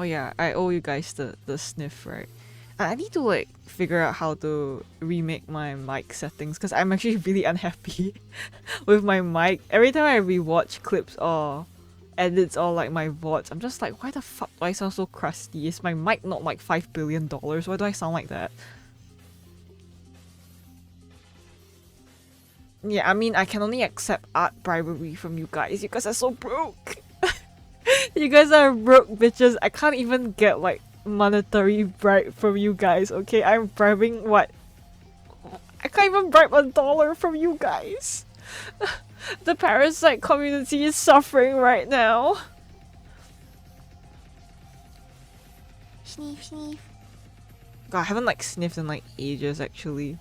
Oh yeah, I owe you guys the sniff, right? I need to like figure out how to remake my mic settings because I'm actually really unhappy with my mic. Every time I rewatch clips or edits or like my VODs, I'm just like, why the fuck do I sound so crusty? Is my mic not like $5 billion? Why do I sound like that? Yeah, I mean, I can only accept art bribery from you guys. You guys are so broke. You guys are broke bitches. I can't even get like monetary bribe from you guys, okay? I'm bribing what? I can't even bribe $1 from you guys. The parasite community is suffering right now. Sniff, sniff. God, I haven't like sniffed in like ages actually.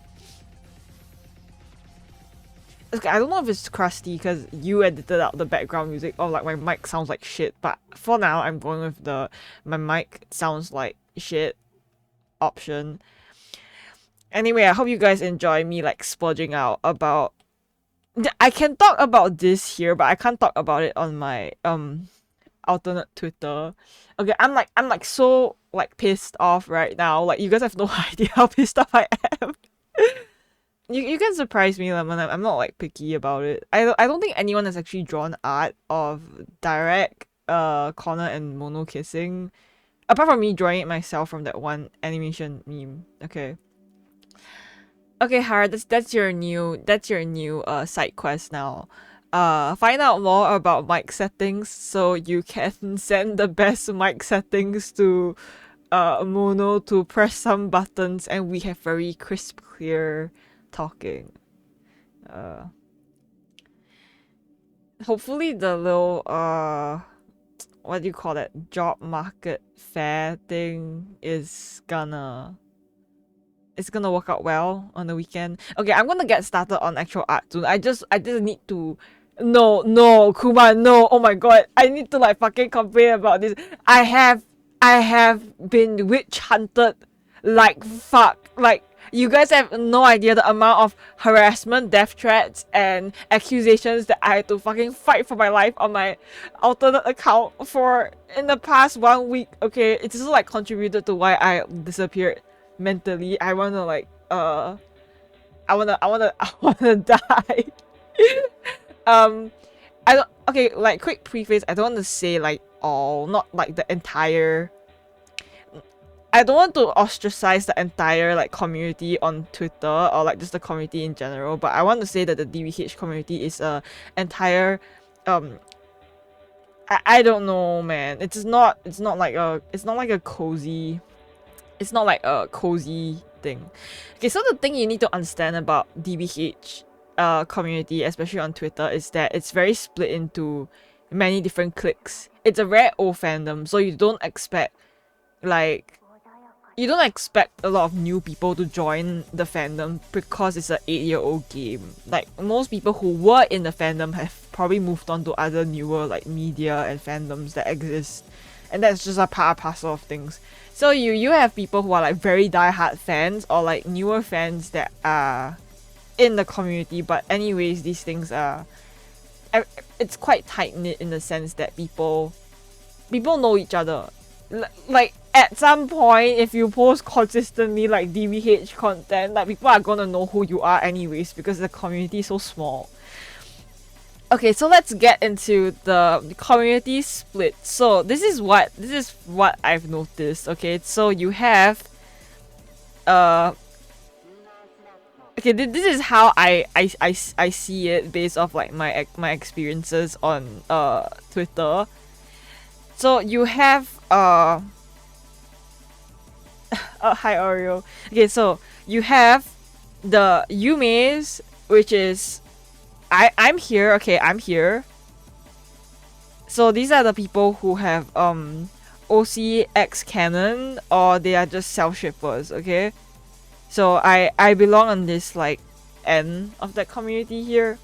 Okay, I don't know if it's crusty because you edited out the background music or like my mic sounds like shit, but for now I'm going with the my mic sounds like shit option. Anyway, I hope you guys enjoy me like splurging out about I can talk about this here, but I can't talk about it on my alternate Twitter. Okay, I'm like so like pissed off right now. Like you guys have no idea how pissed off I am. You can surprise me, Lemon. I'm not like picky about it. I don't think anyone has actually drawn art of Direct, Connor and Mono kissing, apart from me drawing it myself from that one animation meme. Okay. Okay, Hara, that's your new side quest now. Find out more about mic settings so you can send the best mic settings to Mono to press some buttons and we have very crisp, clear talking. Hopefully the little what do you call that, job market fair thing is gonna work out well on the weekend. Okay, I'm gonna get started on actual art soon. I just need to no Kuma, no. Oh my god, I need to like fucking complain about this. I have been witch hunted like fuck. Like you guys have no idea the amount of harassment, death threats, and accusations that I had to fucking fight for my life on my alternate account for in the past 1 week. Okay, it's just like contributed to why I disappeared mentally. I wanna like I wanna die. I don't okay, like quick preface, I don't want to say like all, not like the entire, I don't want to ostracize the entire like community on Twitter or like just the community in general, but I want to say that the DBH community is a entire I don't know, man. It's not like a cozy thing. Okay, so the thing you need to understand about DBH community, especially on Twitter, is that it's very split into many different cliques. It's a very old fandom, so you don't expect a lot of new people to join the fandom because it's an 8-year-old game. Like most people who were in the fandom have probably moved on to other newer like media and fandoms that exist, and that's just a part and parcel of things. So you have people who are like very die-hard fans or like newer fans that are in the community, but anyways, these things are it's quite tight-knit in the sense that people know each other. Like at some point, if you post consistently like DBH content, like people are gonna know who you are anyways because the community is so small. Okay, so let's get into the community split. So this is what I've noticed. Okay, so you have okay, this is how I see it based off like my experiences on Twitter. So you have hi Oreo. Okay, so you have the Yume's, which is I'm here. Okay, I'm here. So these are the people who have OCX canon or they are just self shippers. Okay, so I belong on this like end of that community here.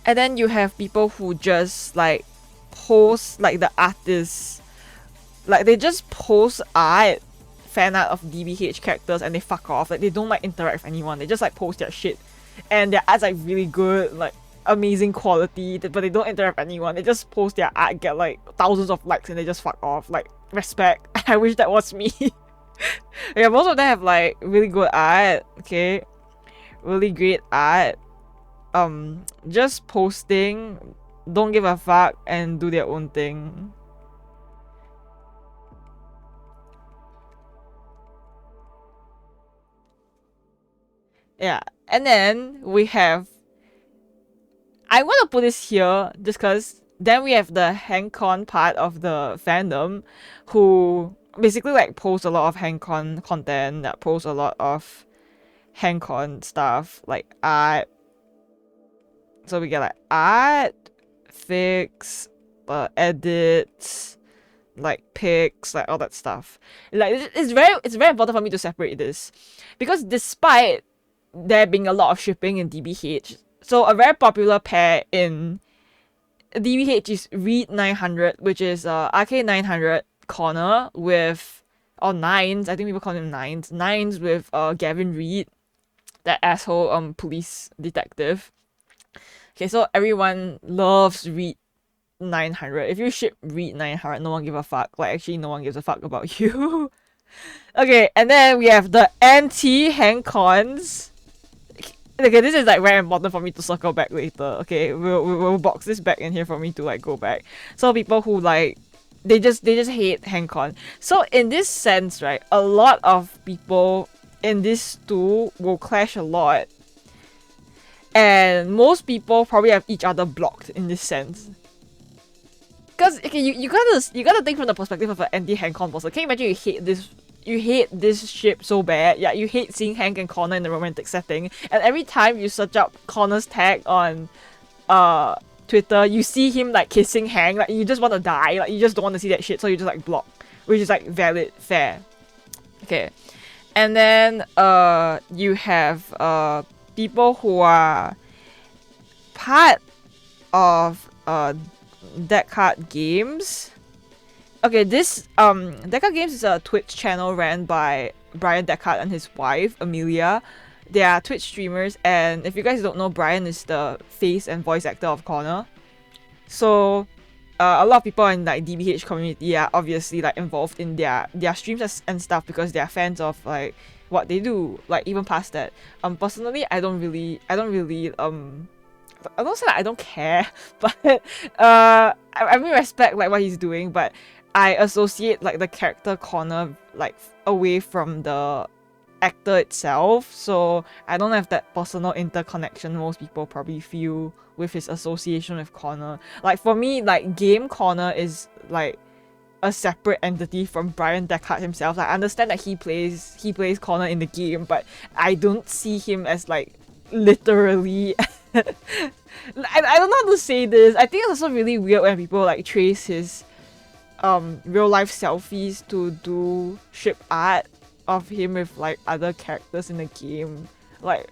And then you have people who just like post like the artists, like they just post fan art of DBH characters and they fuck off. Like they don't like interact with anyone, they just like post their shit and their art's like really good. Like amazing quality, but they don't interact with anyone. They just post their art, get like thousands of likes, and they just fuck off. Like, respect. I wish that was me. Yeah, most of them have like really good art, okay? Really great art. Just posting, don't give a fuck, and do their own thing. Yeah, and then we have, I want to put this here just because then we have the HangCon part of the fandom who basically like post a lot of HangCon content, that post a lot of HangCon stuff like art. So we get like art, fics, edits, like pics, like all that stuff. Like it's very important for me to separate this because despite there being a lot of shipping in DBH, so a very popular pair in DBH is Reed 900, which is RK 900 Connor with, or Nines, I think people call him Nines with Gavin Reed, that asshole police detective. Okay, so everyone loves Reed 900. If you ship Reed 900, no one give a fuck. Like, actually, no one gives a fuck about you. Okay, and then we have the anti-HangCons. Okay, this is like very important for me to circle back later. Okay, we'll box this back in here for me to like go back. So people who like they just hate HangCon. So in this sense, right, a lot of people in this two will clash a lot. And most people probably have each other blocked in this sense. Because okay, you gotta think from the perspective of an anti-HangCon person. Can you imagine you hate this ship so bad? Yeah, you hate seeing Hank and Connor in the romantic setting. And every time you search up Connor's tag on Twitter, you see him like kissing Hank, like you just want to die, like you just don't want to see that shit, so you just like block, which is like valid, fair. Okay. And then you have people who are part of Deck Card Games. Okay, this Deck Card Games is a Twitch channel ran by Brian Deckard and his wife Amelia. They are Twitch streamers, and if you guys don't know, Brian is the face and voice actor of Connor. So a lot of people in like DBH community are obviously like involved in their streams and stuff because they are fans of like what they do. Like even past that, personally, I don't really I don't say that I don't care, but I really respect like what he's doing, but I associate like the character Connor like away from the actor itself, so I don't have that personal interconnection most people probably feel with his association with Connor. Like for me, like game Connor is like a separate entity from Brian Deckard himself. Like, I understand that he plays Connor in the game, but I don't see him as like literally I don't know how to say this. I think it's also really weird when people like trace his real life selfies to do ship art of him with like other characters in the game. Like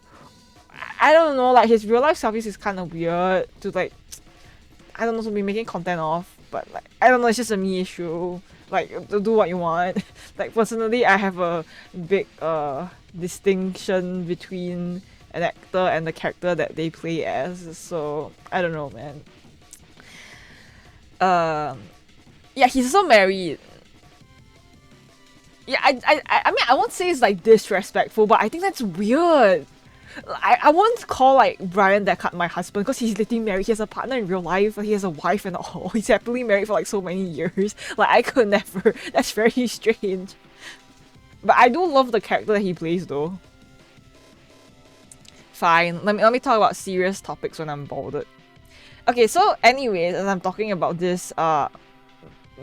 I don't know, like his real life selfies is kind of weird to like, I don't know, to be making content of, but like I don't know, it's just a me issue. Like to do what you want. Like personally, I have a big distinction between an actor and the character that they play as, so I don't know, man. Yeah, he's also married. Yeah, I mean, I won't say it's like disrespectful, but I think that's weird. I won't call like Brian Deckard my husband because he's literally married. He has a partner in real life. He has a wife and all. He's happily married for like so many years. Like I could never. That's very strange. But I do love the character that he plays though. Fine. Let me talk about serious topics when I'm bothered. Okay, so anyways, as I'm talking about this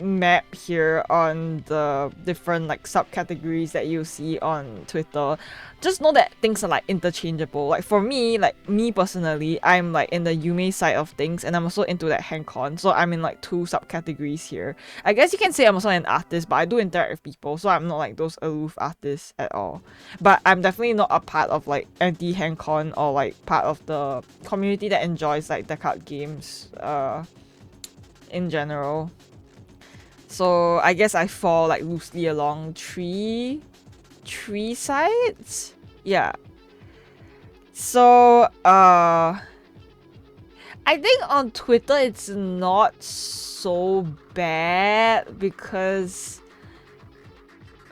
map here on the different like subcategories that you see on Twitter, just know that things are like interchangeable. Like for me, like me personally, I'm like in the Yume side of things, and I'm also into that HangCon, so I'm in like two subcategories here. I guess you can say I'm also an artist, but I do interact with people, so I'm not like those aloof artists at all. But I'm definitely not a part of like anti-HangCon or like part of the community that enjoys like the card games in general. So I guess I fall like loosely along three sides. Yeah. So I think on Twitter it's not so bad because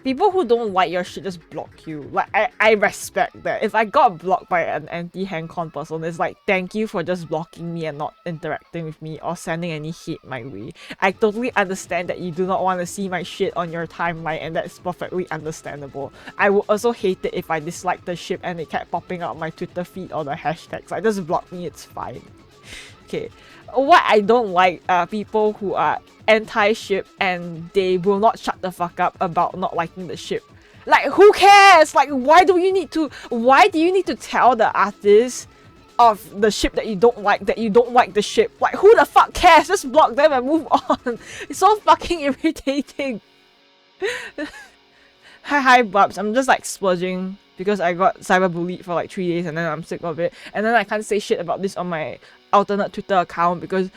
people who don't like your shit just block you. Like, I respect that. If I got blocked by an anti-handcon person, it's like, thank you for just blocking me and not interacting with me or sending any hate my way. I totally understand that you do not want to see my shit on your timeline, and that's perfectly understandable. I would also hate it if I disliked the ship and it kept popping up my Twitter feed or the hashtags. Like, just block me, it's fine. Okay. What I don't like are people who are anti-ship and they will not shut the fuck up about not liking the ship. Like, who cares? Like, why do you need to tell the artist of the ship that you don't like the ship? Like, who the fuck cares? Just block them and move on. It's so fucking irritating. Hi Bubs, I'm just like splurging because I got cyberbullied for like 3 days and then I'm sick of it, and then I can't say shit about this on my alternate Twitter account because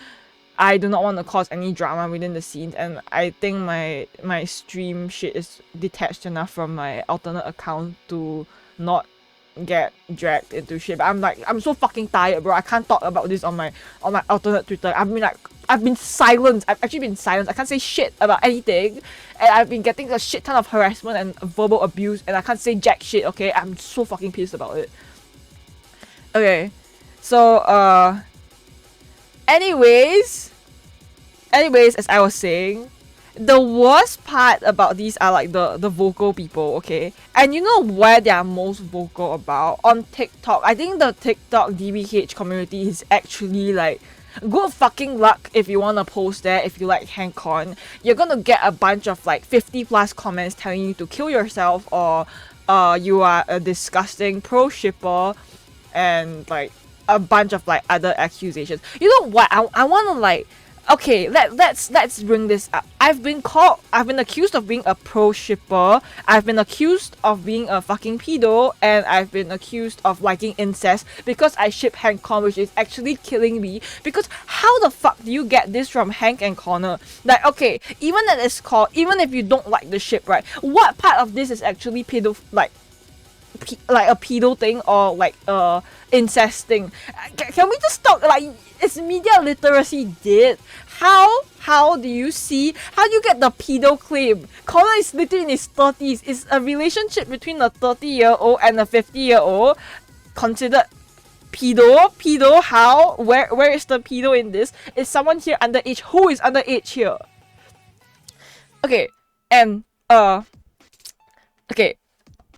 I do not want to cause any drama within the scenes, and I think my stream shit is detached enough from my alternate account to not get dragged into shit. But I'm so fucking tired, bro. I can't talk about this on my alternate Twitter. I've been silenced. I've actually been silenced. I can't say shit about anything, and I've been getting a shit ton of harassment and verbal abuse, and I can't say jack shit. Okay, I'm so fucking pissed about it. Okay, so anyways, as I was saying, the worst part about these are like the vocal people, okay? And you know where they are most vocal about? On TikTok. I think the TikTok DBH community is actually like, good fucking luck if you want to post there if you like Handcon. You're gonna get a bunch of like 50 plus comments telling you to kill yourself, or you are a disgusting pro shipper, and like a bunch of like other accusations. You know what? I want to like, okay, let's bring this up. I've been accused of being a pro shipper. I've been accused of being a fucking pedo, and I've been accused of liking incest because I ship Handcon, which is actually killing me. Because how the fuck do you get this from Hank and Connor? Like, okay, even if you don't like the ship, right? What part of this is actually pedo, like a pedo thing, or like incest thing? Can we just talk like it's media literacy, dude? How do you get the pedo claim? Connor is literally in his 30s. Is a relationship between a 30-year-old and a 50-year-old considered pedo? How? Where is the pedo in this? Is someone here underage? Who is underage here? Okay, and okay,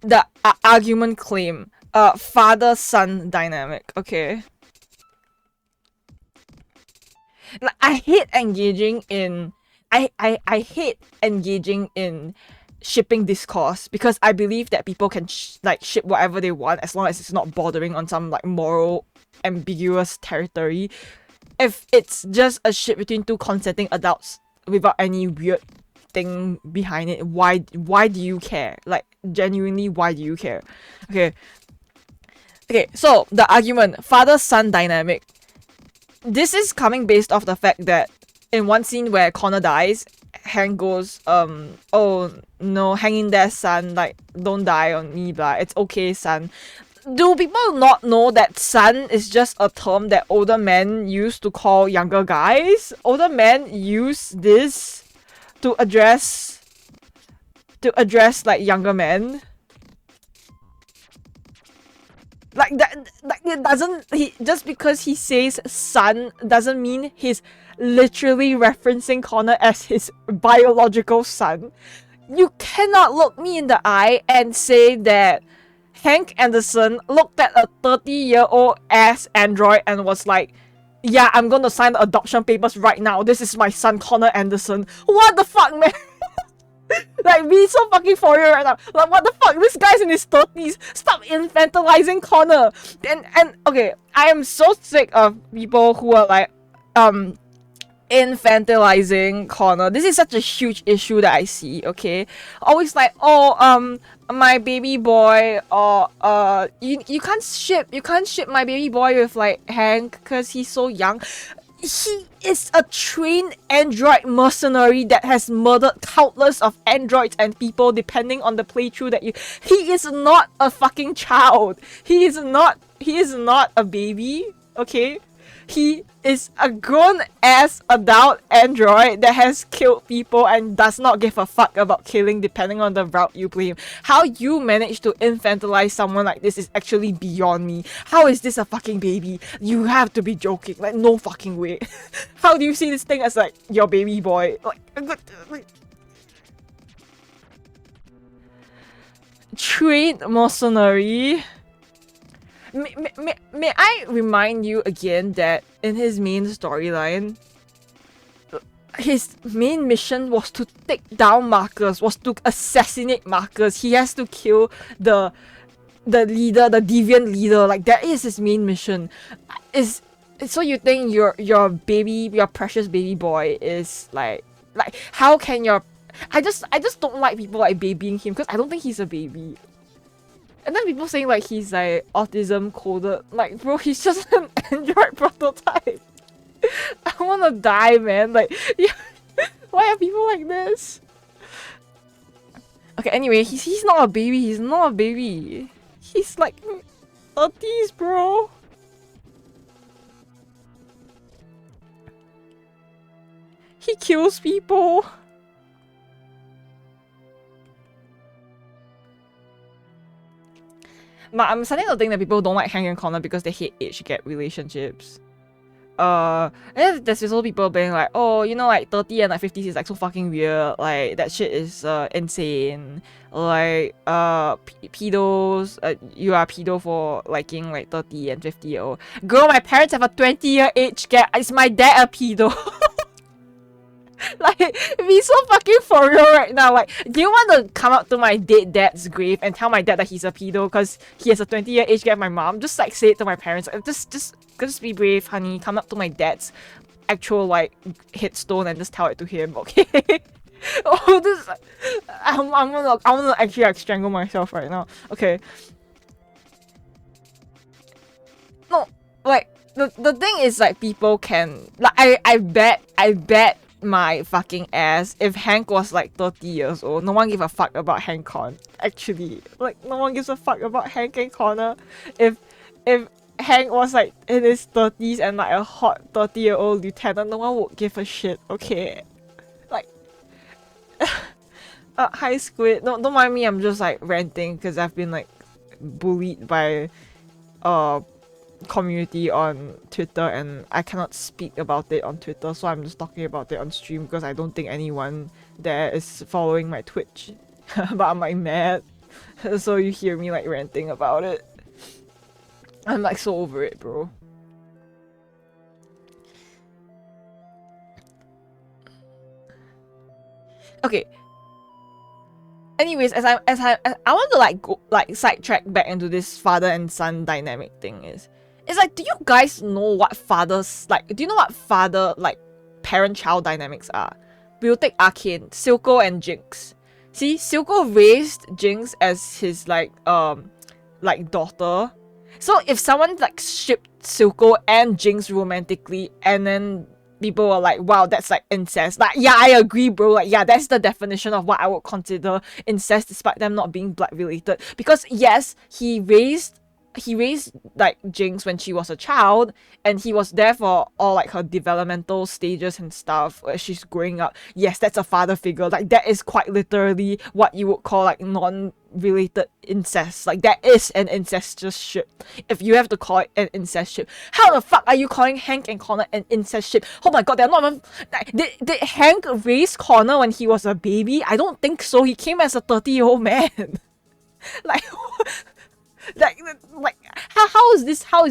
the argument claim, father-son dynamic. Okay, like, I hate engaging in shipping discourse because I believe that people can ship whatever they want as long as it's not bordering on some like moral ambiguous territory. If it's just a ship between two consenting adults without any weird thing behind it, why do you care? Like, genuinely, why do you care? Okay, so the argument, father-son dynamic. This is coming based off the fact that in one scene where Connor dies, Hank goes, oh no, hang in there, son, like, don't die on me, blah, it's okay, son. Do people not know that son is just a term that older men use to call younger guys? Older men use this to address like younger men. Like that, like it doesn't. Just because he says son doesn't mean he's literally referencing Connor as his biological son. You cannot look me in the eye and say that Hank Anderson looked at a 30-year-old ass android and was like, yeah, I'm gonna sign the adoption papers right now. This is my son, Connor Anderson. What the fuck, man? Like, be so fucking for you right now. Like, what the fuck? This guy's in his 30s. Stop infantilizing Connor. And okay, I am so sick of people who are like, infantilizing Connor. This is such a huge issue that I see, okay? Always like, oh, my baby boy, or you can't ship my baby boy with like Hank because he's so young. He is a trained android mercenary that has murdered countless of androids and people depending on the playthrough that you. He is not a fucking child. He is not a baby, okay? He is a grown-ass adult android that has killed people and does not give a fuck about killing depending on the route you play him. How you manage to infantilize someone like this is actually beyond me. How is this a fucking baby? You have to be joking. Like, no fucking way. How do you see this thing as like your baby boy? Like trained mercenary. May I remind you again that in his main storyline, his main mission was to take down Marcus, was to assassinate Marcus. He has to kill the leader, the deviant leader. Like, that is his main mission. So you think your baby, your precious baby boy is like how can your... I just don't like people like babying him because I don't think he's a baby. And then people saying like he's like autism coded. Like, bro, he's just an android prototype. I wanna die, man. Like, yeah. Why are people like this? Okay, anyway, he's not a baby. He's not a baby. He's like 30s, bro. He kills people. But I'm starting to think that people don't like Hank and Connor because they hate age gap relationships. And there's also people being like, oh, you know, like 30 and like 50s is like so fucking weird. Like, that shit is insane. Like, pedos, you are a pedo for liking like 30 and 50-year-old. Girl, my parents have a 20-year age gap. Is my dad a pedo? Like, be so fucking for real right now. Like, do you want to come up to my dead dad's grave and tell my dad that he's a pedo because he has a 20-year age gap with my mom? Just like say it to my parents. Just be brave, honey. Come up to my dad's actual like headstone and just tell it to him, okay? Oh, this... I'm gonna actually like strangle myself right now. Okay. No, like the thing is like people can like I bet my fucking ass if Hank was like 30 years old, no one give a fuck about Hank Con. Actually, like, no one gives a fuck about Hank and Connor. If Hank was like in his 30s and like a hot 30-year-old lieutenant, no one would give a shit, okay? Like, hi Squid. No, don't mind me, I'm just like ranting because I've been like bullied by community on Twitter and I cannot speak about it on Twitter, so I'm just talking about it on stream because I don't think anyone there is following my Twitch. But I'm like mad, so you hear me like ranting about it. I'm like so over it, bro. Okay. Anyways, as I want to like go like sidetrack back into this father and son dynamic thing is. It's like, do you guys know what fathers, like, do you know what father, like, parent-child dynamics are? We'll take Arcane, Silco and Jinx. See, Silco raised Jinx as his, like, daughter. So if someone, like, shipped Silco and Jinx romantically, and then people were like, wow, that's, like, incest. Like, yeah, I agree, bro. Like, yeah, that's the definition of what I would consider incest, despite them not being blood-related. Because, yes, he raised like Jinx when she was a child and he was there for all like her developmental stages and stuff as she's growing up. Yes, that's a father figure. Like, that is quite literally what you would call like non-related incest. Like, that is an incestuous ship if you have to call it an incest ship. How the fuck are you calling Hank and Connor an incest ship? Oh my god, they're not even... Like, did Hank raise Connor when he was a baby? I don't think so. He came as a 30-year-old man. Like... Like how is this how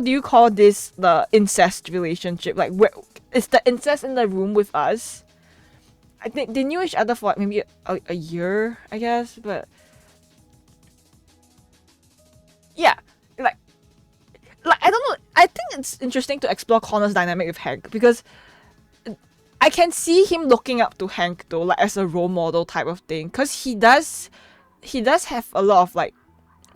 do you call this the incest relationship? Like, where is the incest in the room with us? I think they knew each other for like maybe a year, I guess, but yeah, like I don't know. I think it's interesting to explore Connor's dynamic with Hank because I can see him looking up to Hank though, like as a role model type of thing, because he does have a lot of like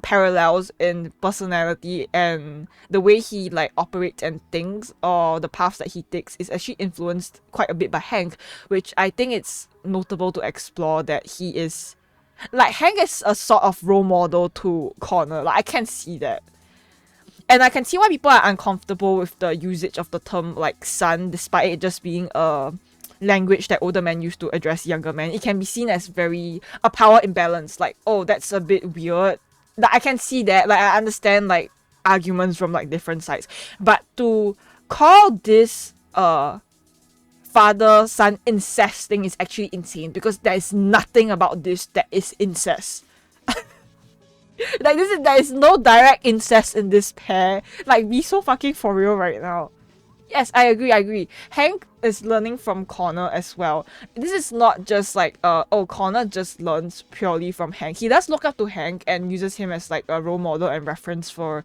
parallels in personality, and the way he like operates and thinks or the paths that he takes is actually influenced quite a bit by Hank, which I think it's notable to explore that he is like Hank is a sort of role model to Connor. Like, I can see that. And I can see why people are uncomfortable with the usage of the term like son, despite it just being a language that older men use to address younger men. It can be seen as very a power imbalance. Like, oh, that's a bit weird. Like, I can see that. Like, I understand like arguments from like different sides, but to call this father son incest thing is actually insane, because there is nothing about this that is incest. Like, there is no direct incest in this pair. Like, be so fucking for real right now. Yes, I agree. Hank is learning from Connor as well. This is not just like, oh, Connor just learns purely from Hank. He does look up to Hank and uses him as like a role model and reference for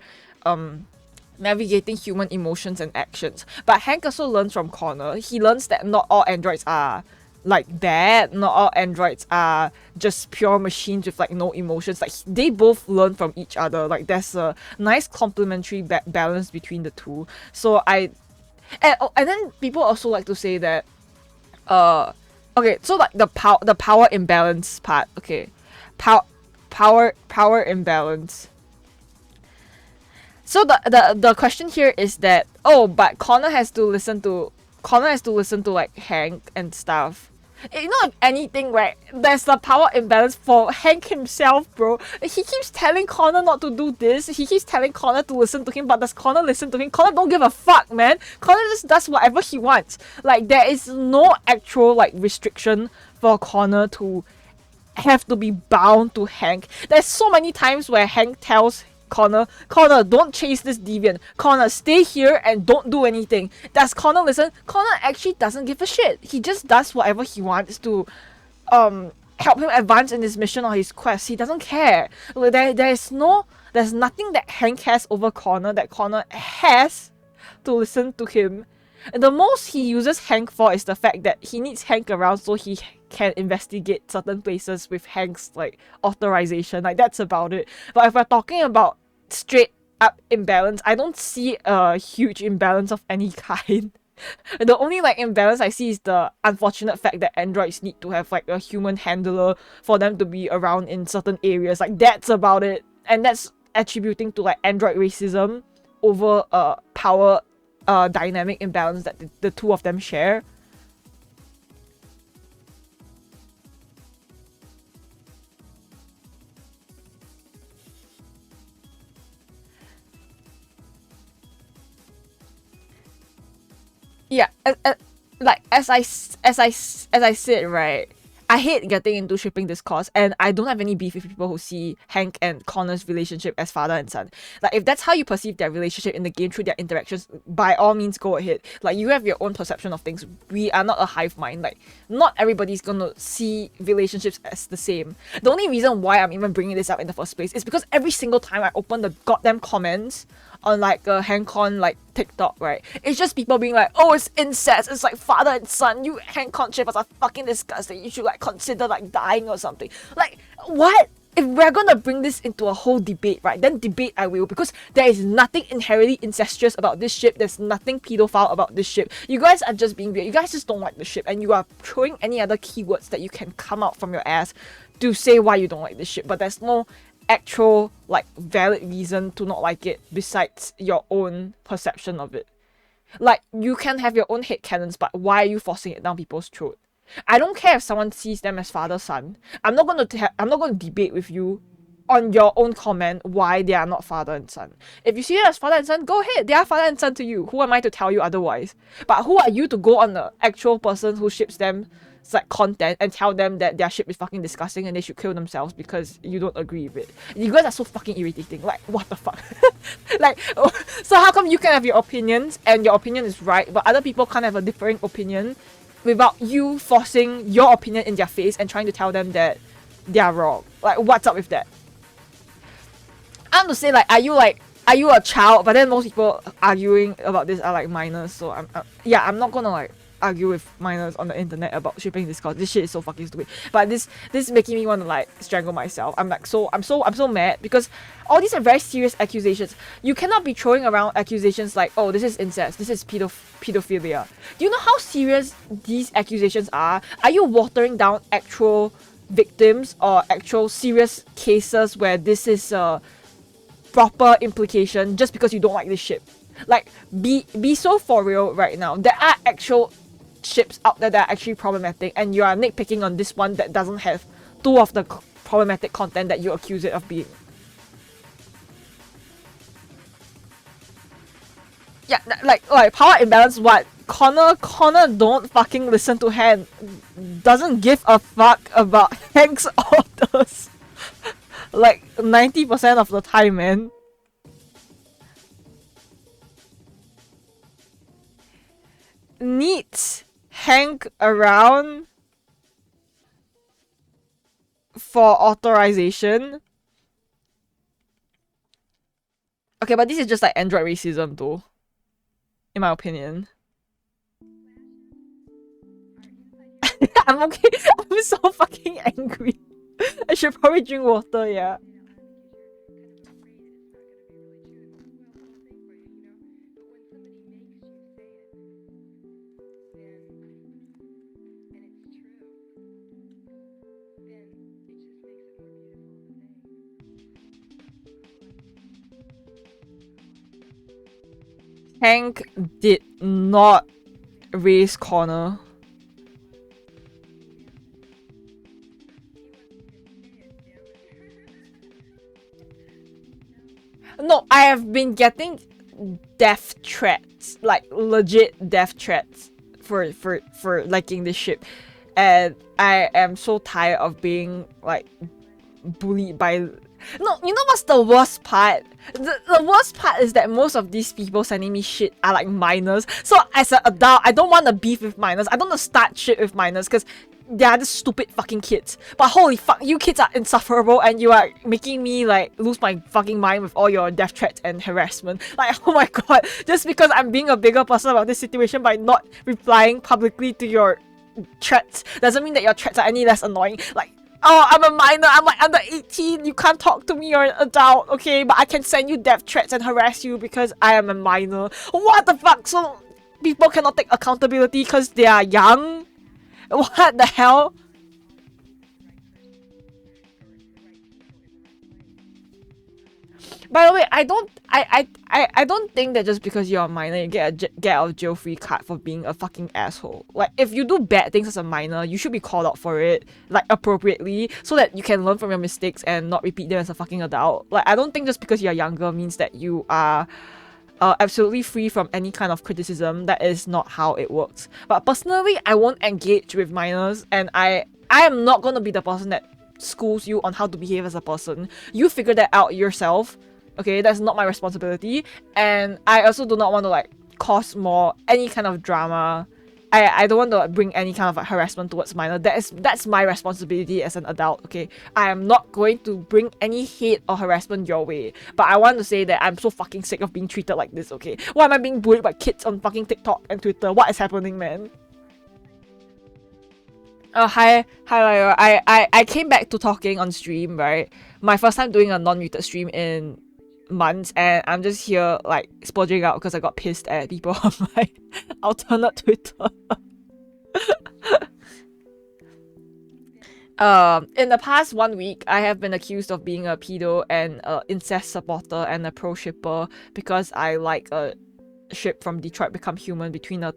navigating human emotions and actions. But Hank also learns from Connor. He learns that not all androids are like bad, not all androids are just pure machines with like no emotions. Like, they both learn from each other. Like, there's a nice complementary balance between the two. So and then people also like to say that okay, so like the power imbalance part. Okay, power imbalance. So the question here is that, oh, but Connor has to listen to like Hank and stuff. You know, if anything, right, there's the power imbalance for Hank himself, bro. He keeps telling Connor not to do this. He keeps telling Connor to listen to him, but does Connor listen to him? Connor don't give a fuck, man. Connor just does whatever he wants. Like, there is no actual like restriction for Connor to have to be bound to Hank. There's so many times where Hank tells Connor, don't chase this deviant. Connor, stay here and don't do anything. Does Connor listen? Connor actually doesn't give a shit. He just does whatever he wants to help him advance in his mission or his quest. He doesn't care. There's nothing that Hank has over Connor that Connor has to listen to him. And the most he uses Hank for is the fact that he needs Hank around so he can investigate certain places with Hank's like authorization. Like, that's about it. But if we're talking about straight up imbalance, I don't see a huge imbalance of any kind. The only like imbalance I see is the unfortunate fact that androids need to have like a human handler for them to be around in certain areas. Like, that's about it. And that's attributing to like android racism over power dynamic imbalance that the two of them share. Yeah, as I said, right, I hate getting into shipping discourse, and I don't have any beef with people who see Hank and Connor's relationship as father and son. Like, if that's how you perceive their relationship in the game through their interactions, by all means go ahead. Like, you have your own perception of things. We are not a hive mind. Like, not everybody's gonna see relationships as the same. The only reason why I'm even bringing this up in the first place is because every single time I open the goddamn comments on like a Hancon like TikTok, right, it's just people being like, oh, it's incest, it's like father and son, you Hancon shippers are fucking disgusting, you should like consider like dying or something. Like, what? If we're gonna bring this into a whole debate, right, then debate I will, because there is nothing inherently incestuous about this ship. There's nothing pedophile about this ship. You guys are just being weird. You guys just don't like the ship, and you are throwing any other keywords that you can come out from your ass to say why you don't like this ship, but there's no actual like valid reason to not like it besides your own perception of it. Like, you can have your own headcanons, but why are you forcing it down people's throat? I don't care if someone sees them as father son. I'm not going to debate with you on your own comment why they are not father and son. If you see them as father and son, go ahead. They are father and son to you. Who am I to tell you otherwise? But who are you to go on the actual person who ships them like content and tell them that their ship is fucking disgusting and they should kill themselves because you don't agree with it? You guys are so fucking irritating. Like, what the fuck? Like, so how come you can have your opinions and your opinion is right, but other people can't have a differing opinion without you forcing your opinion in their face and trying to tell them that they are wrong? Like, what's up with that? I want to say, like, are you a child? But then most people arguing about this are like minors, so I'm not gonna like argue with minors on the internet about shipping discourse. This shit is so fucking stupid. But this is making me want to like strangle myself. I'm so mad because all these are very serious accusations. You cannot be throwing around accusations like, oh, this is incest, this is pedophilia. Do you know how serious these accusations are? Are you watering down actual victims or actual serious cases where this is proper implication just because you don't like this ship. Like, be so for real right now. There are actual ships out there that are actually problematic, and you are nitpicking on this one that doesn't have two of the problematic content that you accuse it of being. Yeah, like power imbalance. What? Connor don't fucking listen to Han. Doesn't give a fuck about Hank's orders. Like 90% of the time, man. Needs Hank around for authorization. Okay, but this is just like android racism though, in my opinion. I'm okay. I'm so fucking angry. I should probably drink water, yeah. Hank did not raise Connor. No, I have been getting death threats, like legit death threats for liking this ship, and I am so tired of being like bullied by. No, you know what's the worst part? The worst part is that most of these people sending me shit are like minors. So as an adult, I don't want to beef with minors. I don't want to start shit with minors because they are just stupid fucking kids. But holy fuck, you kids are insufferable and you are making me like lose my fucking mind with all your death threats and harassment. Like, oh my god, just because I'm being a bigger person about this situation by not replying publicly to your threats doesn't mean that your threats are any less annoying. Like, oh, I'm a minor, I'm like under 18, you can't talk to me, you're an adult, okay? But I can send you death threats and harass you because I am a minor. What the fuck? So people cannot take accountability because they are young? What the hell? By the way, I don't think that just because you're a minor, you get a get out of jail free card for being a fucking asshole. Like, if you do bad things as a minor, you should be called out for it, like, appropriately, so that you can learn from your mistakes and not repeat them as a fucking adult. Like, I don't think just because you're younger means that you are absolutely free from any kind of criticism. That is not how it works. But personally, I won't engage with minors, and I am not gonna be the person that schools you on how to behave as a person. You figure that out yourself. Okay, that's not my responsibility, and I also do not want to like cause more any kind of drama. I don't want to bring any kind of like, harassment towards minor. That's my responsibility as an adult. Okay, I am not going to bring any hate or harassment your way. But I want to say that I'm so fucking sick of being treated like this. Okay, why am I being bullied by kids on fucking TikTok and Twitter? What is happening, man? Hi, Lyra. I came back to talking on stream, right? My first time doing a non-muted stream in months, and I'm just here like splurging out because I got pissed at people on my alternate Twitter. In the past 1 week, I have been accused of being a pedo and a incest supporter and a pro shipper because I like a ship from Detroit Become Human between a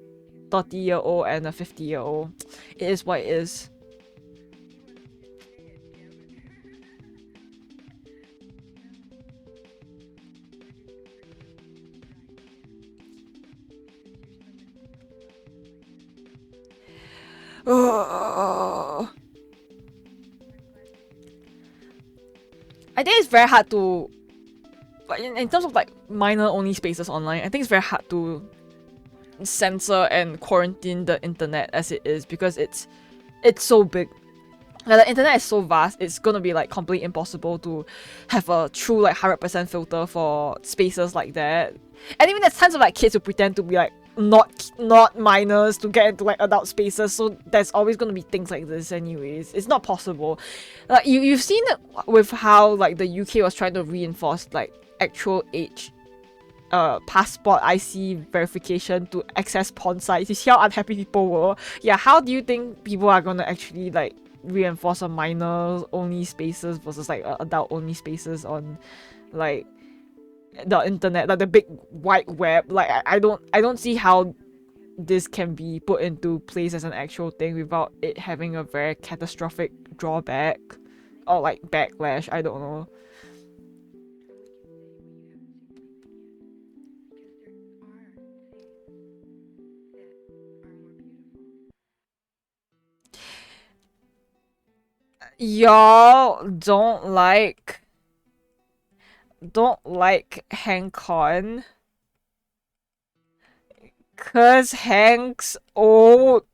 30-year-old and a 50-year-old. It is what it is. I think it's very hard to, but in terms of like minor only spaces online, I think it's very hard to censor and quarantine the internet as it is because it's so big. Like, the internet is so vast, it's gonna be like completely impossible to have a true like 100% filter for spaces like that. And even there's tons of like kids who pretend to be like not minors to get into like adult spaces, so there's always gonna be things like this anyways. It's not possible. Like you've seen it with how like the UK was trying to reinforce like actual age passport IC verification to access porn sites. You see how unhappy people were? Yeah, how do you think people are gonna actually like reinforce a minor only spaces versus like adult only spaces on like the internet, like the big wide web. Like I don't see how this can be put into place as an actual thing without it having a very catastrophic drawback or like backlash. I don't know. Y'all don't like Hank on, cause Hank's old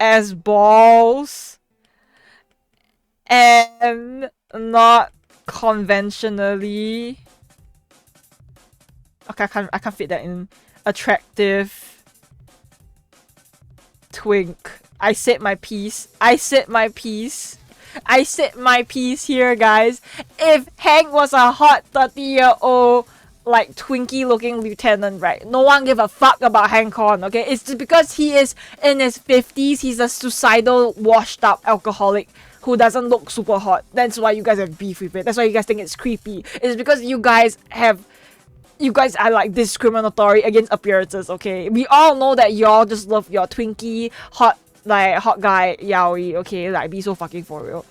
as balls and not conventionally, okay, I can't fit that in, attractive twink. I said my piece. I said my piece. I said my piece here, guys. If Hank was a hot 30-year-old, like Twinkie looking lieutenant, right? No one give a fuck about Hank on, okay? It's just because he is in his 50s, he's a suicidal, washed up alcoholic who doesn't look super hot. That's why you guys have beef with it. That's why you guys think it's creepy. It's because you guys are like discriminatory against appearances, okay? We all know that y'all just love your Twinkie, hot guy yaoi, okay? Like, be so fucking for real.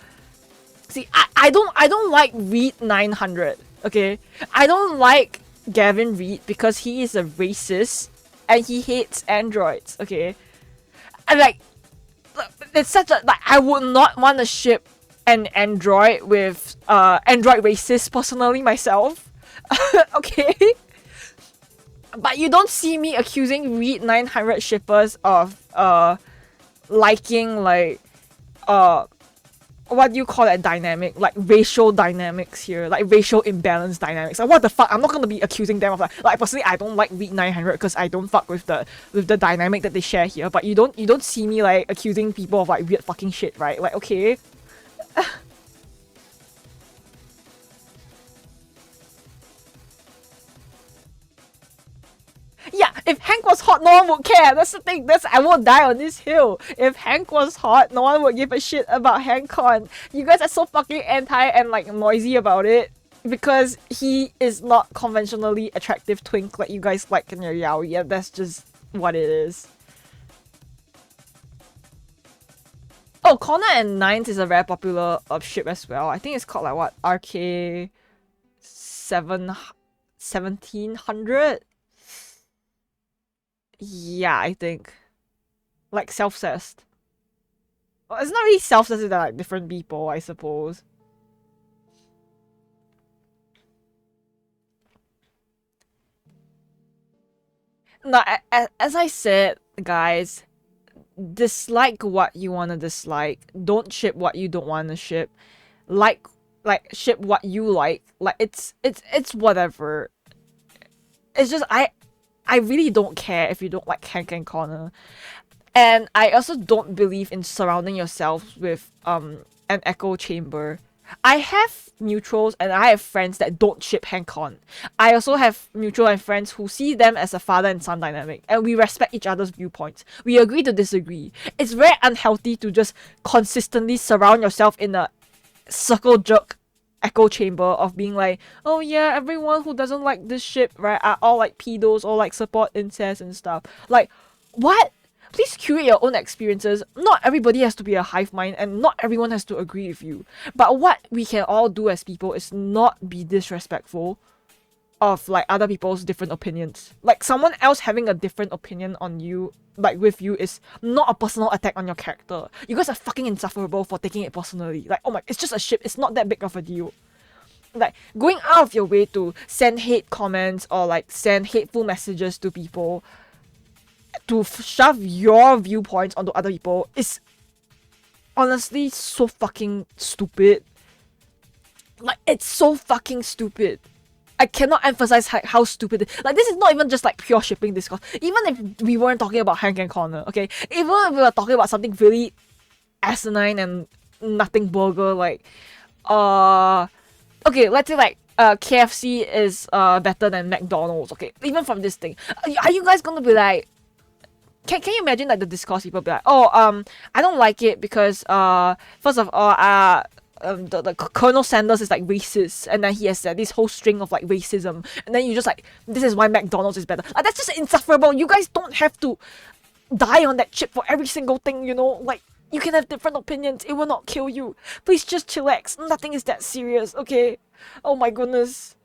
See, I don't like Reed 900, okay? I don't like Gavin Reed because he is a racist and he hates androids, okay? And like, it's such a, like, I would not want to ship an android with android racist personally myself. Okay? But you don't see me accusing Reed 900 shippers of liking like what do you call that dynamic, like racial dynamics here, like racial imbalance dynamics. Like, what the fuck? I'm not gonna be accusing them of like personally I don't like Reed 900 because I don't fuck with the dynamic that they share here. But you don't see me like accusing people of like weird fucking shit, right? Like, okay. Yeah, if Hank was hot, no one would care. That's the thing. I won't die on this hill. If Hank was hot, no one would give a shit about Hank Con. You guys are so fucking anti and like noisy about it because he is not conventionally attractive twink like you guys like in your yaoi. Yeah, that's just what it is. Oh, Connor and Nines is a very popular ship as well. I think it's called like what, RK 1700. Yeah, I think. Like, self-cessed. Well, it's not really self-cessed, they're like different people, I suppose. No, as I said, guys, dislike what you want to dislike. Don't ship what you don't want to ship. Like, ship what you like. Like, it's whatever. It's just, I really don't care if you don't like Hank and Connor. And I also don't believe in surrounding yourself with an echo chamber. I have neutrals and I have friends that don't ship Hank Con. I also have mutual and friends who see them as a father and son dynamic, and we respect each other's viewpoints. We agree to disagree. It's very unhealthy to just consistently surround yourself in a circle jerk echo chamber of being like, oh yeah, everyone who doesn't like this ship, right, are all like pedos or like support incest and stuff. Like, what? Please curate your own experiences. Not everybody has to be a hive mind and not everyone has to agree with you. But what we can all do as people is not be disrespectful of like other people's different opinions. Like, someone else having a different opinion on you, like with you, is not a personal attack on your character. You guys are fucking insufferable for taking it personally. Like, oh my, it's just a ship, it's not that big of a deal. Like, going out of your way to send hate comments or like send hateful messages to people to shove your viewpoints onto other people is honestly so fucking stupid. Like, it's so fucking stupid. I cannot emphasize how stupid it is. Like, this is not even just like pure shipping discourse. Even if we weren't talking about Hank and Connor, okay? Even if we were talking about something really asinine and nothing burger, like, okay, let's say like KFC is better than McDonald's, okay? Even from this thing, are you guys gonna be like, can you imagine like the discourse people be like, oh, I don't like it because first of all, the Colonel Sanders is like racist, and then he has this whole string of like racism, and then you just like, this is why McDonald's is better. Like, that's just insufferable. You guys don't have to die on that chip for every single thing, you know? Like, you can have different opinions. It will not kill you. Please just chillax. Nothing is that serious, okay? Oh my goodness.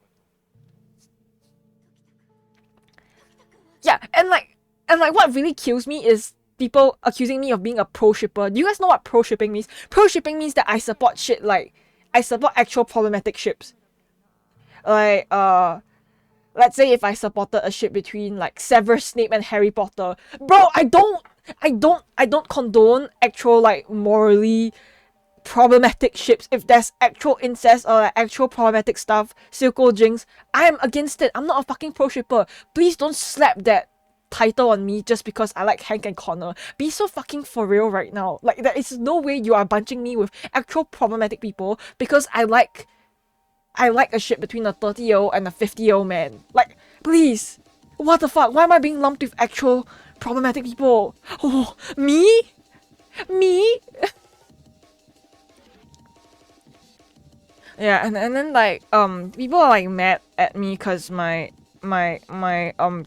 Yeah, and like what really kills me is people accusing me of being a pro-shipper. Do you guys know what pro-shipping means? Pro-shipping means that I support shit like, I support actual problematic ships. Like, let's say if I supported a ship between like Severus Snape and Harry Potter. Bro, I don't condone actual like morally problematic ships. If there's actual incest or like actual problematic stuff, Silco Jinx, I am against it. I'm not a fucking pro-shipper. Please don't slap that title on me just because I like Hank and Connor. Be so fucking for real right now. Like, there is no way you are bunching me with actual problematic people because I like a ship between a 30-year-old and a 50-year-old man. Like, please. What the fuck? Why am I being lumped with actual problematic people? Oh, me? Me? Yeah, and then like people are like mad at me because my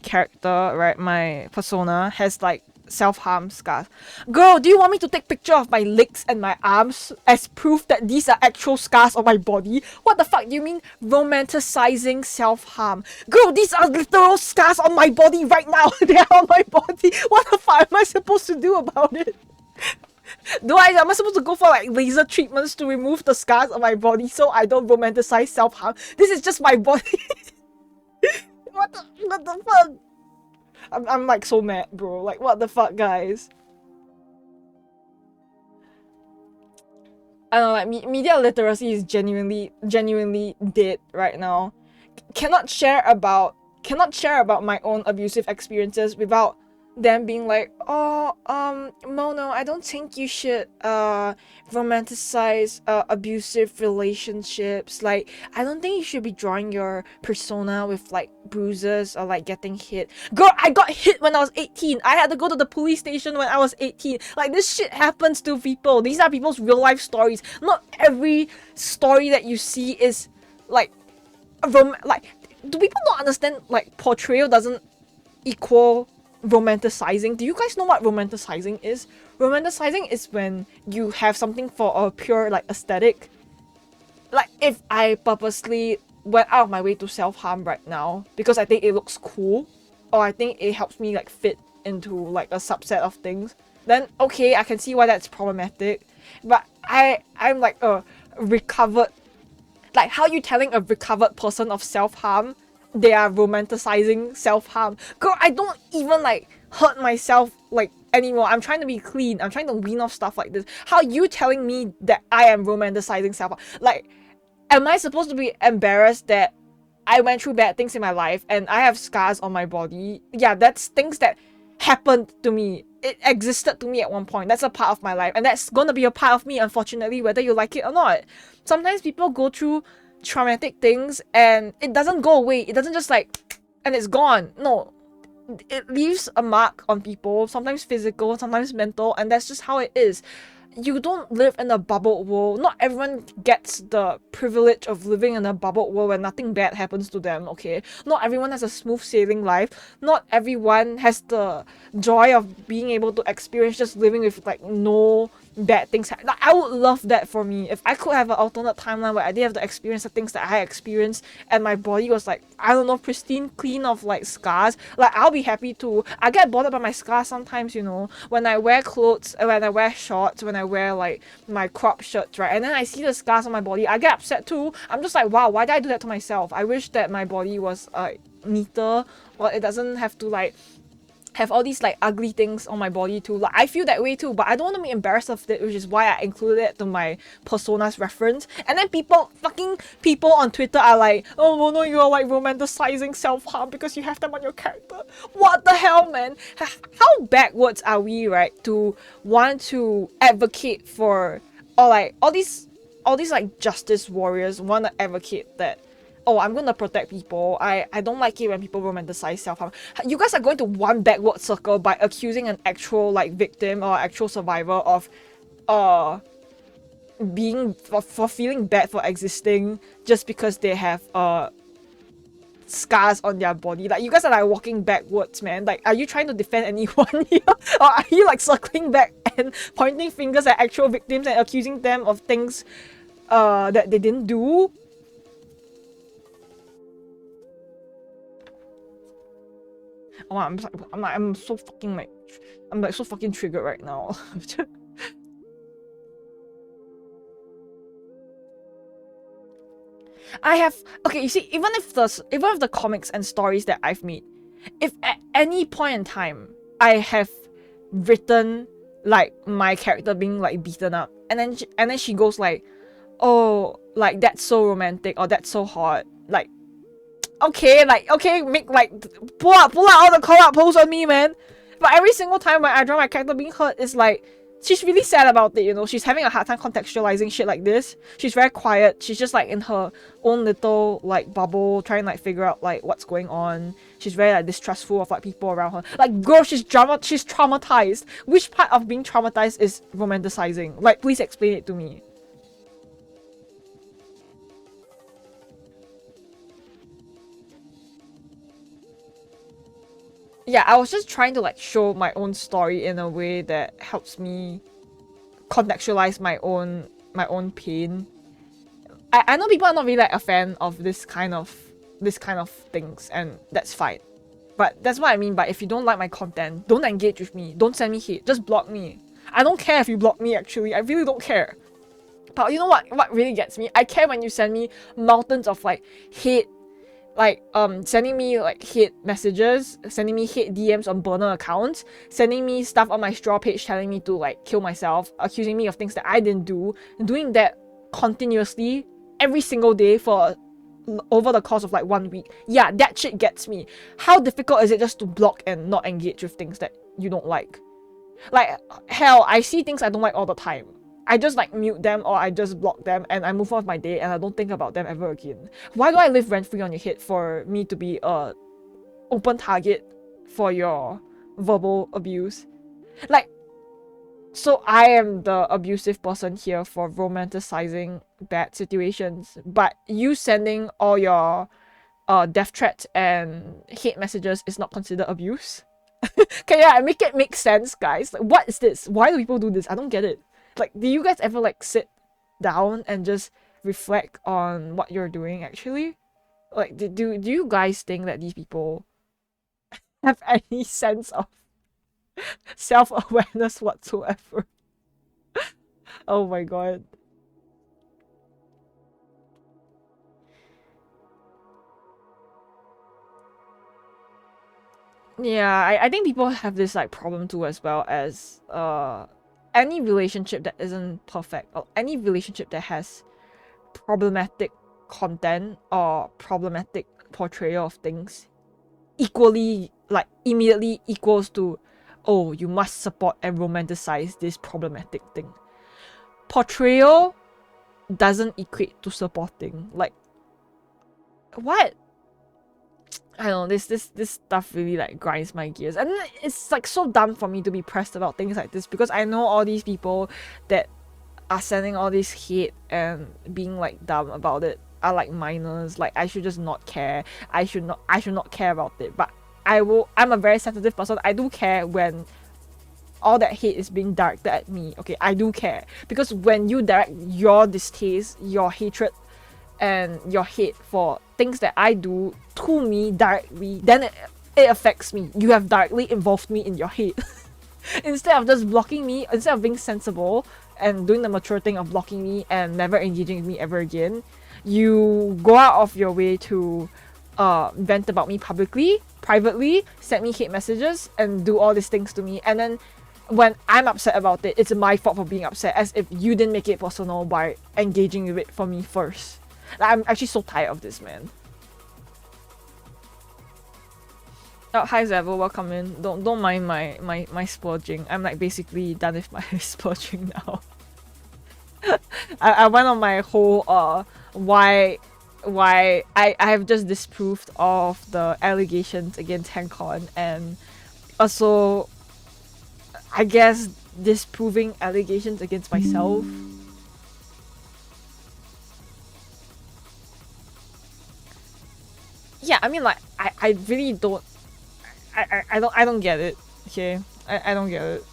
character, right, my persona has like self-harm scars. Girl, do you want me to take picture of my legs and my arms as proof that these are actual scars on my body? What the fuck do you mean romanticizing self-harm? Girl, these are literal scars on my body right now. They are on my body. What the fuck am I supposed to do about it? Am I supposed to go for like laser treatments to remove the scars on my body so I don't romanticize self-harm? This is just my body. What the fuck? I'm like so mad, bro. Like, what the fuck, guys? I don't know, like media literacy is genuinely dead right now. Cannot share about my own abusive experiences without them being like, oh, Mono, I don't think you should romanticize abusive relationships. Like, I don't think you should be drawing your persona with like bruises or like getting hit. Girl, I got hit when I was 18. I had to go to the police station when I was 18. Like, this shit happens to people. These are people's real life stories. Not every story that you see is like do people not understand like portrayal doesn't equal romanticizing? Do you guys know what romanticizing is? Romanticizing is when you have something for a pure like aesthetic. Like, if I purposely went out of my way to self-harm right now because I think it looks cool, or I think it helps me like fit into like a subset of things, then okay, I can see why that's problematic. But I'm like a recovered, like, how you telling a recovered person of self-harm they are romanticizing self-harm? Girl, I don't even like hurt myself like anymore. I'm trying to be clean. I'm trying to wean off stuff like this. How you telling me that I am romanticizing self-harm? Like, am I supposed to be embarrassed that I went through bad things in my life and I have scars on my body? Yeah, that's things that happened to me. It existed to me at one point. That's a part of my life, and that's gonna be a part of me, unfortunately, whether you like it or not. Sometimes people go through traumatic things and it doesn't go away. It doesn't just like and it's gone. No, it leaves a mark on people, sometimes physical, sometimes mental, and that's just how it is. You don't live in a bubbled world. Not everyone gets the privilege of living in a bubbled world where nothing bad happens to them, okay? Not everyone has a smooth sailing life. Not everyone has the joy of being able to experience just living with like no bad things. Like, I would love that for me. If I could have an alternate timeline where I didn't have to experience the things that I experienced and my body was like, I don't know, pristine, clean of like scars, like, I'll be happy too. I get bothered by my scars sometimes, you know, when I wear clothes, when I wear shorts, when I wear like my crop shirts, right, and then I see the scars on my body, I get upset too. I'm just like, wow, why did I do that to myself? I wish that my body was neater, or it doesn't have to like have all these like ugly things on my body too. Like, I feel that way too, but I don't want to be embarrassed of it, which is why I included it to my persona's reference. And then people on Twitter are like, oh no, you're like romanticizing self-harm because you have them on your character. What the hell, man? How backwards are we, right, to want to advocate for, or like all these like justice warriors want to advocate that, oh, I'm gonna protect people. I don't like it when people romanticize self-harm. You guys are going to one backward circle by accusing an actual like victim or actual survivor of for feeling bad for existing just because they have scars on their body. Like, you guys are like walking backwards, man. Like, are you trying to defend anyone here? Or are you like circling back and pointing fingers at actual victims and accusing them of things that they didn't do? Oh, I'm so fucking like, I'm like so fucking triggered right now. I have, okay, you see, even if the comics and stories that I've made, if at any point in time I have written like my character being like beaten up, and then she goes like, oh, like that's so romantic or that's so hot, like, okay, make like pull out all the call out posts on me, man. But every single time when I draw my character being hurt, it's like, she's really sad about it, you know. She's having a hard time contextualizing shit like this. She's very quiet. She's just like in her own little like bubble, trying to like figure out like what's going on. She's very like distrustful of like people around her. Like, girl, she's traumatized. Which part of being traumatized is romanticizing? Like, please explain it to me. Yeah, I was just trying to like show my own story in a way that helps me contextualize my own pain. I know people are not really like a fan of this kind of things, and that's fine. But that's what I mean by, if you don't like my content, don't engage with me, don't send me hate, just block me. I don't care if you block me, actually. I really don't care. But you know what really gets me? I care when you send me mountains of like hate, like sending me like hate messages, sending me hate DMs on burner accounts, sending me stuff on my straw page telling me to like kill myself, accusing me of things that I didn't do, doing that continuously every single day for over the course of like 1 week. Yeah, that shit gets me. How difficult is it just to block and not engage with things that you don't like? Like, hell, I see things I don't like all the time. I just like mute them or I just block them and I move on with my day and I don't think about them ever again. Why do I live rent-free on your head for me to be a open target for your verbal abuse? Like, so I am the abusive person here for romanticizing bad situations, but you sending all your death threats and hate messages is not considered abuse? Okay, yeah, make it make sense, guys. Like, what is this? Why do people do this? I don't get it. Like, do you guys ever like sit down and just reflect on what you're doing actually? Like, do you guys think that these people have any sense of self-awareness whatsoever? Oh my god. Yeah, I think people have this like problem too, as well as any relationship that isn't perfect, or any relationship that has problematic content or problematic portrayal of things, equally like immediately equals to, oh, you must support and romanticize this problematic thing. Portrayal doesn't equate to supporting. Like, what? I don't know, this stuff really like grinds my gears, and it's like so dumb for me to be pressed about things like this, because I know all these people that are sending all this hate and being like dumb about it are like minors. Like, I should just not care. I should not care about it. But I'm a very sensitive person. I do care when all that hate is being directed at me. Okay, I do care, because when you direct your distaste, your hatred, and your hate for things that I do to me directly, then it affects me. You have directly involved me in your hate. Instead of just blocking me, instead of being sensible and doing the mature thing of blocking me and never engaging with me ever again, you go out of your way to vent about me publicly, privately, send me hate messages, and do all these things to me. And then when I'm upset about it, it's my fault for being upset, as if you didn't make it personal by engaging with it for me first. Like, I'm actually so tired of this, man. Oh, hi Zevo, welcome in. Don't mind my splurging. I'm like basically done with my splurging now. I went on my whole why I have just disproved all of the allegations against Hancon, and also I guess disproving allegations against myself. yeah, I mean, like, I really don't, I don't get it, okay? I don't get it.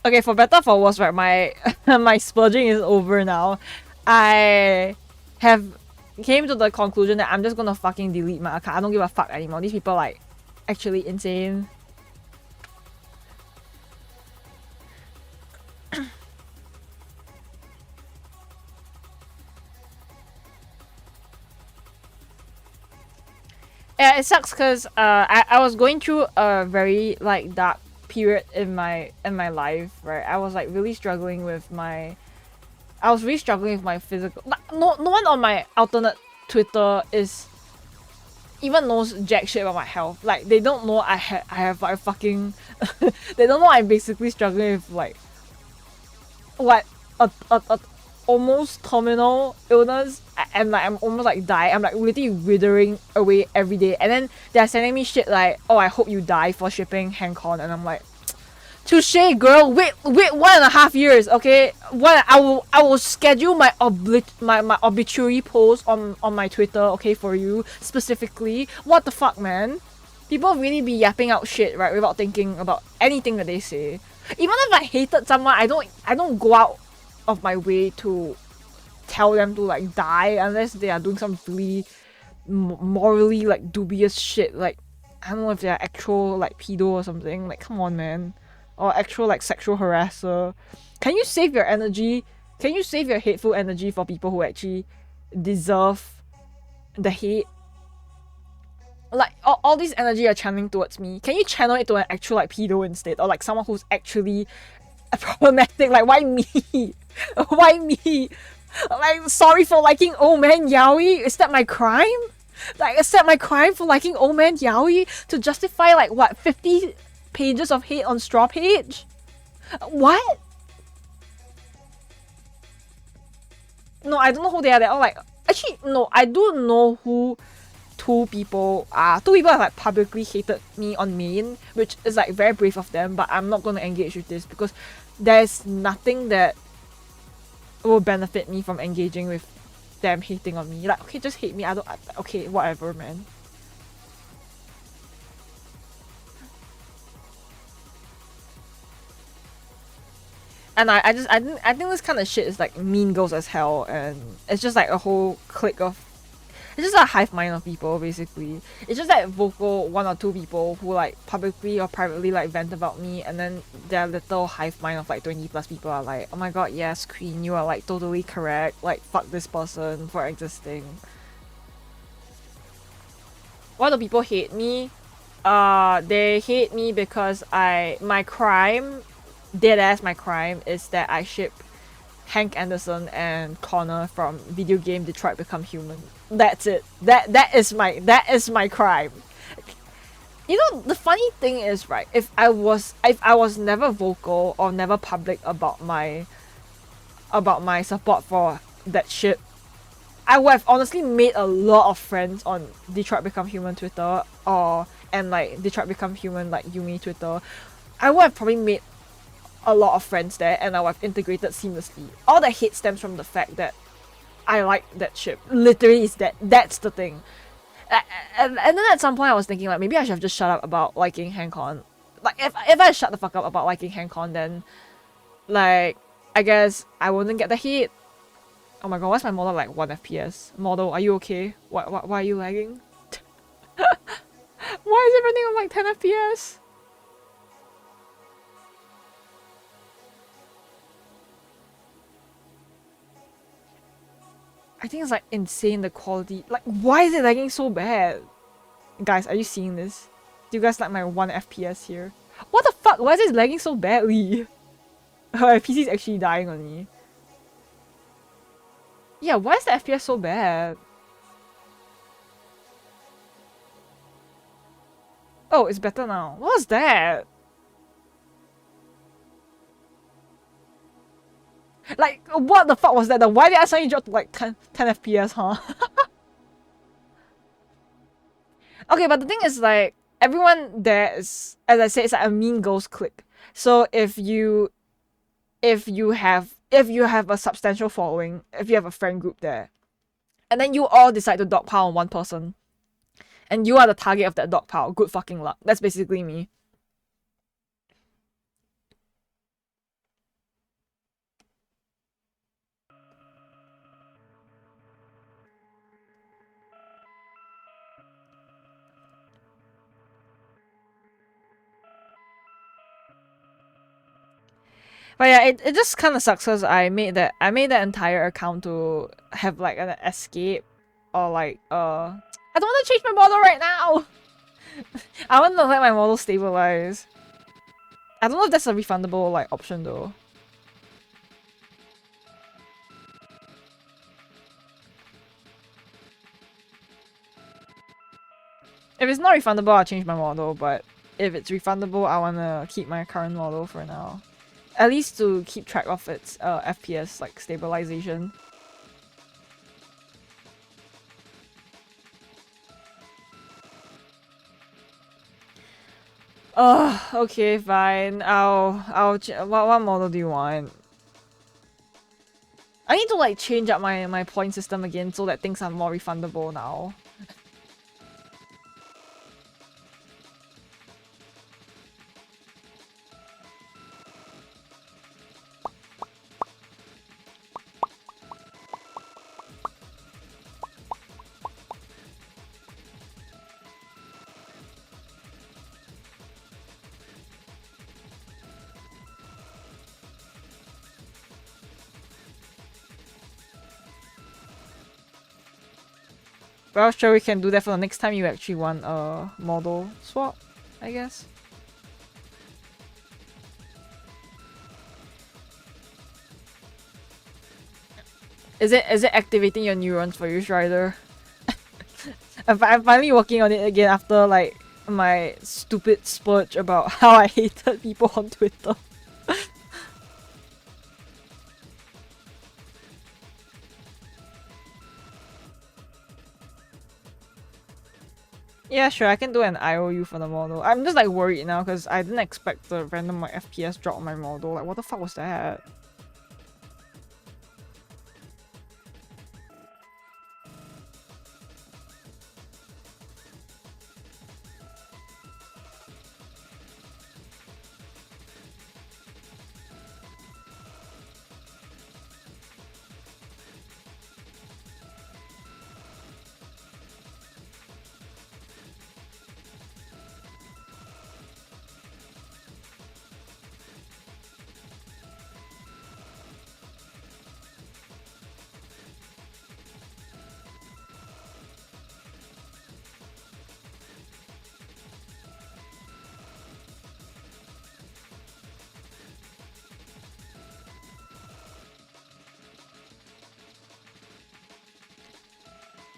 Okay, for better for worse, right? My my splurging is over now. I have came to the conclusion that I'm just gonna fucking delete my account. I don't give a fuck anymore. These people like actually insane. Yeah, it sucks because I was going through a very like dark period in my life, right? I was like really struggling with my physical. No one on my alternate Twitter is even knows jack shit about my health. Like they don't know I have like fucking they don't know I'm basically struggling with like what a almost terminal illness, and like I'm almost like dying. I'm like literally withering away every day, and then they're sending me shit like, oh, I hope you die for shipping HankCon, and I'm like, touche, girl. Wait 1.5 years, okay? I will schedule my my obituary post on my Twitter, okay, for you specifically. What the fuck, man? People really be yapping out shit, right, without thinking about anything that they say. Even if I hated someone, I don't go out of my way to tell them to like die unless they are doing some really morally like dubious shit. Like I don't know if they're actual like pedo or something. Like come on, man. Or actual like sexual harasser. Can you save your energy? Can you save your hateful energy for people who actually deserve the hate? Like all this energy you're channeling towards me, can you channel it to an actual like pedo instead, or like someone who's actually problematic? Like why me? Why me? Like sorry for liking old man yaoi. Is that my crime? Like is that my crime for liking old man yaoi to justify like what 50 pages of hate on Straw Page? What? No, I don't know who they are. They're all like actually no, I do know who two people have like publicly hated me on main, which is like very brave of them, but I'm not gonna engage with this because there's nothing that will benefit me from engaging with them hating on me. Like okay, just hate me. Okay, whatever, man. And I think this kind of shit is like mean girls as hell, and it's just like a whole clique of, it's just a hive mind of people basically. It's just like vocal 1 or 2 people who like publicly or privately like vent about me, and then their little hive mind of like 20 plus people are like, oh my god, yes, queen, you are like totally correct, like fuck this person for existing. Why do people hate me? They hate me because my crime, dead ass my crime, is that I ship Hank Anderson and Connor from video game Detroit Become Human. That's it. That is my crime. You know, the funny thing is, right, if I was never vocal or never public about my support for that shit, I would have honestly made a lot of friends on Detroit Become Human Twitter and like Detroit Become Human like Yumi Twitter. I would have probably made a lot of friends there, and I would have integrated seamlessly. All the hate stems from the fact that I like that ship. Literally, that's the thing. And then at some point I was thinking like maybe I should have just shut up about liking HankCon. Like if I shut the fuck up about liking HankCon, then like I guess I wouldn't get the hate. Oh my god, why's my model like 1 FPS? Model, are you okay? Why are you lagging? Why is everything on like 10 FPS? I think it's like insane, the quality. Like, why is it lagging so bad? Guys, are you seeing this? Do you guys like my 1 FPS here? What the fuck? Why is it lagging so badly? My PC is actually dying on me. Yeah, why is the FPS so bad? Oh, it's better now. What's that? Like, what the fuck was that? Why did I suddenly drop to like 10 FPS, huh? Okay, but the thing is, like, everyone there is, as I said, it's like a Mean Girls clique. So if you have a substantial following, if you have a friend group there, and then you all decide to dogpile on one person, and you are the target of that dogpile, good fucking luck. That's basically me. But yeah, it just kind of sucks because I made that entire account to have like an escape, or like I don't want to change my model right now. I want to let my model stabilize. I don't know if that's a refundable like option though. If it's not refundable, I'll change my model. But if it's refundable, I wanna keep my current model for now. At least to keep track of its FPS like stabilization. Okay, fine. What model do you want? I need to like change up my point system again so that things are more refundable now. Well, sure, we can do that for the next time you actually want a model swap, I guess. Is it activating your neurons for you, Strider? I'm finally working on it again after like my stupid splurge about how I hated people on Twitter. Yeah, sure, I can do an IOU for the model. I'm just like worried now because I didn't expect the random like, FPS drop on my model. Like, what the fuck was that?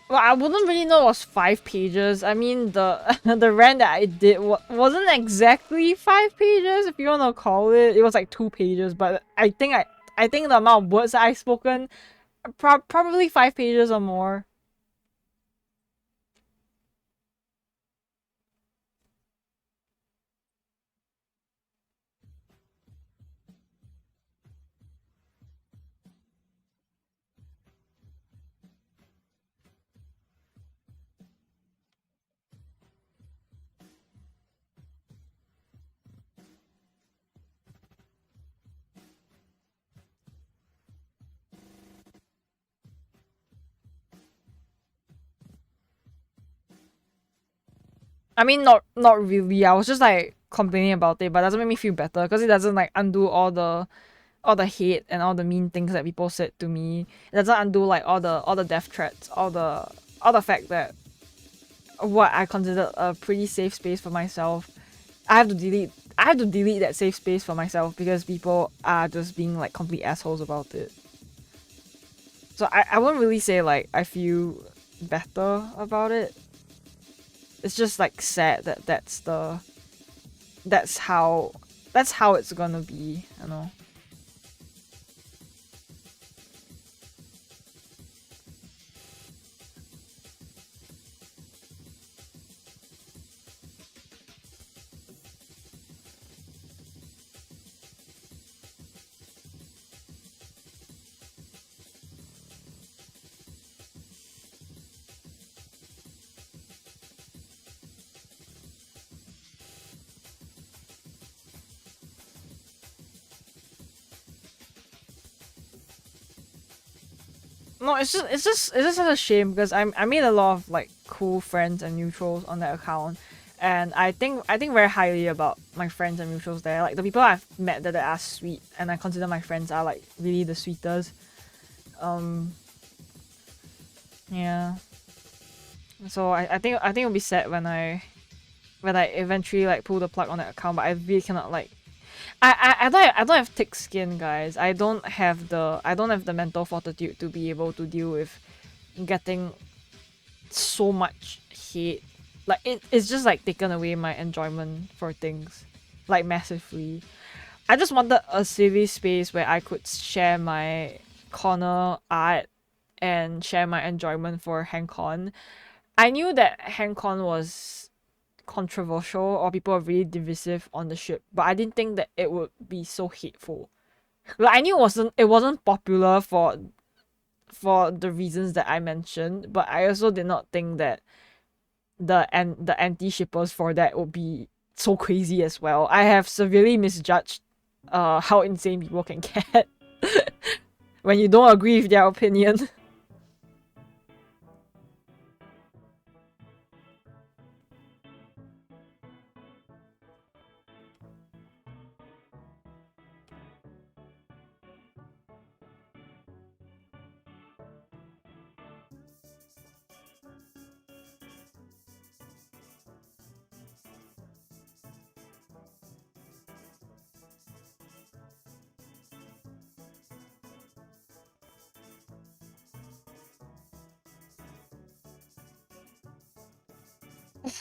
Well, I wouldn't really know it was 5 pages. I mean, the the rant that I did wasn't exactly 5 pages, if you want to call it. It was like 2 pages, but I think the amount of words that I've spoken, probably 5 pages or more. I mean, not really. I was just like complaining about it, but it doesn't make me feel better because it doesn't like undo all the hate and all the mean things that people said to me. It doesn't undo like all the death threats, all the fact that what I considered a pretty safe space for myself, I have to delete that safe space for myself because people are just being like complete assholes about it. So I won't really say like I feel better about it. it's just like sad that that's how it's gonna be, you know. No, it's just such a shame because I made a lot of like cool friends and mutuals on that account, and I think very highly about my friends and mutuals there. Like the people I've met that are sweet and I consider my friends are like really the sweetest. Um, yeah. So I think it'll be sad when I eventually like pull the plug on that account, but I really cannot like I don't have thick skin, guys. I don't have the mental fortitude to be able to deal with getting so much hate. Like it's just like taken away my enjoyment for things, like massively. I just wanted a silly space where I could share my corner art and share my enjoyment for HangCon. I knew that HangCon was controversial or people are really divisive on the ship, but I didn't think that it would be so hateful. Like I knew it wasn't popular for the reasons that I mentioned, but I also did not think that the anti shippers for that would be so crazy as well. I have severely misjudged how insane people can get when you don't agree with their opinion.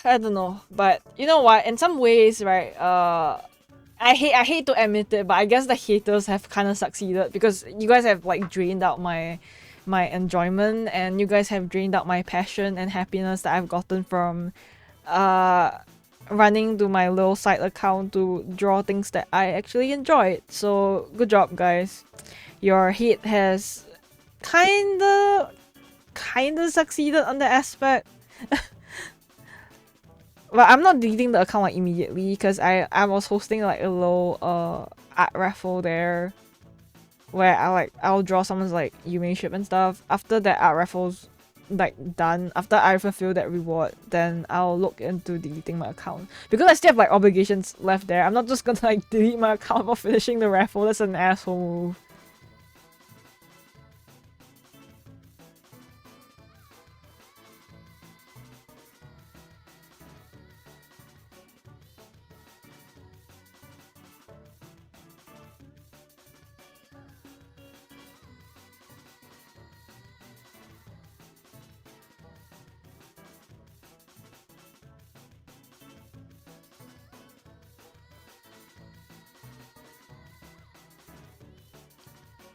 I don't know, but you know what? In some ways, right? I hate to admit it, but I guess the haters have kind of succeeded because you guys have like drained out my enjoyment and you guys have drained out my passion and happiness that I've gotten from uh running to my little side account to draw things that I actually enjoyed. So good job, guys. Your hate has kinda succeeded on that aspect. But I'm not deleting the account like immediately because I was hosting like a little art raffle there where I'll draw someone's like Yume ship and stuff. After that art raffle's like done, after I fulfill that reward, then I'll look into deleting my account. Because I still have like obligations left there. I'm not just gonna like delete my account for finishing the raffle. That's an asshole move.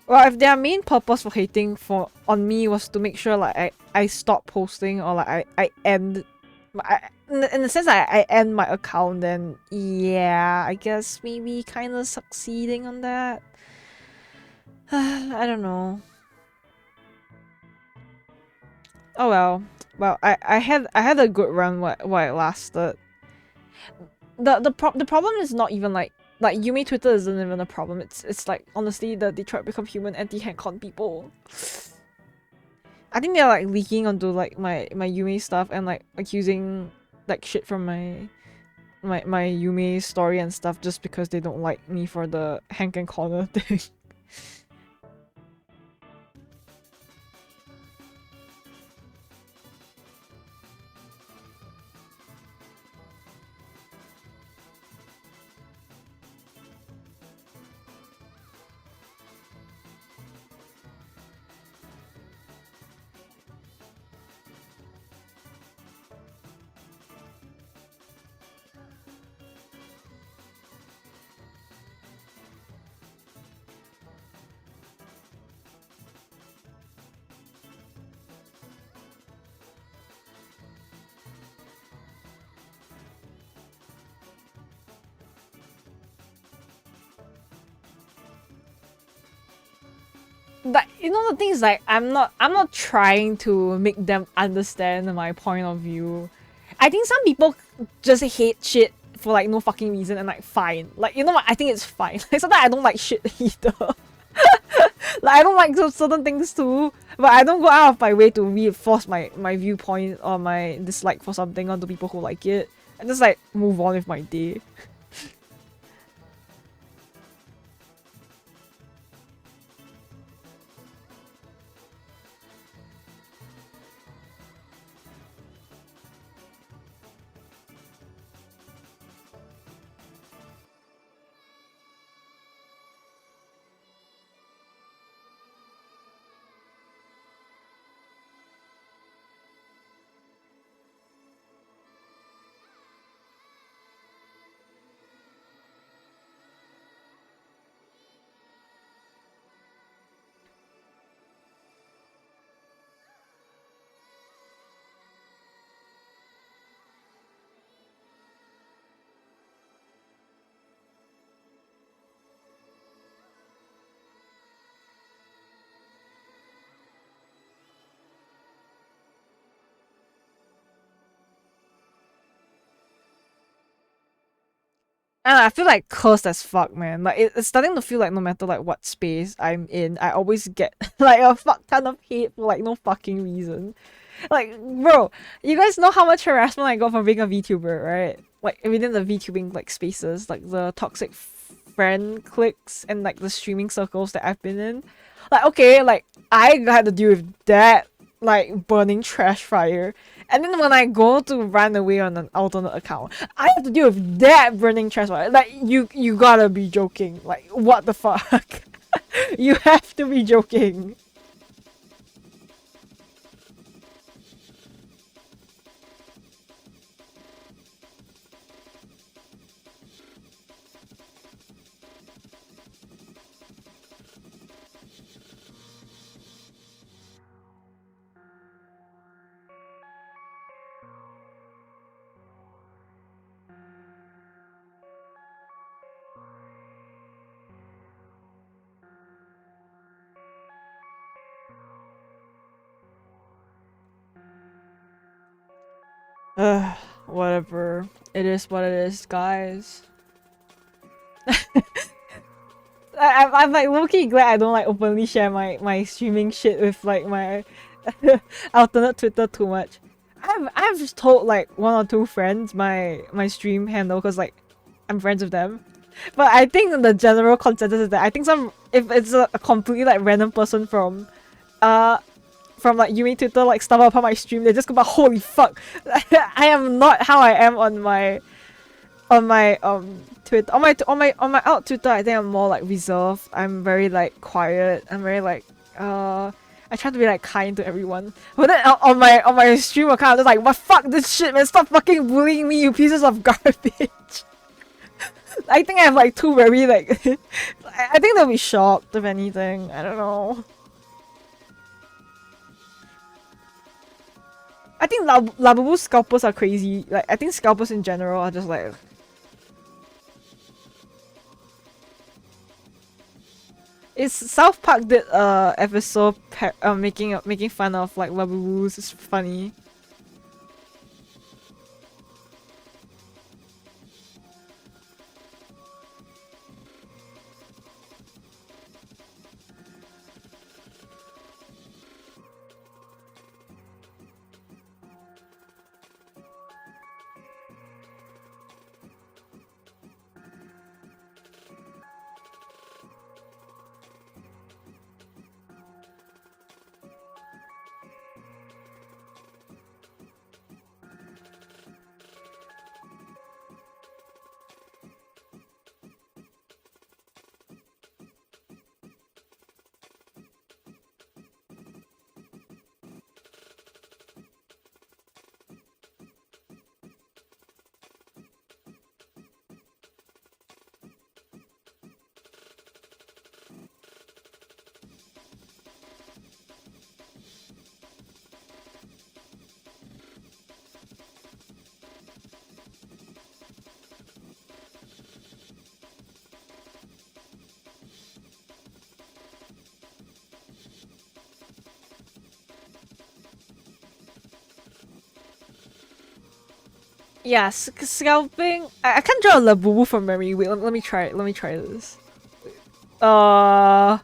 Well, if their main purpose for hating for on me was to make sure like I stop posting or like I end in the sense I end my account, then yeah, I guess maybe kind of succeeding on that. I don't know. Oh well. Well, I had a good run while it lasted. The problem is not even like Yumi Twitter isn't even a problem. It's like honestly the Detroit Become Human anti-HackCon people. I think they're like leaking onto like my Yume stuff and like accusing like shit from my Yume story and stuff just because they don't like me for the Hank and Connor thing. But you know the thing is like I'm not trying to make them understand my point of view. I think some people just hate shit for like no fucking reason and like fine. Like you know what? I think it's fine. Like sometimes I don't like shit either. Like I don't like certain things too, but I don't go out of my way to reinforce my viewpoint or my dislike for something onto people who like it. And just like move on with my day. And I feel like cursed as fuck, man. Like it's starting to feel like no matter like what space I'm in, I always get like a fuck ton of hate for like no fucking reason. Like, bro, you guys know how much harassment I got from being a VTuber, right? Like within the VTubing like spaces, like the toxic friend cliques and like the streaming circles that I've been in. Like, okay, like I had to deal with that, like burning trash fire. And then when I go to run away on an alternate account, I have to deal with that burning trash fire. Like you gotta be joking. Like what the fuck? You have to be joking. Whatever. It is what it is, guys. I'm like low-key glad I don't like openly share my streaming shit with like my alternate Twitter too much. I've just told like one or two friends my stream handle because like I'm friends with them. But I think the general consensus is that I think if it's a completely like random person from like Yumi Twitter like stumble upon my stream, they just go about holy fuck. I am not how I am on my Twitter on my out Twitter. I think I'm more like reserved. I'm very like quiet. I'm very like I try to be like kind to everyone. But then on my stream account, I'm just like, what fuck this shit, man! Stop fucking bullying me, you pieces of garbage. I think I have like two very like I think they'll be shocked if anything. I don't know. I think Labubu scalpers are crazy. Like I think scalpers in general are just like it's South Park did episode making fun of like Labubus. It's funny. Yeah, scalping. I can't draw a Labubu from memory. Wait, let me try it. Let me try this. Uh.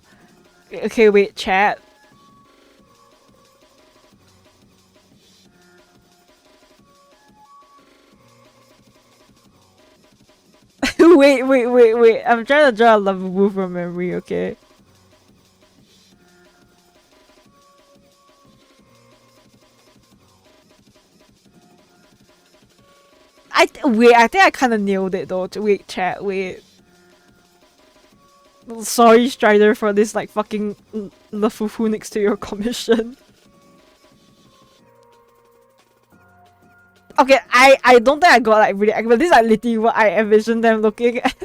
Okay, wait, chat. wait. I'm trying to draw a Labubu from memory, okay? Wait, I think I kind of nailed it though. Wait, chat, wait. Sorry, Strider, for this like fucking Lafufu next to your commission. Okay, I don't think I got like really accurate. This is like literally what I envisioned them looking at.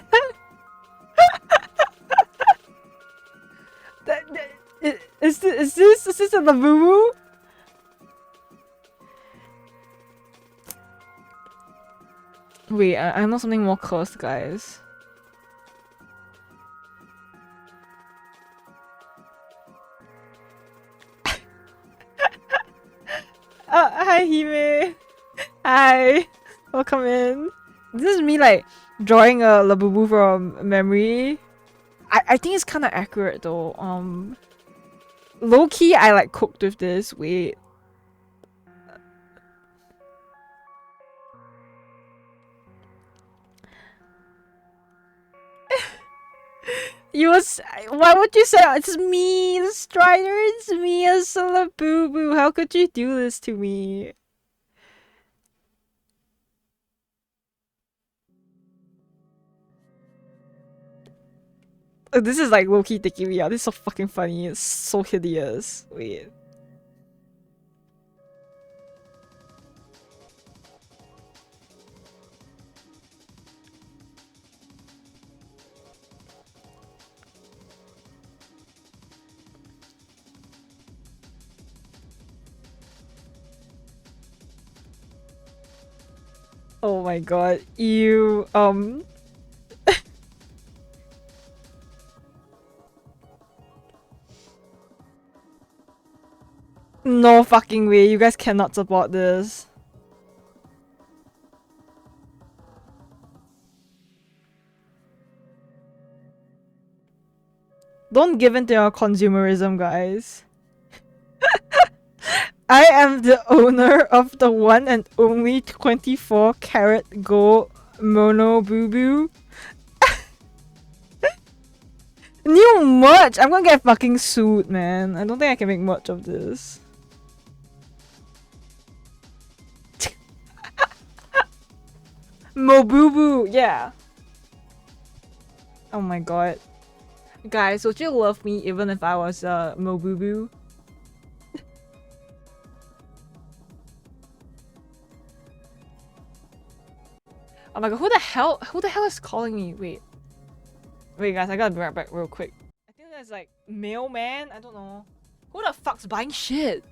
Is this a Labubu? Wait, I know something more cursed, guys. Hi Hime. Hi. Welcome in. This is me like drawing a Labubu from memory. I think it's kind of accurate though. Low key, I like cooked with this. Wait. You was. Why would you say it's me, Strider? It's me, a Labubu. How could you do this to me? This is like low-key taking me out. This is so fucking funny. It's so hideous. Wait. Oh my god. You no fucking way. You guys cannot support this. Don't give in to your consumerism, guys. I am the owner of the one and only 24 karat gold mono boo boo. New merch! I'm gonna get fucking sued, man. I don't think I can make much of this. Mobubu, yeah. Oh my god. Guys, would you love me even if I was Mobubu? Oh my god, who the hell is calling me? Wait guys, I gotta be right back real quick. I think that's like mailman, I don't know. Who the fuck's buying shit?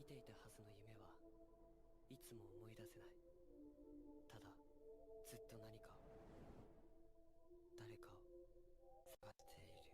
見ていたはずの夢はいつも思い出せない。ただずっと何かを、誰かを探している。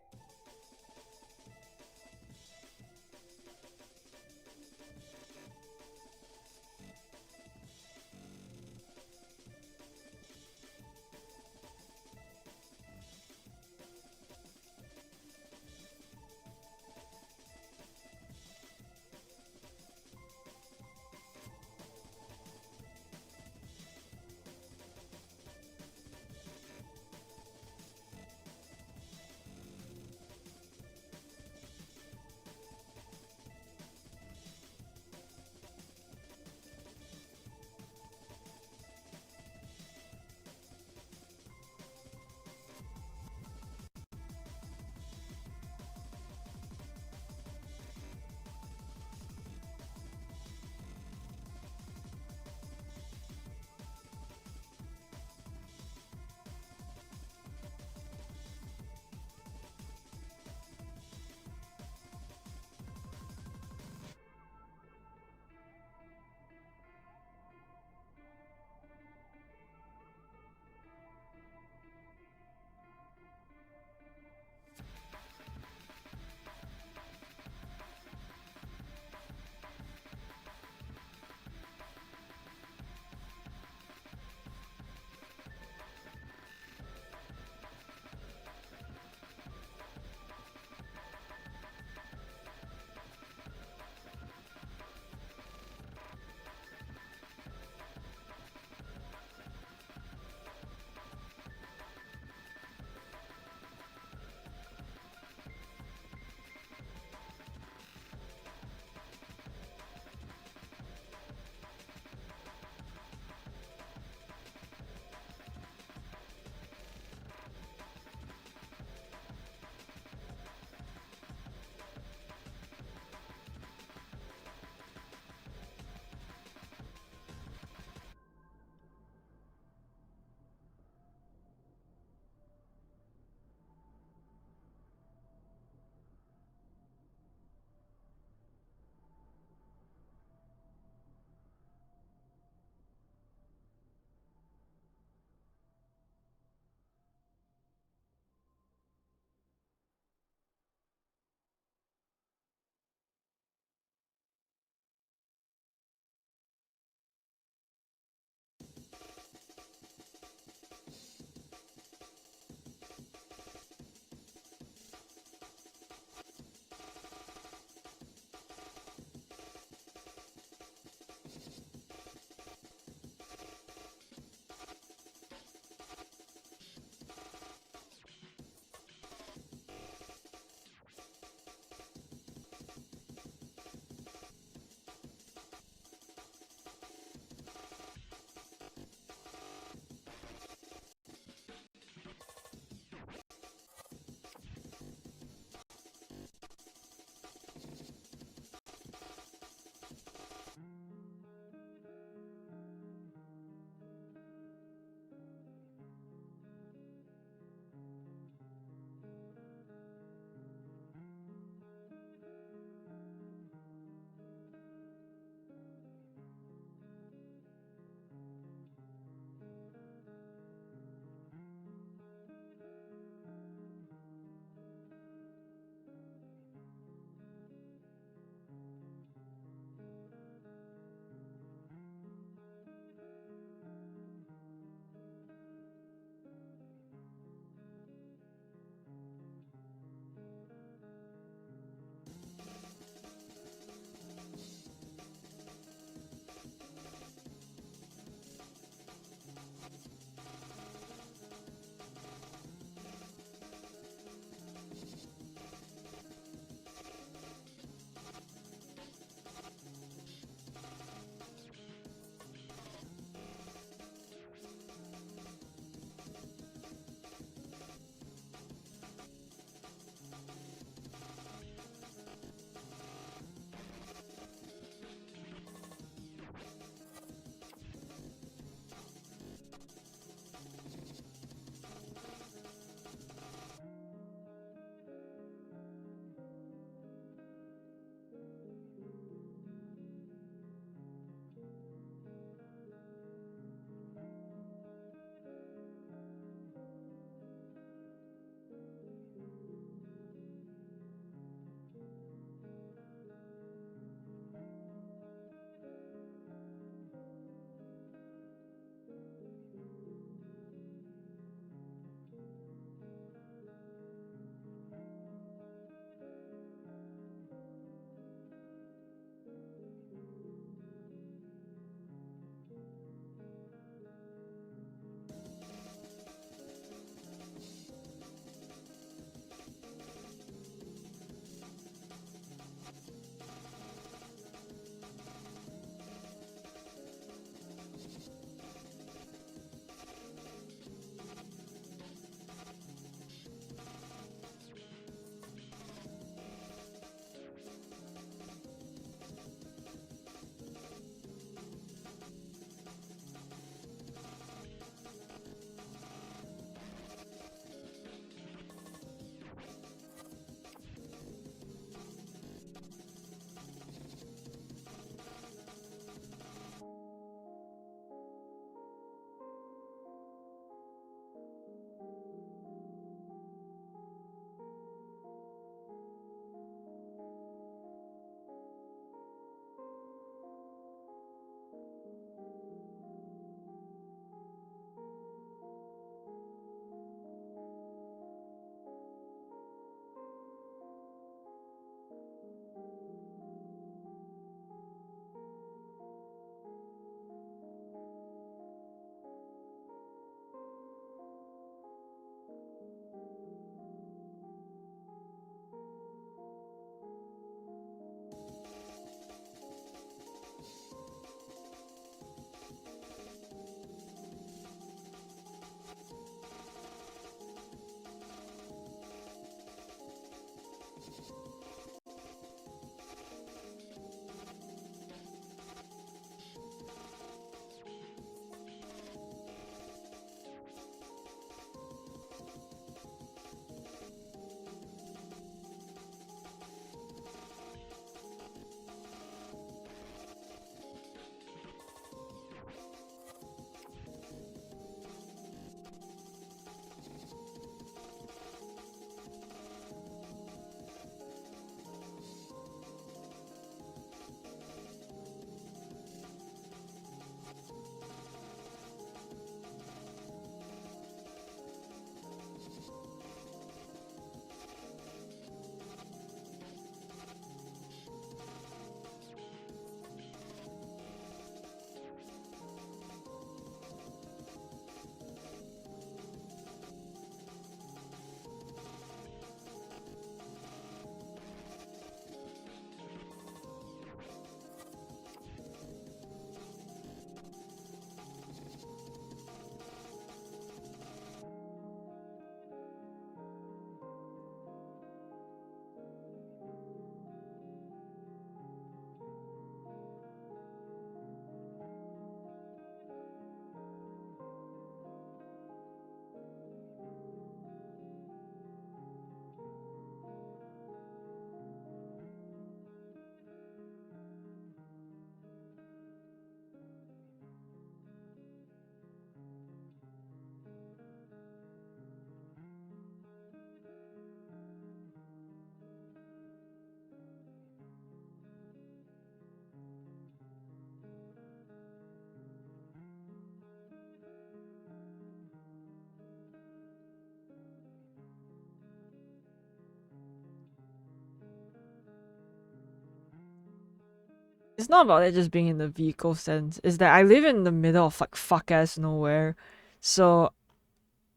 It's not about it just being in the vehicle sense. It's that I live in the middle of like fuck ass nowhere, so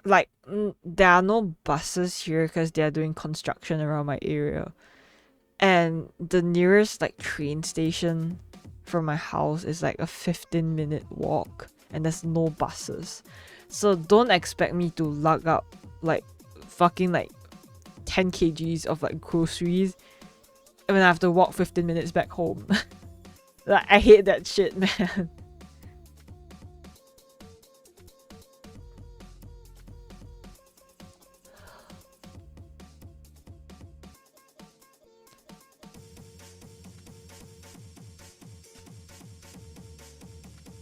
like there are no buses here because they're doing construction around my area, and the nearest like train station from my house is like a 15-minute walk, and there's no buses. So don't expect me to lug up like fucking like 10 kgs of like groceries and then I have to walk 15 minutes back home. Like I hate that shit, man.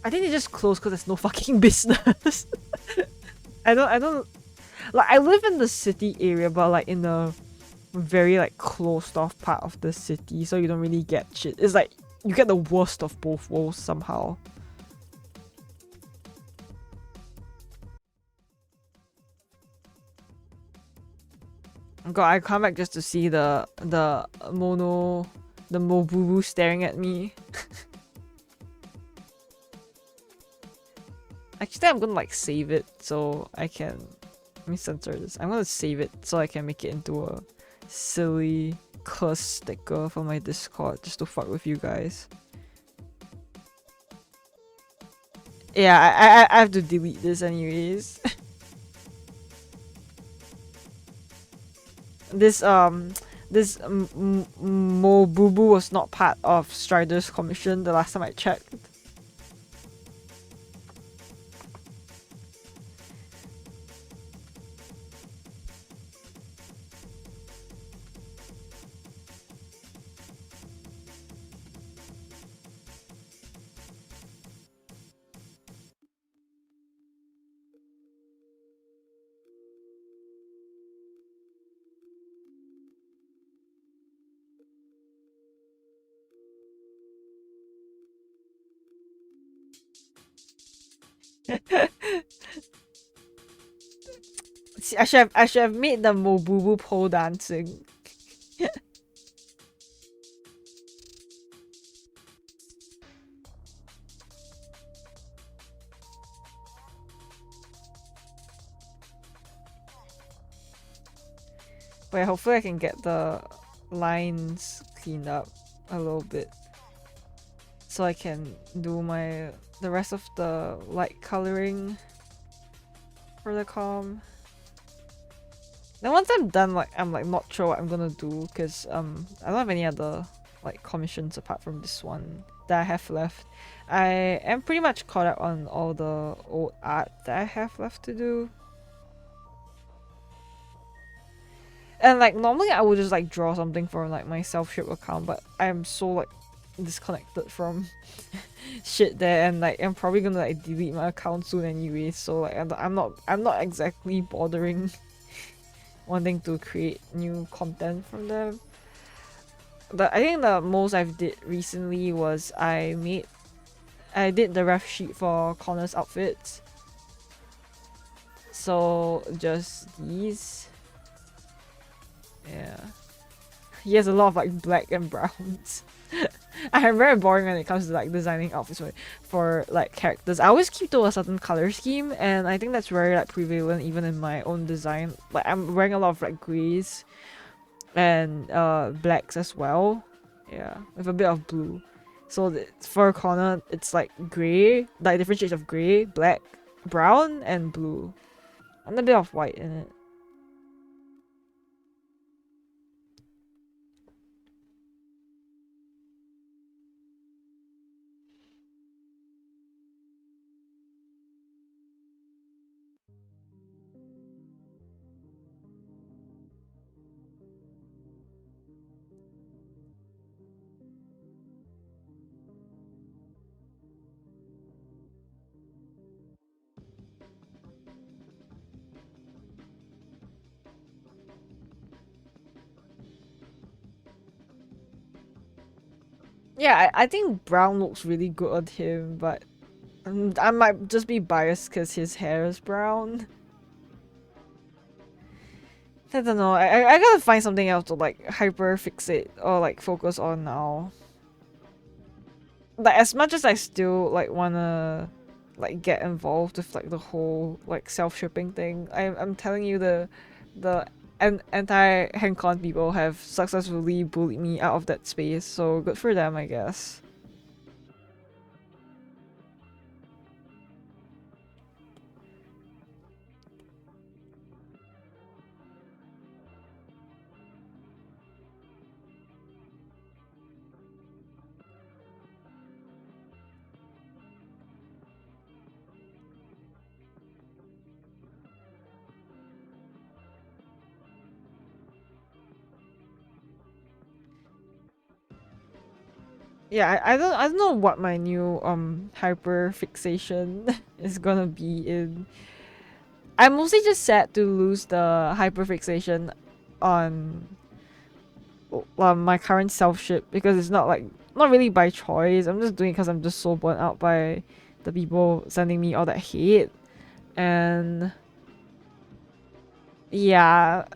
I think they just closed because there's no fucking business. I don't like I live in the city area, but like in the very like closed off part of the city, so you don't really get shit. It's like you get the worst of both worlds somehow. God, I come back just to see the Mobubu staring at me. Actually, I'm gonna like save it so I can. Let me censor this. I'm gonna save it so I can make it into a silly curse sticker for my Discord just to fuck with you guys. Yeah, I have to delete this anyways. This Mobubu was not part of Strider's commission the last time I checked. See, I should have made the Mobubu pole dancing. But hopefully I can get the lines cleaned up a little bit so I can do the rest of the light coloring for the com. Then once I'm done, like I'm like not sure what I'm gonna do because I don't have any other like commissions apart from this one that I have left. I am pretty much caught up on all the old art that I have left to do. And like normally I would just like draw something from like my self-ship account, but I'm so like disconnected from shit there, and like I'm probably gonna like delete my account soon anyway. So like I'm not exactly bothering wanting to create new content from them. But I think the most I've did recently was I did the ref sheet for Connor's outfits. So just these. Yeah. He has a lot of like black and browns. I'm very boring when it comes to like designing outfits for like characters. I always keep to a certain color scheme, and I think that's very like prevalent even in my own design. Like I'm wearing a lot of like grays and blacks as well. Yeah, with a bit of blue. So for Connor, it's like gray, like different shades of gray, black, brown, and blue, and a bit of white in it. Yeah, I think brown looks really good on him, but I might just be biased because his hair is brown. I don't know. I gotta find something else to like hyper fixate or like focus on now. like as much as I still like wanna like get involved with like the whole like self-shipping thing, I'm telling you the anti-Hancon people have successfully bullied me out of that space, so good for them, I guess. Yeah, I don't know what my new hyper fixation is gonna be in. I'm mostly just sad to lose the hyper fixation on my current self ship because it's not like not really by choice. I'm just doing it because I'm just so burnt out by the people sending me all that hate, and yeah,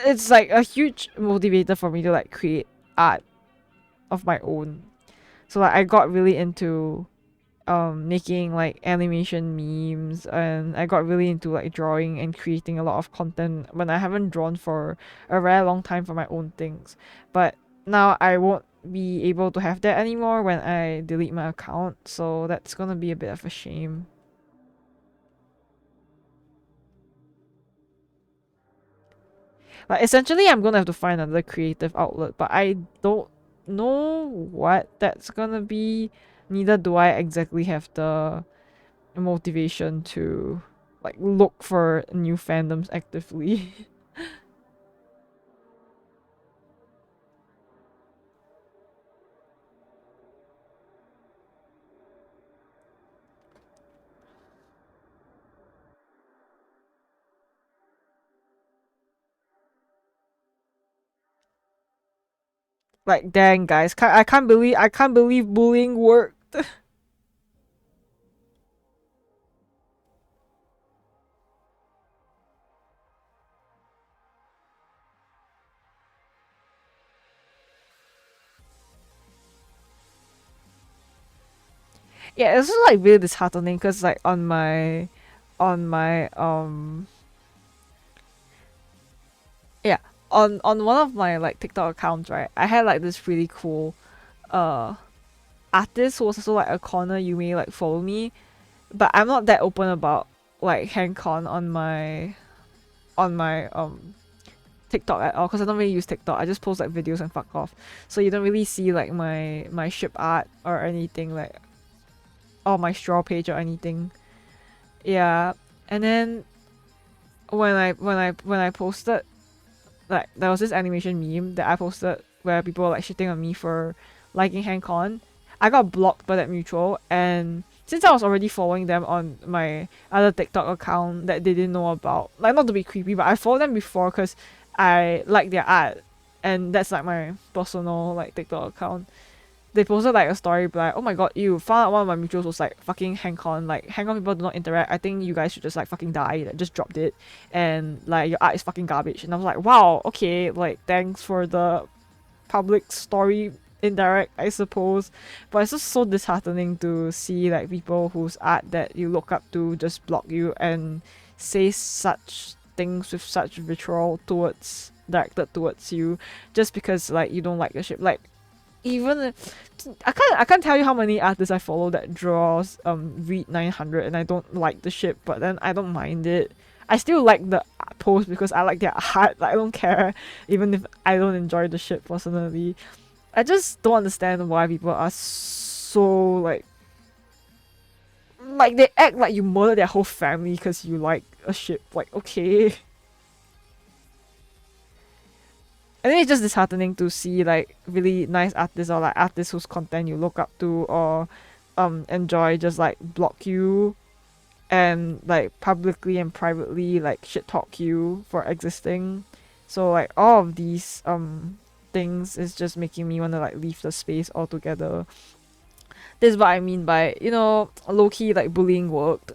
it's like a huge motivator for me to like create art of my own. So like I got really into making like animation memes, and I got really into like drawing and creating a lot of content when I haven't drawn for a very long time for my own things. But now I won't be able to have that anymore when I delete my account, so that's gonna be a bit of a shame. Like essentially I'm gonna have to find another creative outlet, but I don't know what that's gonna be. Neither do I exactly have the motivation to like look for new fandoms actively. Like dang guys, I can't believe bullying worked. Yeah, it's just like really disheartening because like on my yeah, on one of my like TikTok accounts, right, I had like this really cool uh artist who was also like a corner you may like follow me, but I'm not that open about like handcon on my TikTok at all because I don't really use TikTok. I just post like videos and fuck off. So you don't really see like my ship art or anything like or my straw page or anything. Yeah. And then when I posted, like there was this animation meme that I posted where people were like shitting on me for liking HangCon. I got blocked by that mutual, and since I was already following them on my other TikTok account that they didn't know about, like not to be creepy, but I followed them before because I like their art, and that's like my personal like TikTok account. They posted like a story like, oh my god, you found out one of my mutuals was like fucking HangCon. Like HangCon people do not interact. I think you guys should just like fucking die. Like, just dropped it, and like your art is fucking garbage. And I was like, wow, okay, like thanks for the public story indirect, I suppose. But it's just so disheartening to see like people whose art that you look up to just block you and say such things with such vitriol towards directed towards you just because like you don't like the ship. Like even I can't tell you how many artists I follow that draws read 900 and I don't like the ship, but then I don't mind it. I still like the post because I like their art. Like I don't care even if I don't enjoy the ship personally. I just don't understand why people are so like they act like you murder their whole family because you like a ship. Like okay. I think it's just disheartening to see like really nice artists or like artists whose content you look up to or enjoy just like block you and like publicly and privately like shit talk you for existing. So like all of these things is just making me want to like leave the space altogether. This is what I mean by, you know, low key like bullying worked.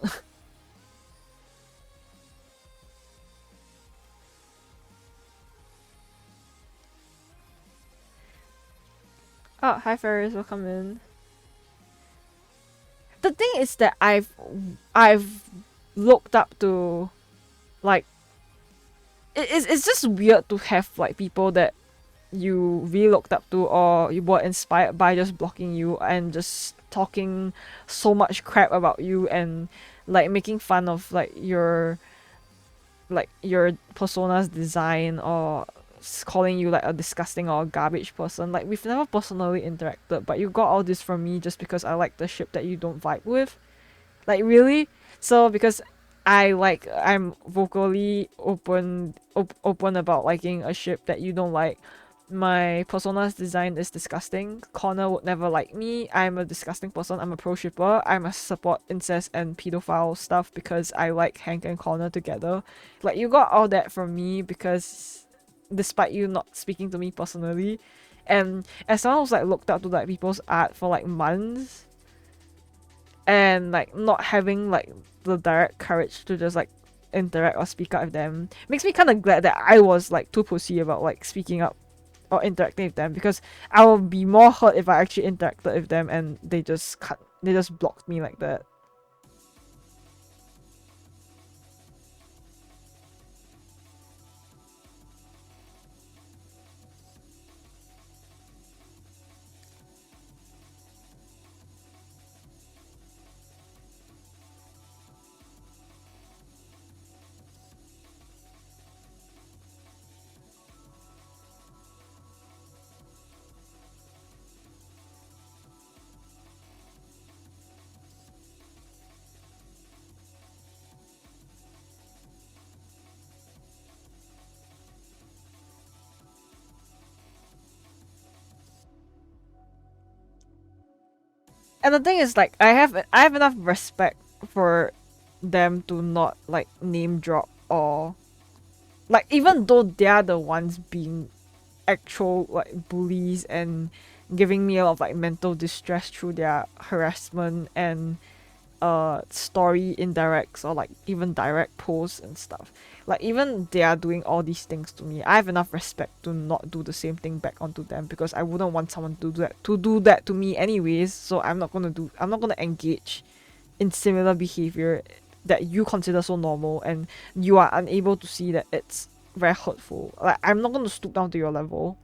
Oh, hi Ferris, welcome in. the thing is that I've looked up to, like, it's just weird to have like people that you really looked up to or you were inspired by just blocking you and just talking so much crap about you and like making fun of like your persona's design or calling you like a disgusting or a garbage person. Like, we've never personally interacted, but you got all this from me just because I like the ship that you don't vibe with. Like, really? So because I'm vocally open about liking a ship that you don't like. My persona's design is disgusting. Connor would never like me. I'm a disgusting person. I'm a pro shipper. I'm a support incest and pedophile stuff because I like Hank and Connor together. Like, you got all that from me because despite you not speaking to me personally. And as someone who's like looked up to like people's art for like months and like not having like the direct courage to just like interact or speak up with them makes me kind of glad that I was like too pussy about like speaking up or interacting with them, because I will be more hurt if I actually interacted with them and they just blocked me like that. And the thing is, like, I have enough respect for them to not like name drop or like, even though they're the ones being actual like bullies and giving me a lot of like mental distress through their harassment and story indirects or like even direct posts and stuff. Like, even they are doing all these things to me, I have enough respect to not do the same thing back onto them, because I wouldn't want someone to do that to me anyways. So I'm not gonna engage in similar behavior that you consider so normal and you are unable to see that it's very hurtful. Like, I'm not gonna stoop down to your level,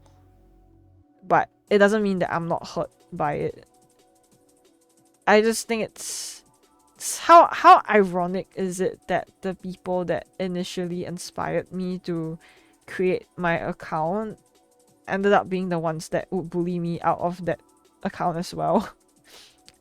but it doesn't mean that I'm not hurt by it. I just think it's how ironic is it that the people that initially inspired me to create my account ended up being the ones that would bully me out of that account as well.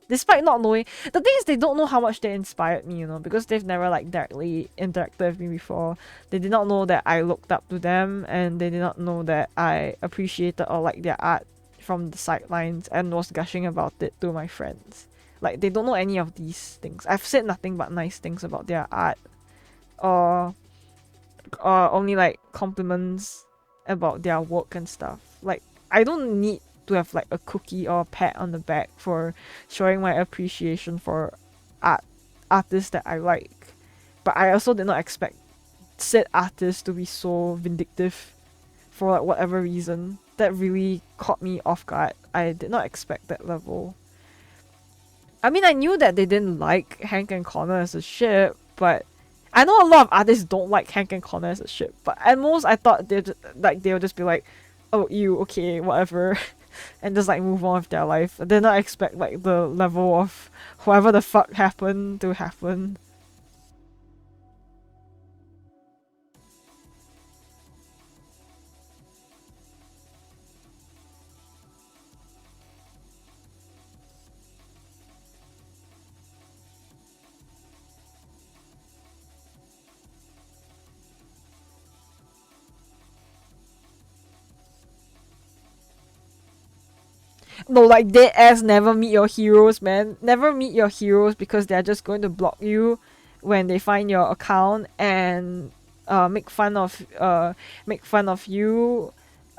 Despite not knowing, the thing is, they don't know how much they inspired me, because they've never like directly interacted with me before. They did not know that I looked up to them, and they did not know that I appreciated or liked their art from the sidelines and was gushing about it to my friends. Like, they don't know any of these things. I've said nothing but nice things about their art, or only like compliments about their work and stuff. Like, I don't need to have like a cookie or a pat on the back for showing my appreciation for artists that I like. But I also did not expect said artists to be so vindictive for like whatever reason. That really caught me off guard. I did not expect that level. I mean, I knew that they didn't like Hank and Connor as a ship, but I know a lot of artists don't like Hank and Connor as a ship. But at most, I thought they'll just be like, "Oh, you okay, whatever," and just like move on with their life. I did not expect like the level of whatever the fuck happened to happen. No, like, dead ass, never meet your heroes, man. Never meet your heroes, because they're just going to block you when they find your account and make fun of you,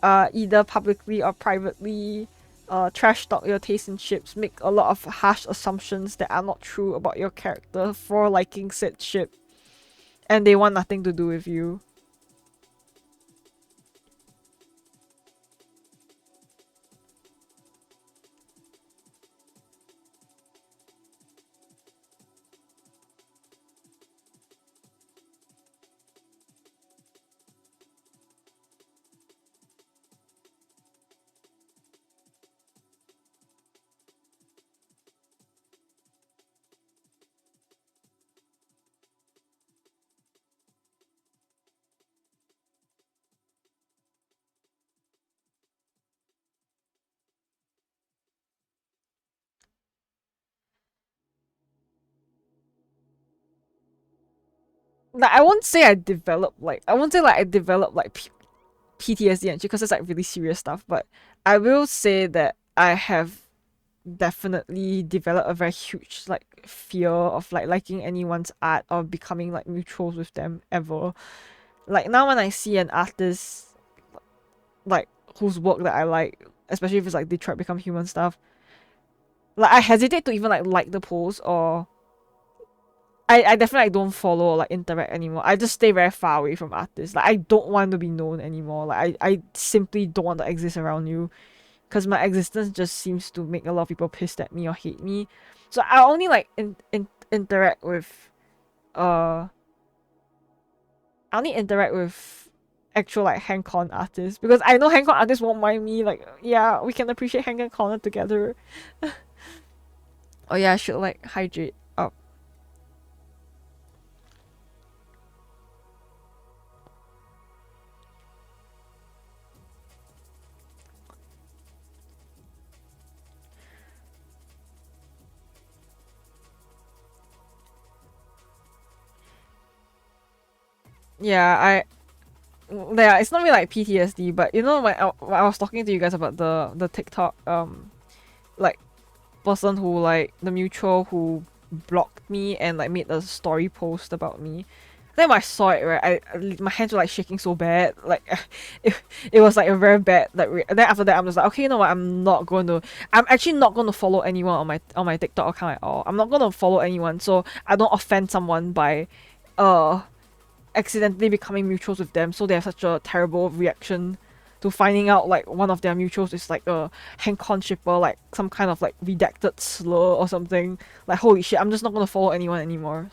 either publicly or privately. Trash talk your taste in ships, make a lot of harsh assumptions that are not true about your character for liking said ship, and they want nothing to do with you. like I won't say I developed like I won't say like I developed like PTSD and shit because it's like really serious stuff, but I will say that I have definitely developed a very huge like fear of like liking anyone's art or becoming like mutuals with them ever. Like now when I see an artist like whose work that I like, especially if it's like Detroit Become Human stuff, like I hesitate to even like the post or I definitely like, don't follow or like interact anymore. I just stay very far away from artists. Like I don't want to be known anymore. Like I simply don't want to exist around you because my existence just seems to make a lot of people pissed at me or hate me. So I only like interact with uh I only interact with actual like handcon artists because I know handcon artists won't mind me. Like yeah, we can appreciate handcon corner together. Oh yeah, I should like hydrate up. Yeah, yeah, it's not really like PTSD, but you know when I was talking to you guys about the TikTok like person who like the mutual who blocked me and like made a story post about me. Then when I saw it, right, my hands were like shaking so bad, like it was like a very bad like. Then after that, I'm just like, okay, you know what? I'm actually not going to follow anyone on my TikTok account at all. I'm not going to follow anyone, so I don't offend someone by, uh, accidentally becoming mutuals with them. So they have such a terrible reaction to finding out like one of their mutuals is like a Hancon shipper, like some kind of like redacted slur or something. Like holy shit, I'm just not gonna follow anyone anymore.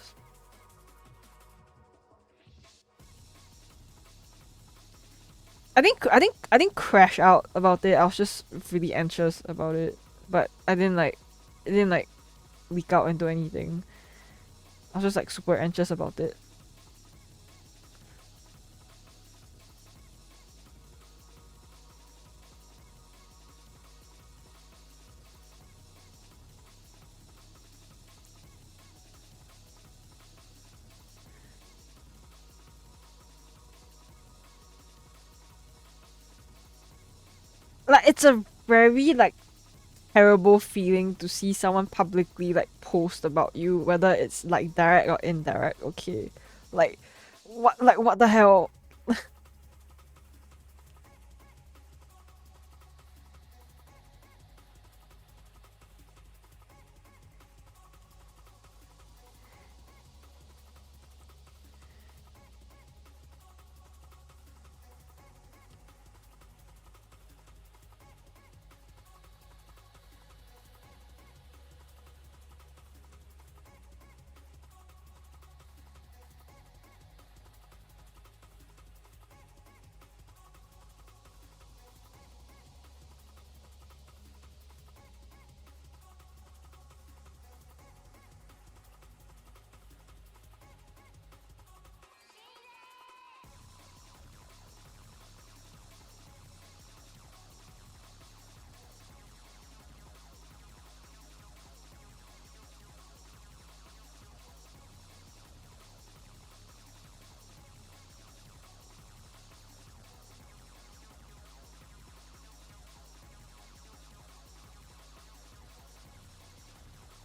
I didn't crash out about it. I was just really anxious about it, but it didn't like leak out into anything. I was just like super anxious about it. Like it's a very like terrible feeling to see someone publicly like post about you, whether it's like direct or indirect. Okay, what the hell?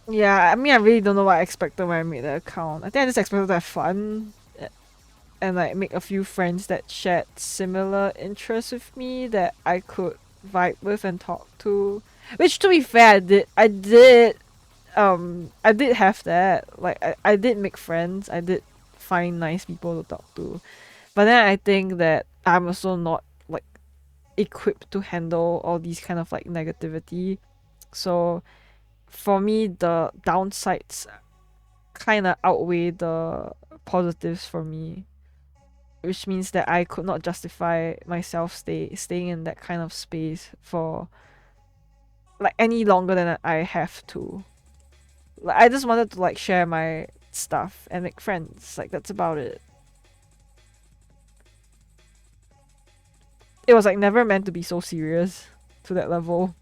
Yeah, I mean, I really don't know what I expected when I made the account. I think I just expected to have fun and like make a few friends that shared similar interests with me that I could vibe with and talk to. Which, to be fair, I did have that. Like, I did make friends. I did find nice people to talk to. But then I think that I'm also not like equipped to handle all these kind of like negativity. So for me, the downsides kind of outweigh the positives for me, which means that I could not justify myself staying in that kind of space for like any longer than I have to. Like I just wanted to like share my stuff and make friends. Like that's about it. It was like never meant to be so serious to that level.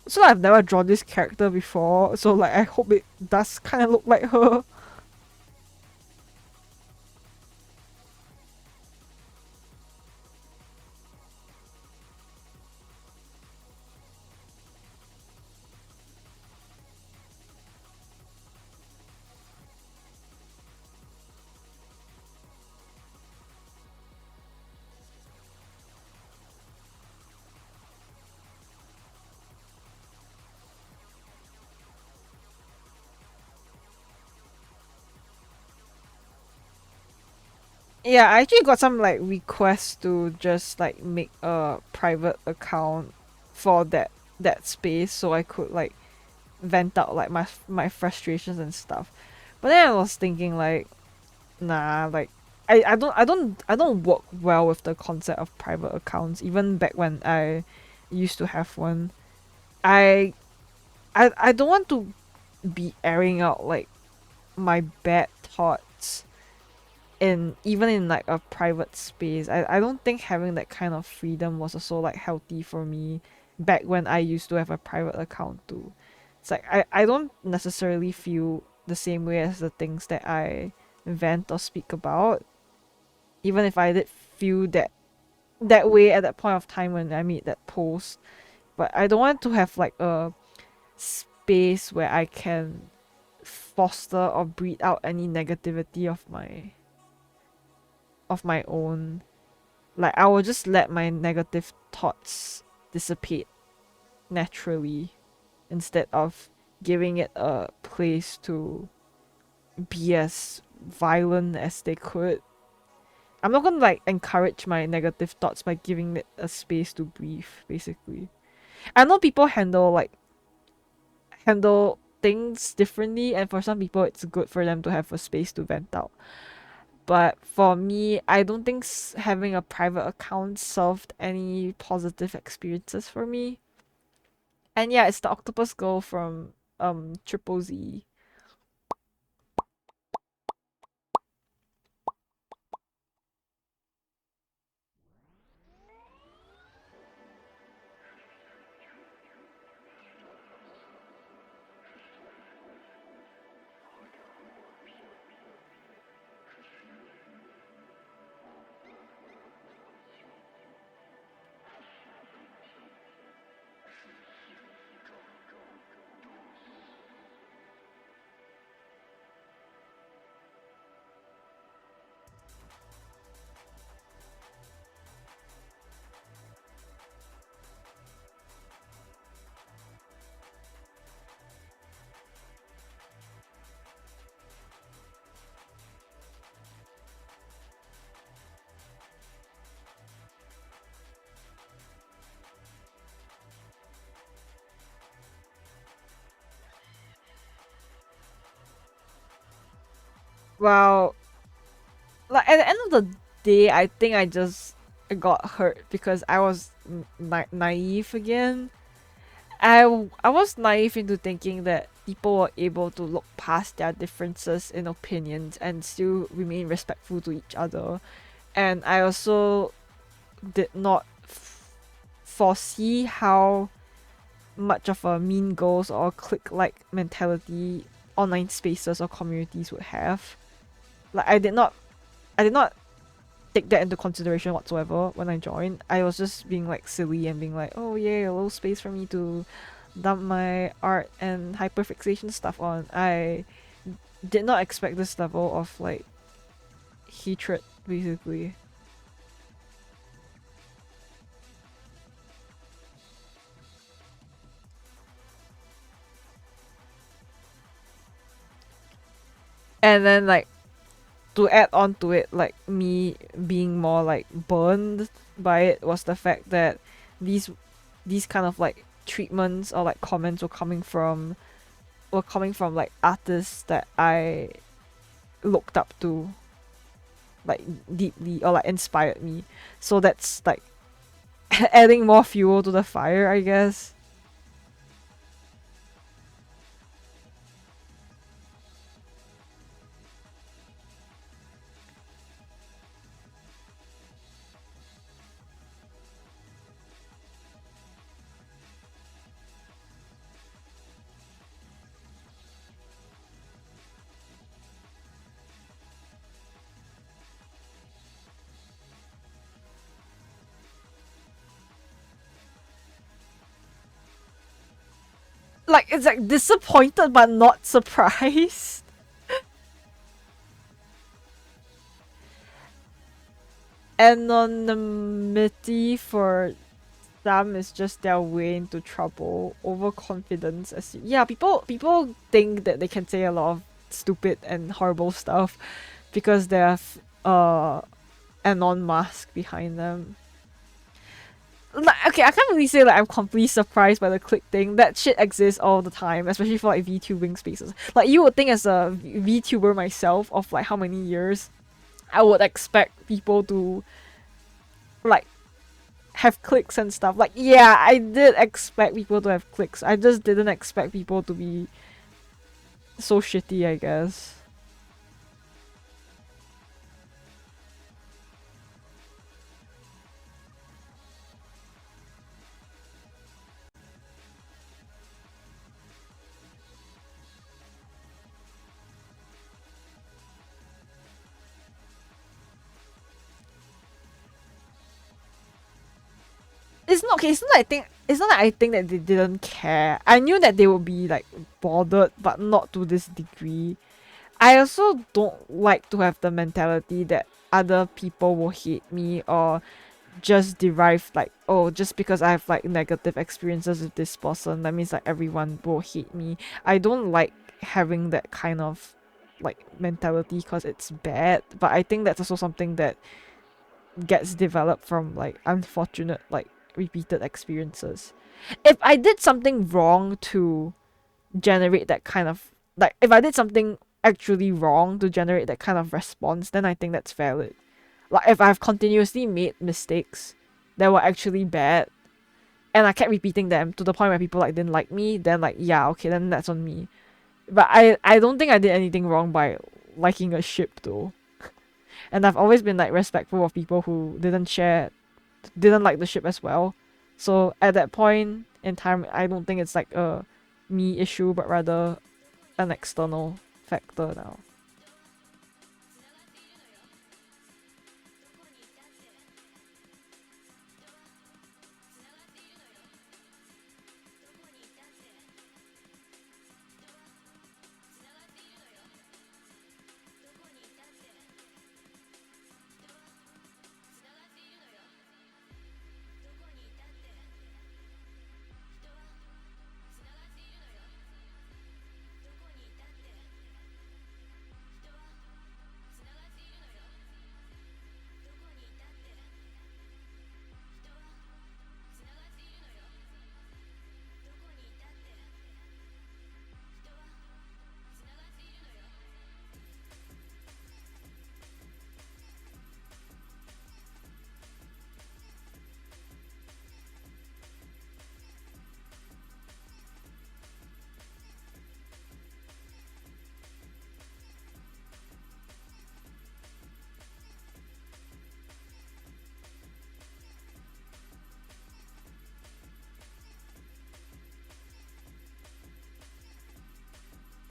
So I've never drawn this character before, so like I hope it does kind of look like her. Yeah, I actually got some like requests to just like make a private account for that space so I could like vent out like my frustrations and stuff. But then I was thinking like, nah, like I don't work well with the concept of private accounts. Even back when I used to have one, I I don't want to be airing out like my bad thoughts in even in like a private space. I don't think having that kind of freedom was also like healthy for me back when I used to have a private account too. It's like I don't necessarily feel the same way as the things that I vent or speak about. Even if I did feel that way at that point of time when I made that post. But I don't want to have like a space where I can foster or breed out any negativity of my own. Like I will just let my negative thoughts dissipate naturally instead of giving it a place to be as violent as they could. I'm not gonna like encourage my negative thoughts by giving it a space to breathe, basically. I know people handle things differently, and for some people it's good for them to have a space to vent out. But for me, I don't think having a private account solved any positive experiences for me. And yeah, it's the octopus girl from Triple Z. Well, like at the end of the day, I think I just got hurt because I was naive again. I was naive into thinking that people were able to look past their differences in opinions and still remain respectful to each other. And I also did not foresee how much of a mean girls or clique like mentality online spaces or communities would have. Like I did not take that into consideration whatsoever when I joined. I was just being like silly and being like, oh yay, a little space for me to dump my art and hyperfixation stuff on. I did not expect this level of like hatred basically. And then like to add on to it, like me being more like burned by it was the fact that these these kind of like treatments or like comments were coming from like artists that I looked up to like deeply or like inspired me. So that's like adding more fuel to the fire, I guess. it's like disappointed but not surprised. Anonymity for some is just their way into trouble. Overconfidence, yeah, people think that they can say a lot of stupid and horrible stuff because they have anon mask behind them. Like, okay, I can't really say that I'm completely surprised by the click thing. That shit exists all the time, especially for like VTubing spaces. Like, you would think as a VTuber myself of like how many years, I would expect people to like have clicks and stuff. Like, yeah, I did expect people to have clicks. I just didn't expect people to be so shitty, I guess. It's not okay. It's not that I think that they didn't care. I knew that they would be like bothered, but not to this degree. I also don't like to have the mentality that other people will hate me or just derive like, oh, just because I have like negative experiences with this person, that means like everyone will hate me. I don't like having that kind of like mentality because it's bad, but I think that's also something that gets developed from like unfortunate like repeated experiences. If I did something wrong to generate that kind of like, if I did something actually wrong to generate that kind of response, then I think that's valid. Like, if I've continuously made mistakes that were actually bad and I kept repeating them to the point where people like didn't like me, then like, yeah, okay, then that's on me. But I don't think I did anything wrong by liking a ship though. And I've always been like respectful of people who didn't like the ship as well. So at that point in time, I don't think it's like a me issue, but rather an external factor now.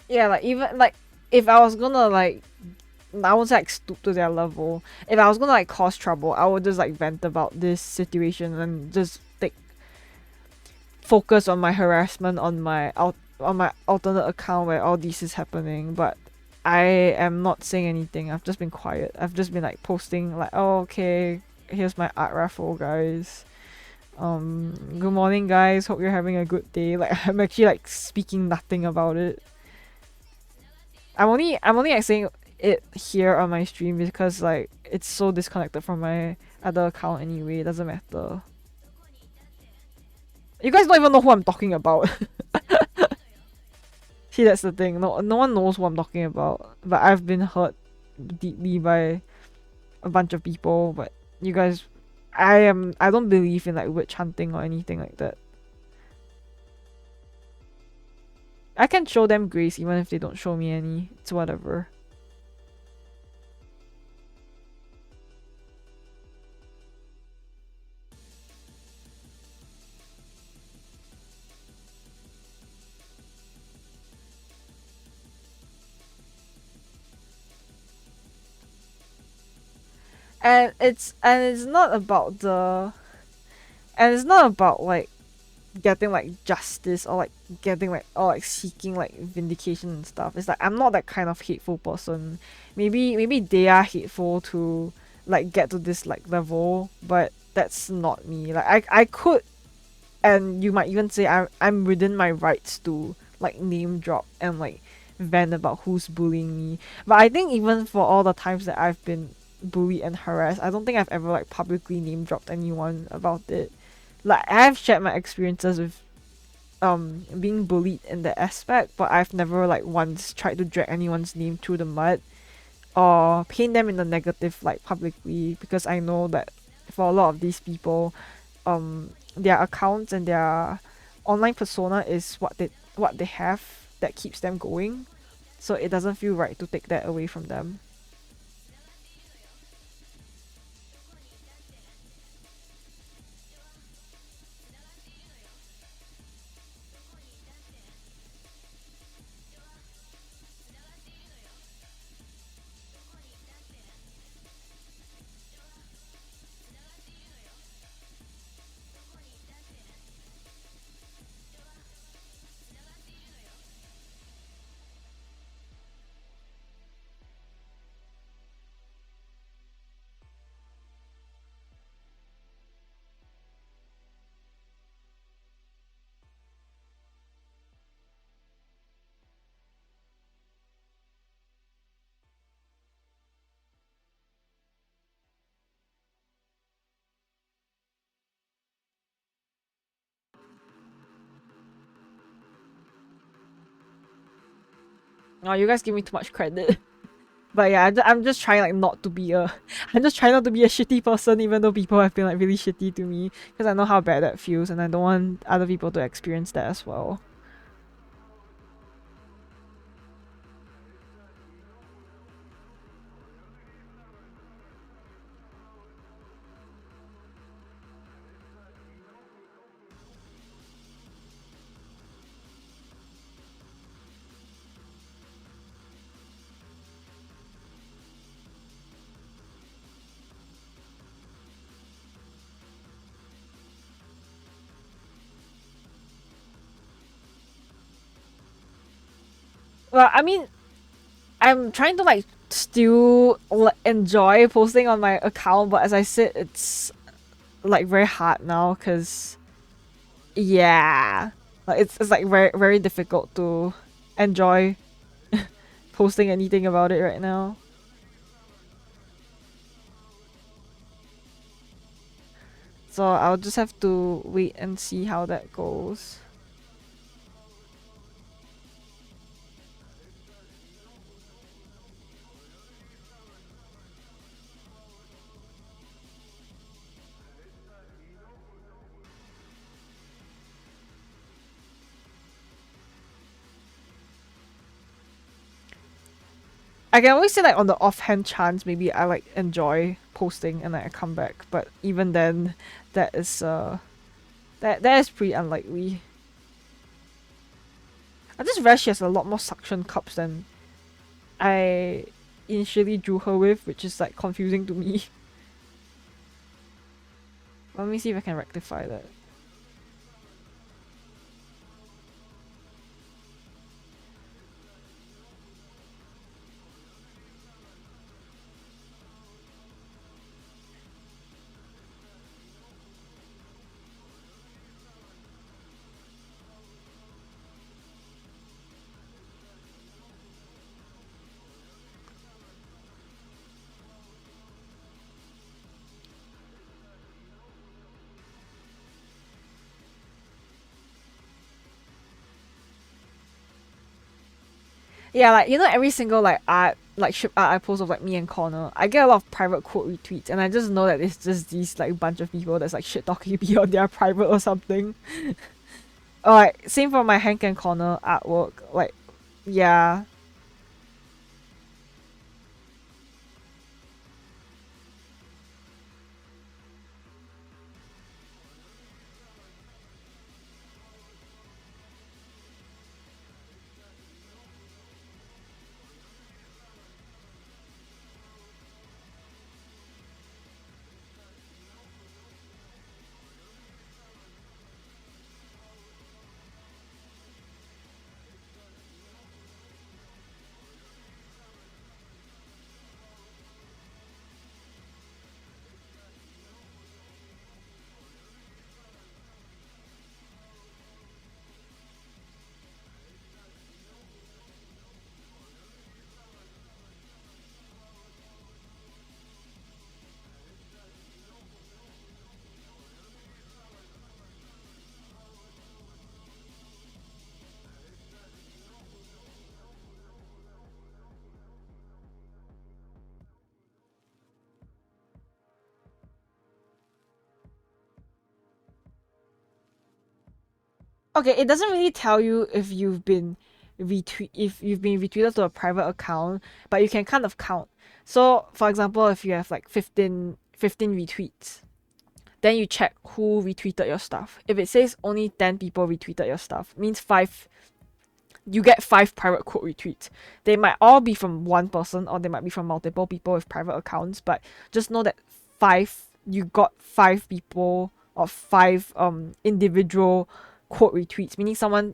Yeah, like even like if I was gonna like, I won't say like stoop to their level. If I was gonna like cause trouble, I would just like vent about this situation and just take focus on my harassment on my alternate account where all this is happening. But I am not saying anything. I've just been quiet. I've just been like posting like, oh, okay, here's my art raffle, guys. Good morning, guys. Hope you're having a good day. Like, I'm actually like speaking nothing about it. I'm only like saying it here on my stream because like it's so disconnected from my other account anyway. It doesn't matter. You guys don't even know who I'm talking about. See, that's the thing. No one knows who I'm talking about. But I've been hurt deeply by a bunch of people. But you guys, I don't believe in like witch hunting or anything like that. I can show them grace even if they don't show me any. It's whatever. And it's not about the, and it's not about like getting like justice or like getting like or like seeking like vindication and stuff. It's like I'm not that kind of hateful person. Maybe they are hateful to like get to this like level, but that's not me. Like I could, and you might even say I'm within my rights to like name drop and like vent about who's bullying me. But I think even for all the times that I've been bullied and harassed, I don't think I've ever like publicly name dropped anyone about it. Like I've shared my experiences with being bullied in that aspect, but I've never like once tried to drag anyone's name through the mud or paint them in the negative like publicly, because I know that for a lot of these people, their accounts and their online persona is what they have that keeps them going. So it doesn't feel right to take that away from them. Oh, you guys give me too much credit. But yeah, I'm just trying like not to be a I'm just trying not to be a shitty person, even though people have been like really shitty to me, because I know how bad that feels and I don't want other people to experience that as well. Well, I mean, I'm trying to like still enjoy posting on my account, but as I said, it's like very hard now because yeah, like it's like very difficult to enjoy posting anything about it right now. So I'll just have to wait and see how that goes. I can always say like on the offhand chance maybe I like enjoy posting and like I come back, but even then, that is that is pretty unlikely. I just realized she has a lot more suction cups than I initially drew her with, which is like confusing to me. Let me see if I can rectify that. Yeah, like you know, every single like art, like ship art I post of like me and Connor, I get a lot of private quote retweets, and I just know that it's just these like bunch of people that's like shit talking me on their private or something. Or like same for my Hank and Connor artwork. Like, yeah, Okay, it doesn't really tell you if you've been retweeted to a private account, but you can kind of count. So, for example, if you have like 15 retweets, then you check who retweeted your stuff. If it says only 10 people retweeted your stuff, means you get 5 private quote retweets. They might all be from one person or they might be from multiple people with private accounts, but just know that you got 5 people or 5 individual quote retweets, meaning someone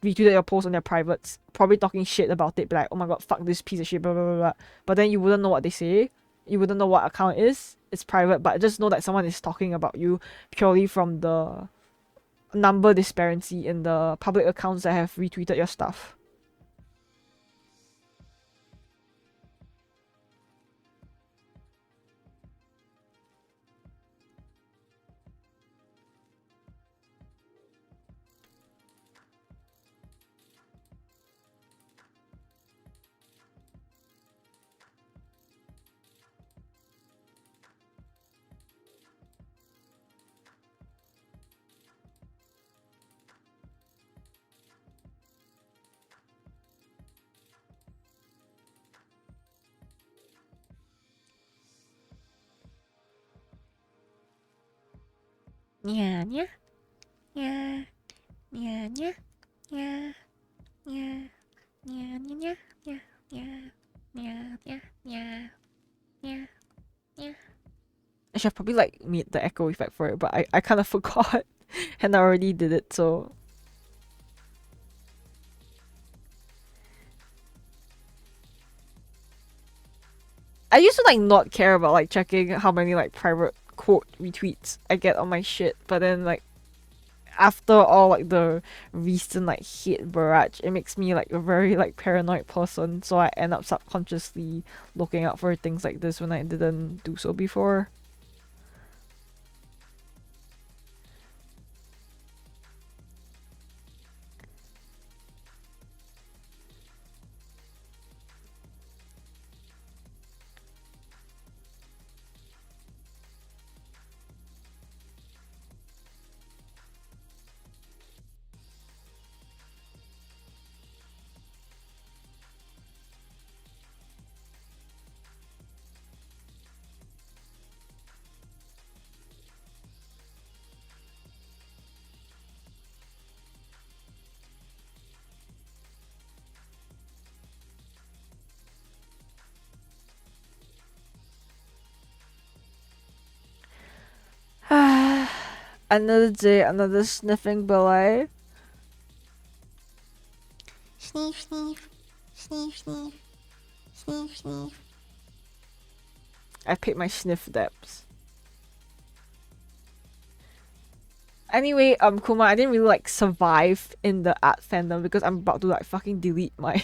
retweeted your post on their privates, probably talking shit about it, be like, oh my god, fuck this piece of shit, blah blah blah blah. But then you wouldn't know what they say. You wouldn't know what account it is. It's private, but just know that someone is talking about you purely from the number disparity in the public accounts that have retweeted your stuff. Yeah, yeah, yeah, yeah, yeah, yeah, yeah, yeah, yeah, yeah, yeah, yeah, yeah, yeah, yeah, yeah. I should have probably like made the echo effect for it, but I kind of forgot and I already did it, so I used to like not care about like checking how many like private quote retweets I get on my shit, but then like after all like the recent like hate barrage, it makes me like a very like paranoid person, so I end up subconsciously looking out for things like this when I didn't do so before. Another day, another sniffing belay. Sniff, sniff, sniff, sniff, sniff, sniff. I picked my sniff depths. Anyway, Kuma, I didn't really like survive in the art fandom because I'm about to like fucking delete my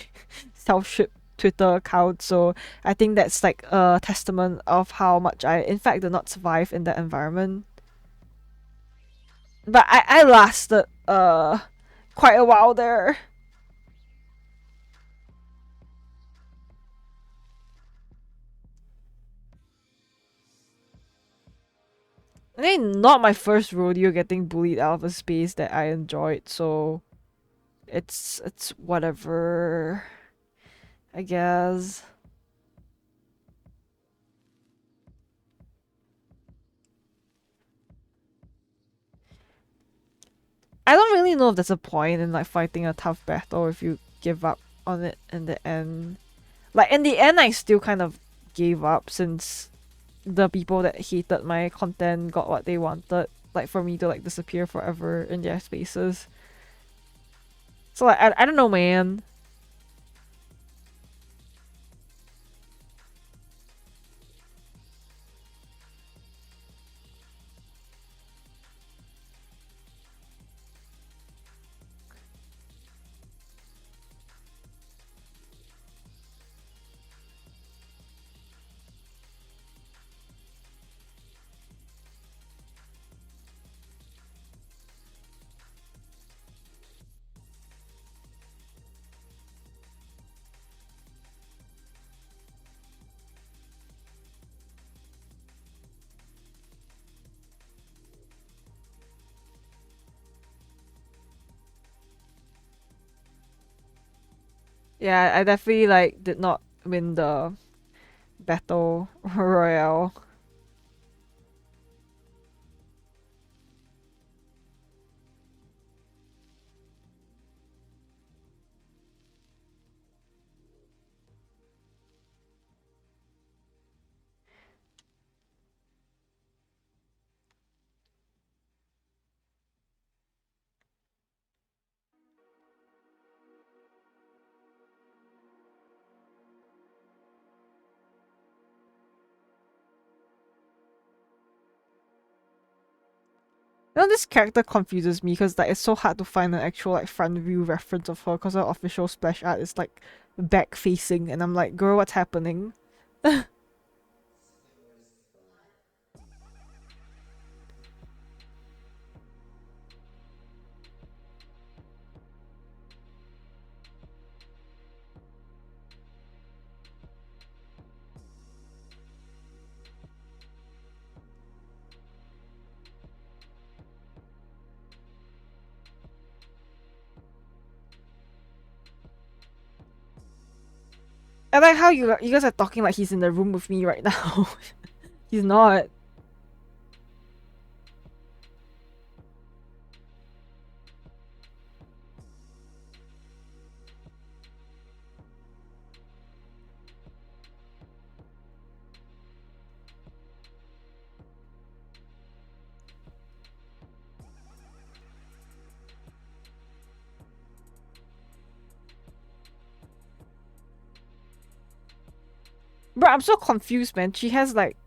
self-ship Twitter account. So I think that's like a testament of how much I, in fact, did not survive in that environment. But I lasted quite a while there. I mean, not my first rodeo getting bullied out of a space that I enjoyed, so it's whatever, I guess. I don't really know if there's a point in like fighting a tough battle if you give up on it in the end. Like in the end, I still kind of gave up since the people that hated my content got what they wanted, like for me to like disappear forever in their spaces. So like I don't know, man. Yeah, I definitely like did not win the battle royale. You know, this character confuses me because like it's so hard to find an actual like front view reference of her because her official splash art is like back facing, and I'm like, girl, what's happening? I like how you guys are talking like he's in the room with me right now. He's not. Bro, I'm so confused, man. She has like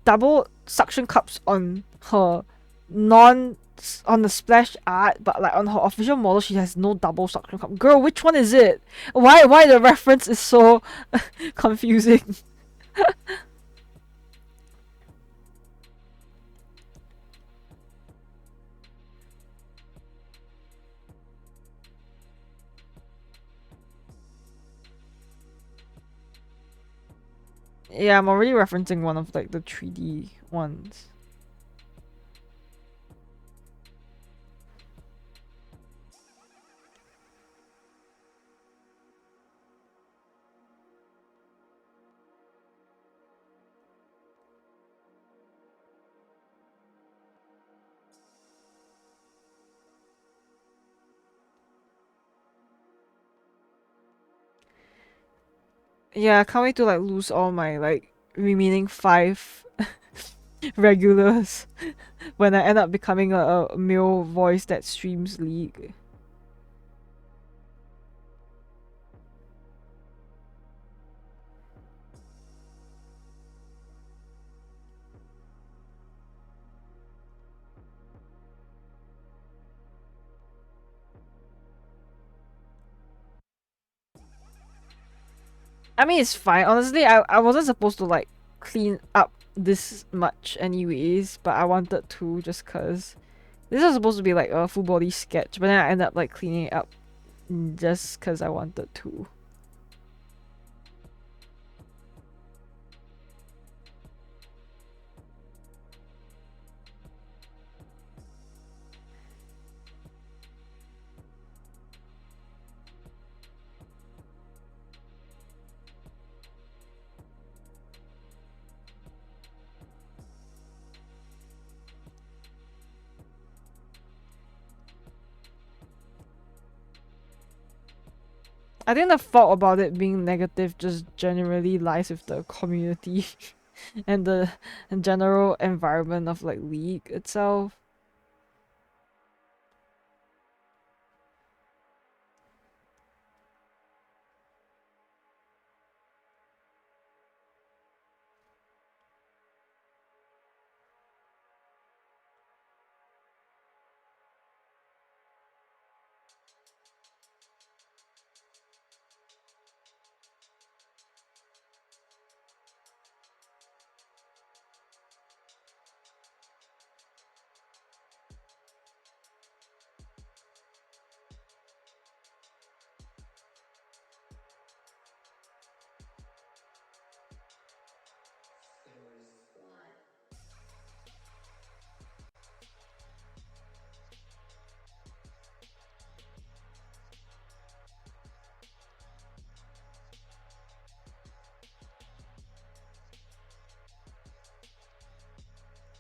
double suction cups on her non on the splash art, but like on her official model she has no double suction cup. Girl, which one is it? Why the reference is so confusing? Yeah, I'm already referencing one of like the 3D ones. Yeah, I can't wait to like lose all my like remaining 5 regulars when I end up becoming a male voice that streams League. I mean, it's fine. Honestly, I wasn't supposed to like clean up this much anyways, but I wanted to just cause this was supposed to be like a full body sketch, but then I ended up like cleaning it up just cause I wanted to. I think the fault about it being negative just generally lies with the community and the general environment of like League itself.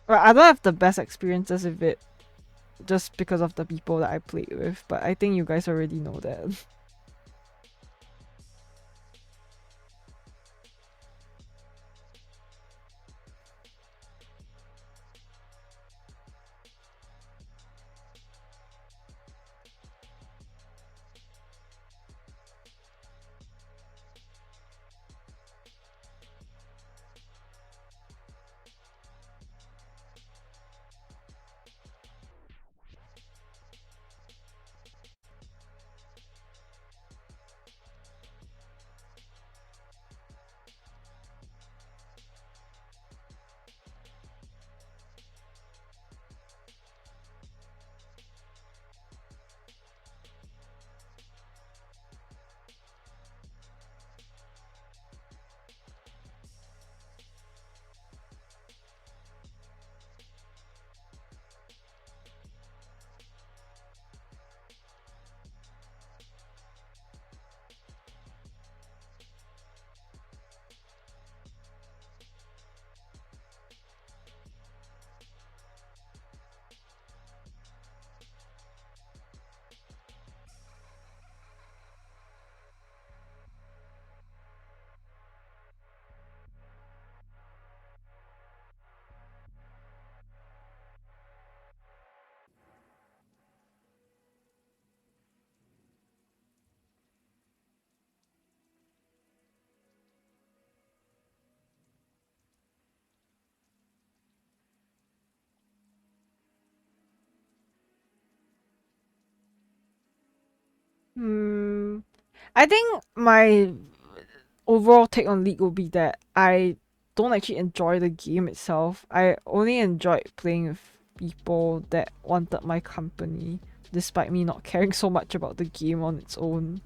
Well, I don't have the best experiences with it just because of the people that I played with, but I think you guys already know that. Hmm. I think my overall take on League will be that I don't actually enjoy the game itself. I only enjoyed playing with people that wanted my company, despite me not caring so much about the game on its own.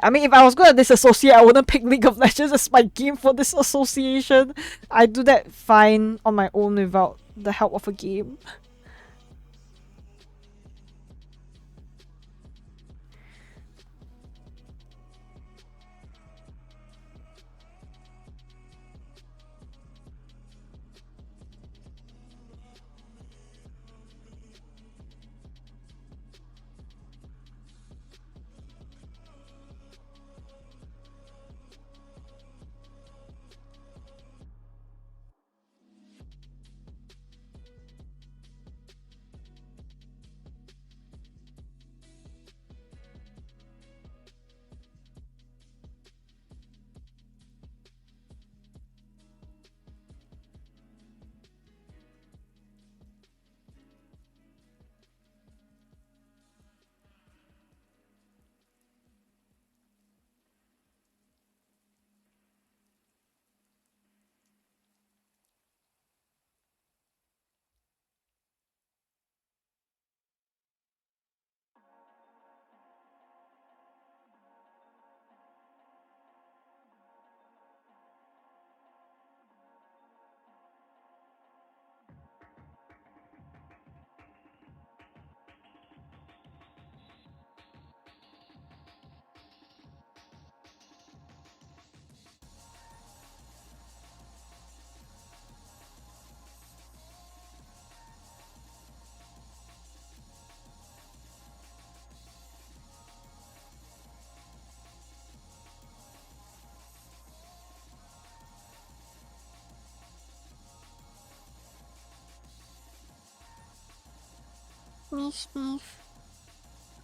I mean, if I was going to disassociate, I wouldn't pick League of Legends as my game for disassociation. I do that fine on my own without the help of a game.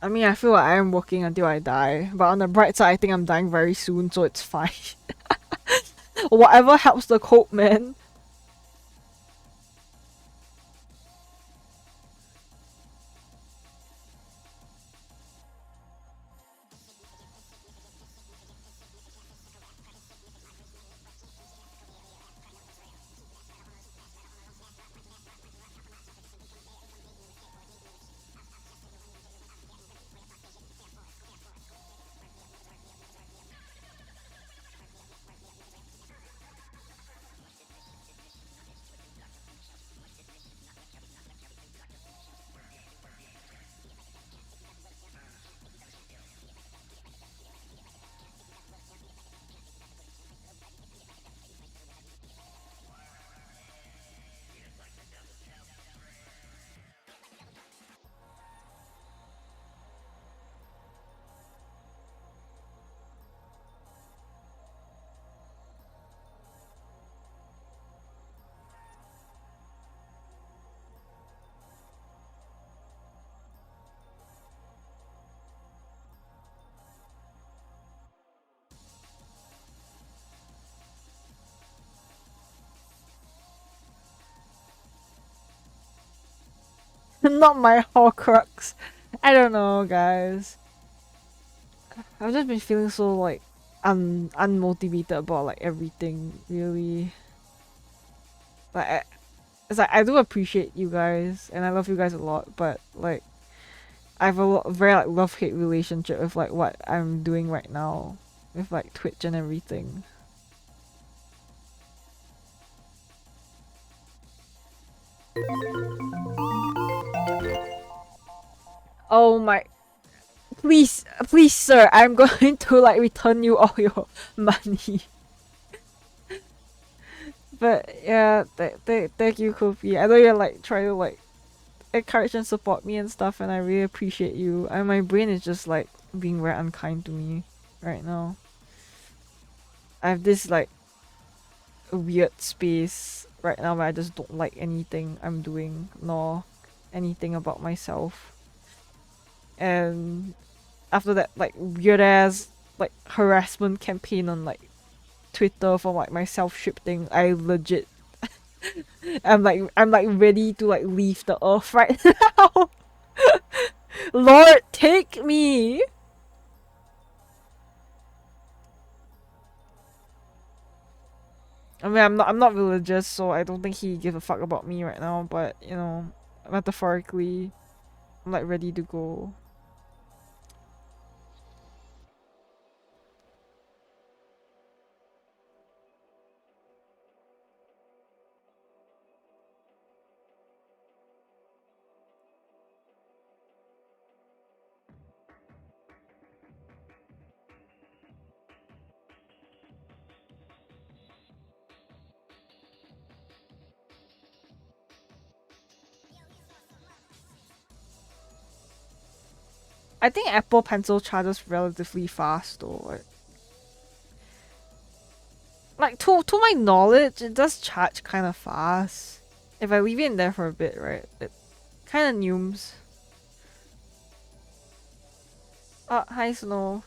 I mean, I feel like I am working until I die, but on the bright side, I think I'm dying very soon, so it's fine. Whatever helps the cope, man. Not my Horcrux. I don't know, guys. I've just been feeling so like unmotivated about like everything, really. It's like I do appreciate you guys and I love you guys a lot, but like I have very like love-hate relationship with like what I'm doing right now with like Twitch and everything. Oh my, please, please, sir, I'm going to like return you all your money. But yeah, thank you, Kofi. I know you're like trying to like encourage and support me and stuff, and I really appreciate you. And my brain is just like being very unkind to me right now. I have this like weird space right now where I just don't like anything I'm doing, nor anything about myself. And after that like weird ass like harassment campaign on like Twitter for like my self-shifting, I legit I'm like ready to like leave the earth right now. Lord, take me. I mean, I'm not religious, so I don't think he gives a fuck about me right now. But you know, metaphorically, I'm like ready to go. I think Apple Pencil charges relatively fast though. Like to my knowledge, it does charge kind of fast. If I leave it in there for a bit, right? It kind of neumes. Hi Snow.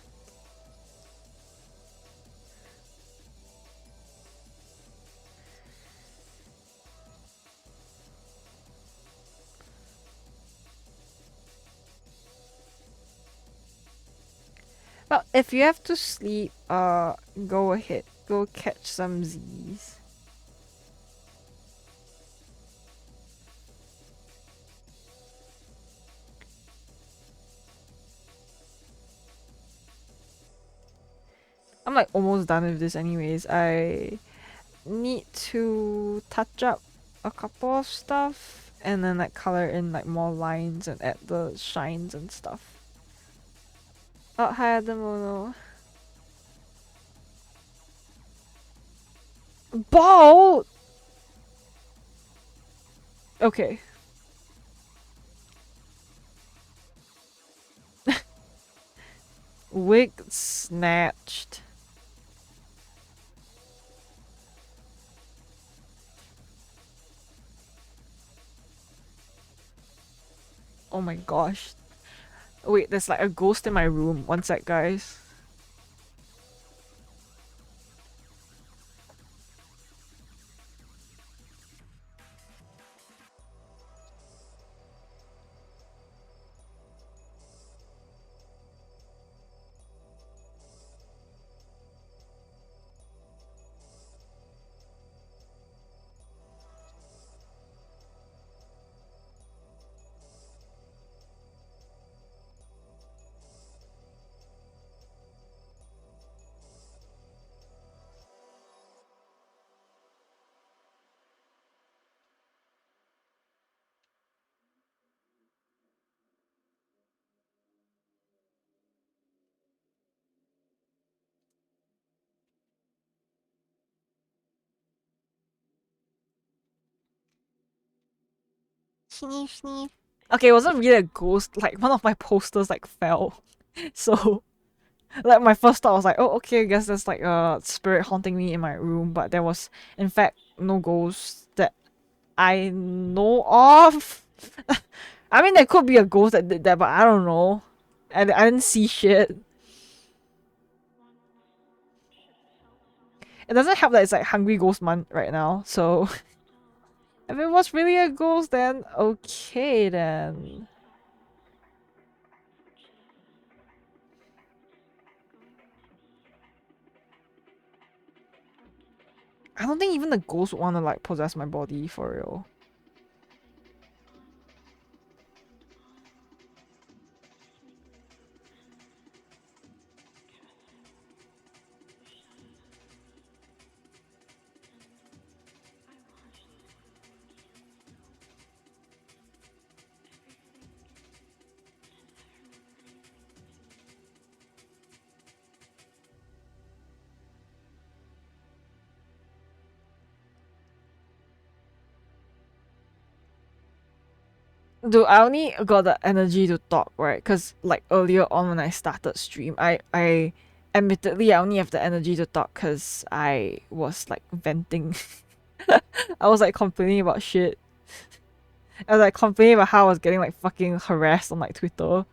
Well, if you have to sleep, go ahead. Go catch some Z's. I'm like almost done with this anyways. I need to touch up a couple of stuff and then like color in like more lines and add the shines and stuff. Oh, hi Adamono. Bald! Okay. Wig snatched. Oh my gosh. Wait, there's like a ghost in my room. One sec, guys. Sneeze, sneeze. Okay, it wasn't really a ghost. Like, one of my posters, like, fell. So, like, my first thought was like, oh, okay, I guess there's, like, a spirit haunting me in my room. But there was, in fact, no ghost that I know of. I mean, there could be a ghost that did that, but I don't know. I didn't see shit. It doesn't help that it's, like, Hungry Ghost Month right now, so... If it was really a ghost, then okay, then. I don't think even the ghost would want to like possess my body for real. Dude, I only got the energy to talk, right? Cause like earlier on when I started stream, I admittedly I only have the energy to talk cause I was like venting. I was like complaining about shit. I was like complaining about how I was getting like fucking harassed on like Twitter.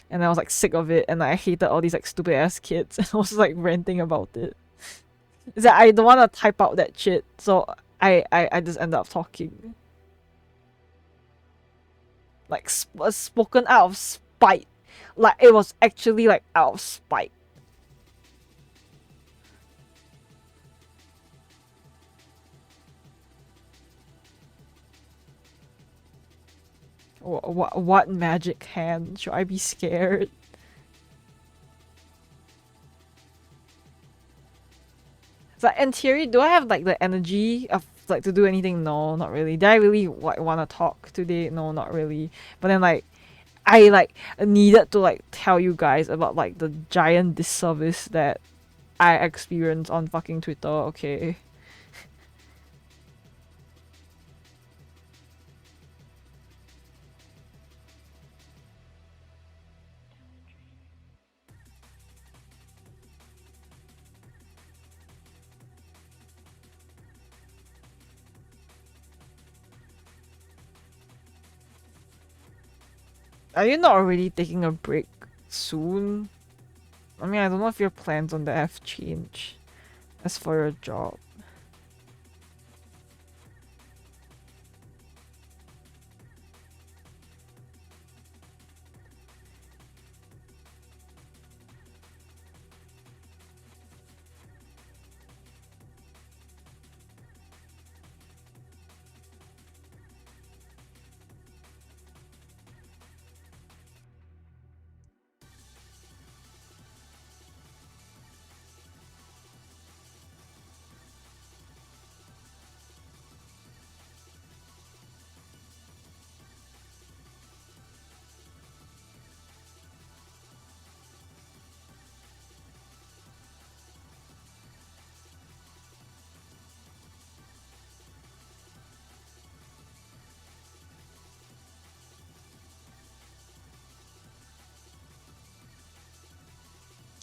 And I was like sick of it and I hated all these like stupid ass kids and I was like ranting about it. Is that I don't wanna type out that shit, so I just end up talking. Like spoken out of spite. Like it was actually like out of spite. What magic hand? Should I be scared? So in theory, do I have like the energy of like to do anything? No, not really. Did I really want to talk today? No, not really. But then like I like needed to like tell you guys about like the giant disservice that I experienced on fucking Twitter. Okay. Are you not already taking a break soon? I mean, I don't know if your plans on the F change as for your job.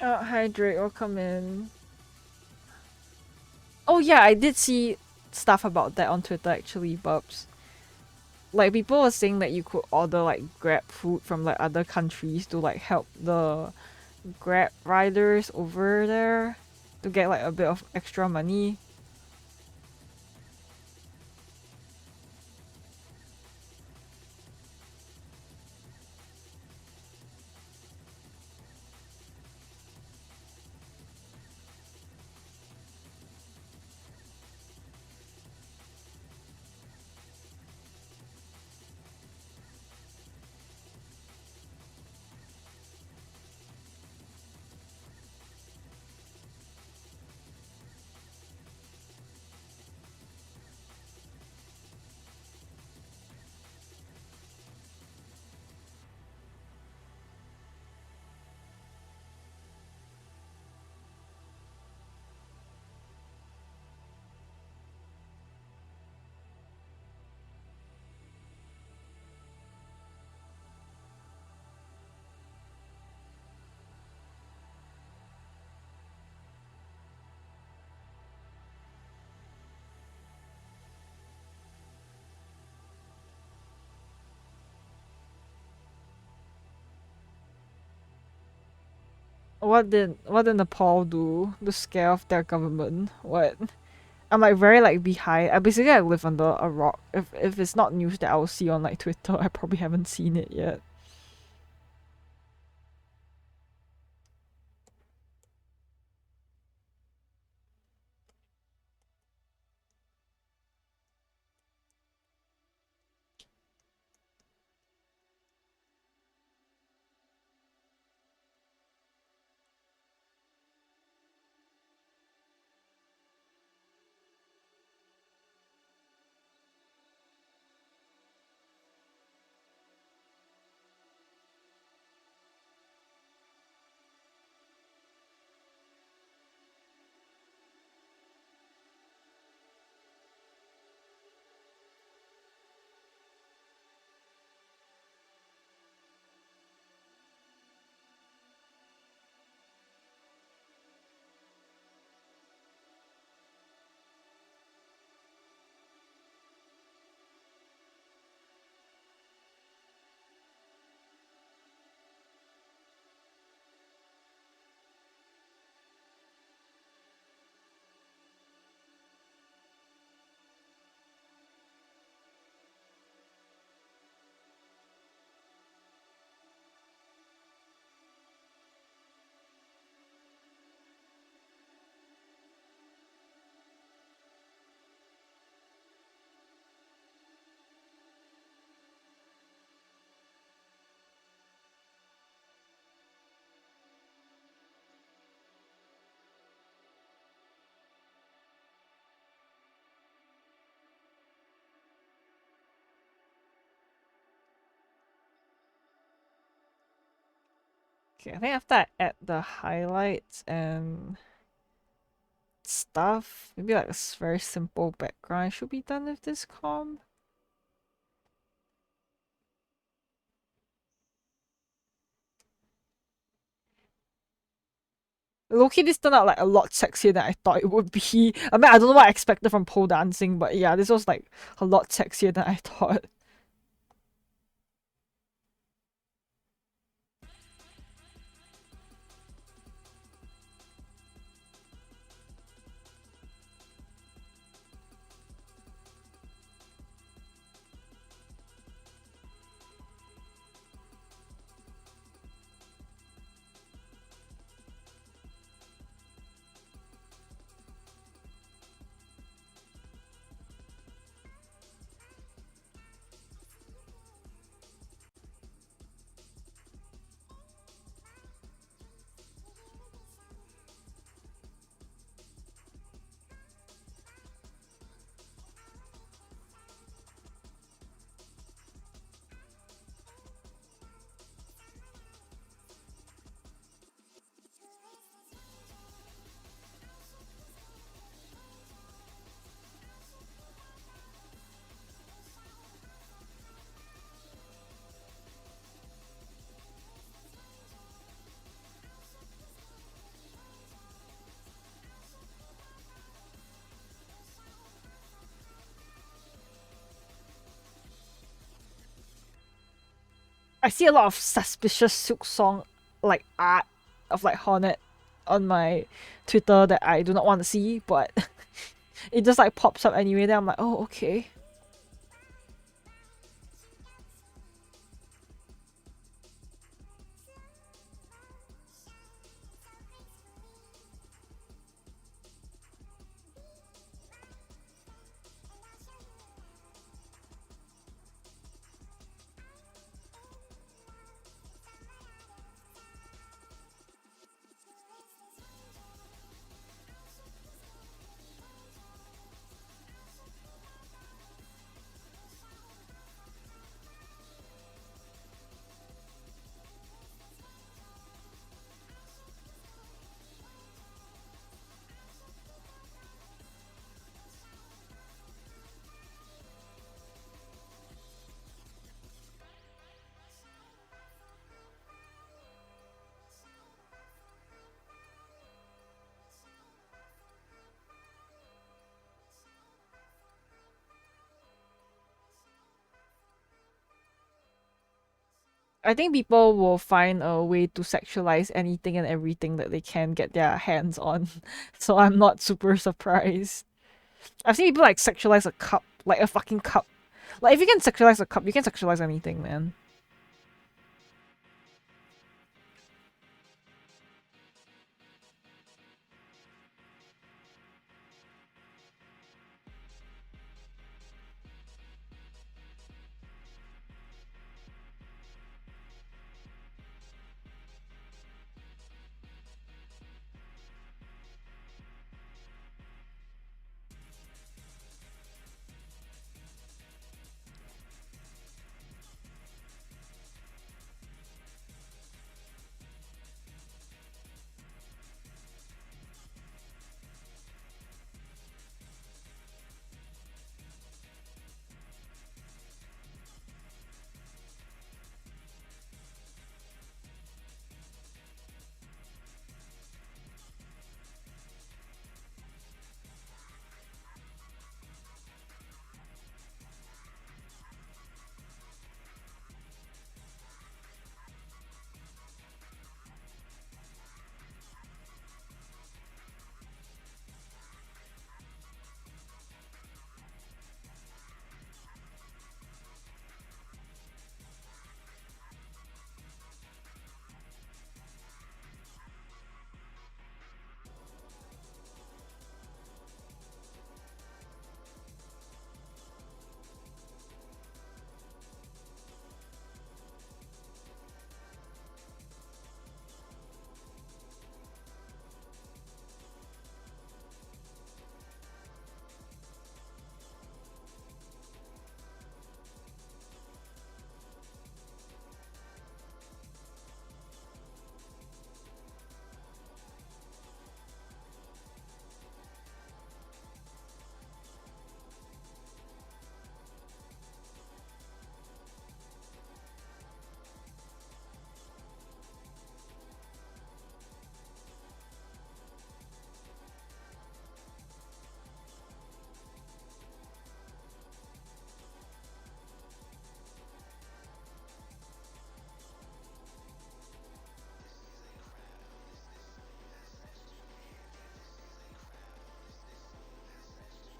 Oh, hi Drake, welcome in. Oh yeah, I did see stuff about that on Twitter actually, Bubs. like people were saying that you could order like Grab food from like other countries to like help the Grab riders over there to get like a bit of extra money. What did Nepal do to scare off their government? What? I'm like very like behind. I live under a rock. If it's not news that I will see on like Twitter, I probably haven't seen it yet. Okay, I think after I add the highlights and stuff, maybe like a very simple background, I should be done with this comp. Low-key, this turned out like a lot sexier than I thought it would be. I mean, I don't know what I expected from pole dancing, but yeah, this was like a lot sexier than I thought. I see a lot of suspicious Silk Song like art of like Hornet on my Twitter that I do not want to see, but it just like pops up anyway. Then I'm like, oh okay. I think people will find a way to sexualize anything and everything that they can get their hands on. So I'm not super surprised. I've seen people like sexualize a cup, like a fucking cup. Like if you can sexualize a cup, you can sexualize anything, man.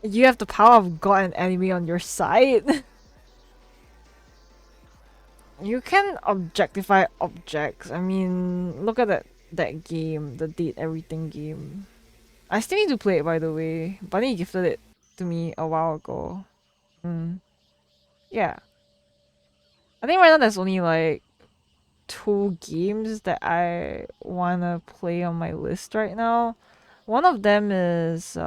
You have the power of God and anime on your side. You can objectify objects. I mean, look at that game, the date everything game. I still need to play it, by the way. Bunny gifted it to me a while ago. Mm. Yeah. I think right now there's only like two games that I wanna play on my list right now. One of them is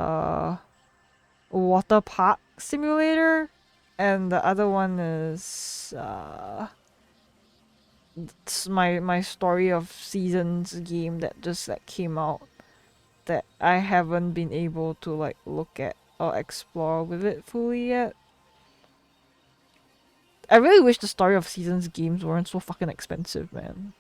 Water Park Simulator, and the other one is it's my Story of Seasons game that just like came out that I haven't been able to like look at or explore with it fully yet. I really wish the Story of Seasons games weren't so fucking expensive, man.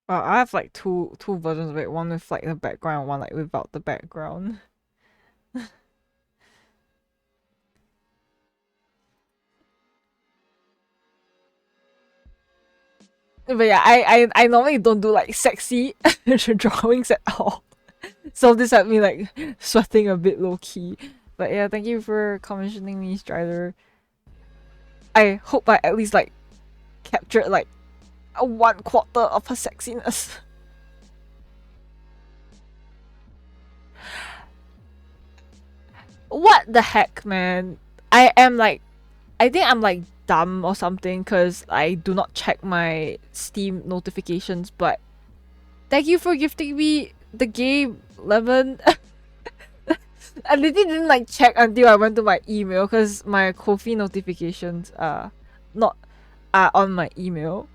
I have like two versions of it. One with like the background, one like without the background. But yeah, I normally don't do like sexy drawings at all. So this had me like sweating a bit low key. But yeah, thank you for commissioning me, Strider. I hope I at least like captured like a 1/4 of her sexiness. What the heck, man? I am like, I think I'm like dumb or something because I do not check my Steam notifications. But thank you for gifting me the game, Lemon. I literally didn't like check until I went to my email because my Kofi notifications are not are on my email.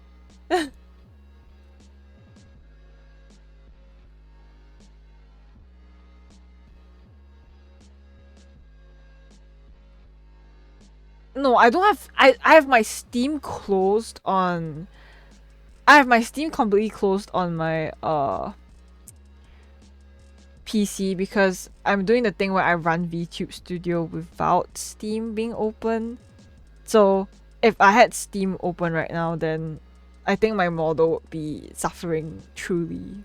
No, I don't have. I have my Steam closed on. I have my Steam completely closed on my PC because I'm doing the thing where I run VTube Studio without Steam being open. So if I had Steam open right now, then I think my model would be suffering truly.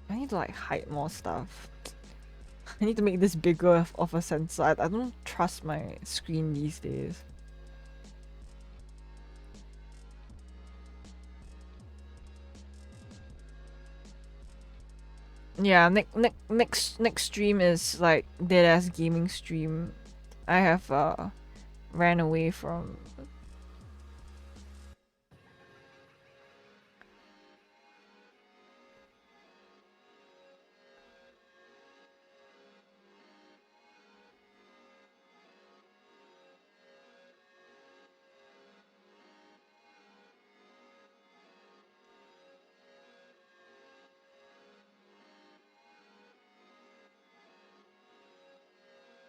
I need to like hide more stuff. I need to make this bigger of a sensor. I don't trust my screen these days. Yeah, next stream is like dead ass gaming stream. I have ran away from.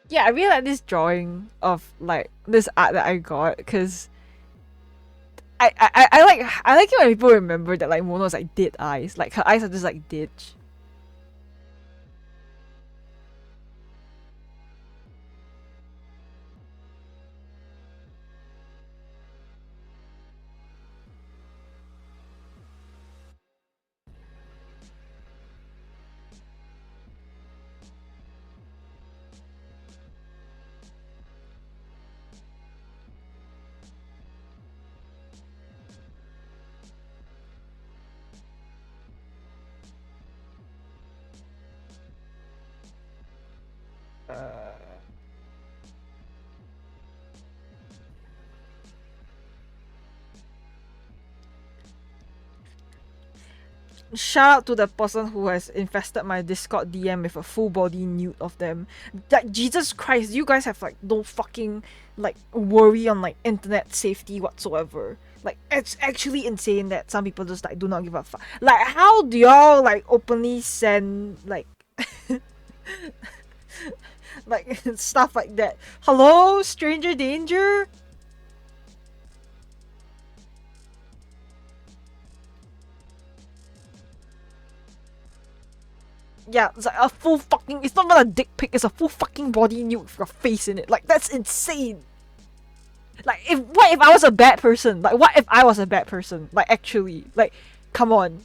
Yeah, I really like this drawing of like this art that I got because I like it when people remember that like Mono's like dead eyes. Like her eyes are just like ditch. Uh, Shout out to the person who has infested my Discord DM with a full body nude of them. Like Jesus Christ, you guys have like no fucking like worry on like internet safety whatsoever. Like it's actually insane that some people just like do not give a fuck. Like how do y'all like openly send like like stuff like that? Hello, stranger danger? Yeah, it's like a full fucking. It's not even a dick pic. It's a full fucking body nude with your face in it. Like that's insane. Like if what if I was a bad person? Like what if I was a bad person? Like actually, like come on.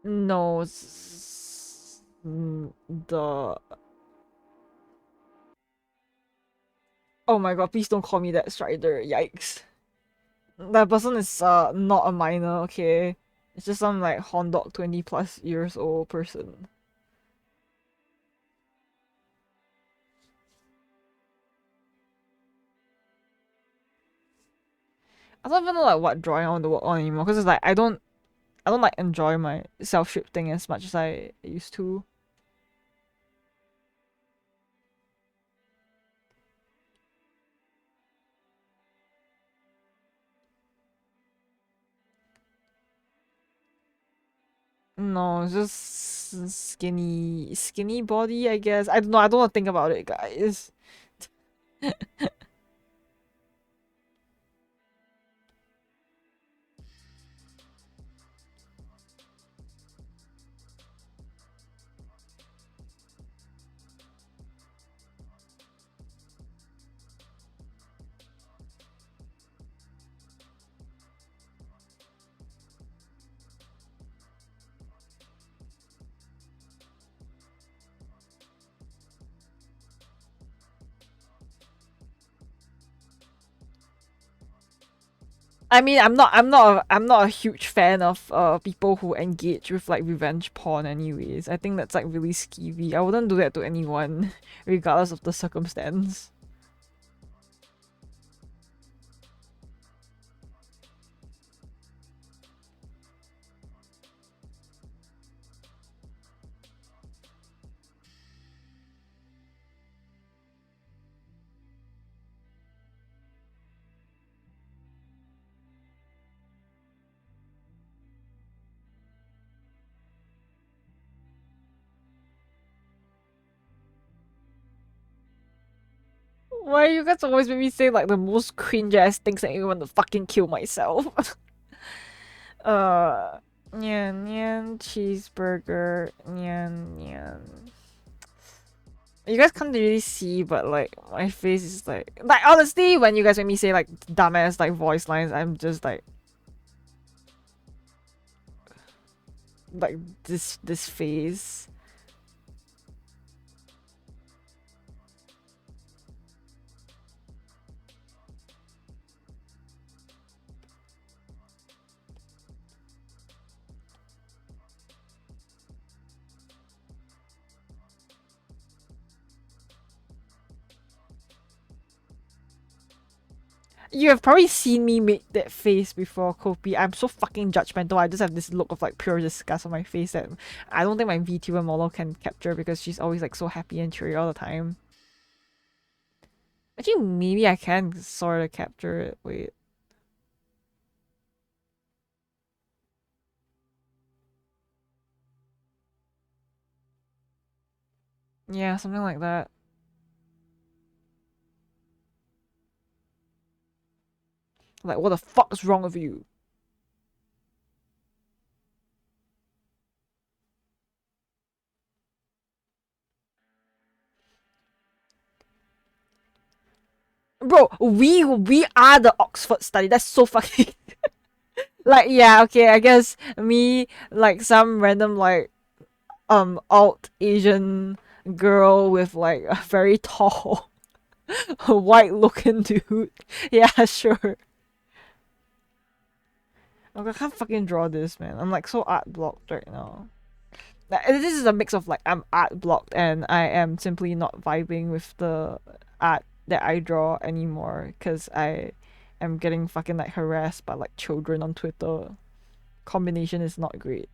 No, the oh my god, please don't call me that, Strider. Yikes. That person is not a minor, okay? It's just some like horn dog 20 plus years old person. I don't even know like what drawing I want to work on anymore because it's like I don't I don't like enjoy my self-shifting as much as I used to. No, it's just skinny body, I guess. I don't know. I don't want to think about it, guys. I mean, I'm not a huge fan of people who engage with like revenge porn. Anyways, I think that's like really skeevy. I wouldn't do that to anyone, regardless of the circumstance. Why you guys always make me say like the most cringe ass things that you want to fucking kill myself? uh, nyan nyan cheeseburger nyan nyan. You guys can't really see, but like my face is like honestly, when you guys make me say like dumbass like voice lines, I'm just like this face. You have probably seen me make that face before, Kopi. I'm so fucking judgmental. I just have this look of like pure disgust on my face that I don't think my VTuber model can capture because she's always like so happy and cheery all the time. Actually, maybe I can sort of capture it. Wait. Yeah, something like that. Like, what the fuck is wrong with you? Bro, we are the Oxford study. That's so fucking like yeah, okay, I guess me like some random like alt Asian girl with like a very tall white looking dude. Yeah, sure. I can't fucking draw this, man. I'm like so art blocked right now. Like, this is a mix of like I'm art blocked and I am simply not vibing with the art that I draw anymore because I am getting fucking like harassed by like children on Twitter. Combination is not great.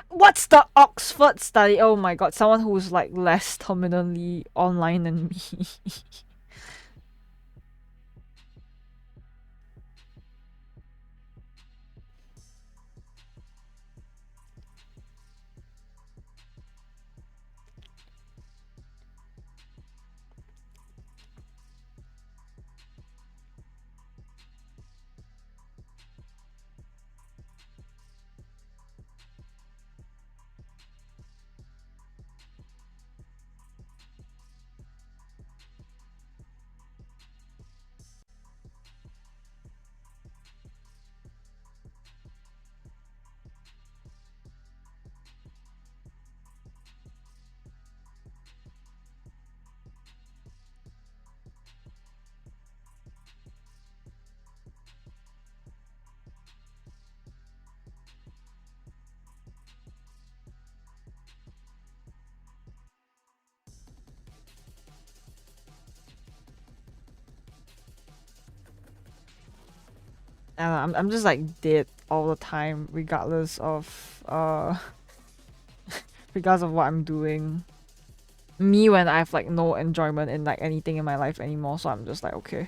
What's the Oxford study? Oh my god, someone who's like less terminally online than me. And I'm just like dead all the time, regardless of regardless of what I'm doing. Me when I have like no enjoyment in like anything in my life anymore, so I'm just like okay.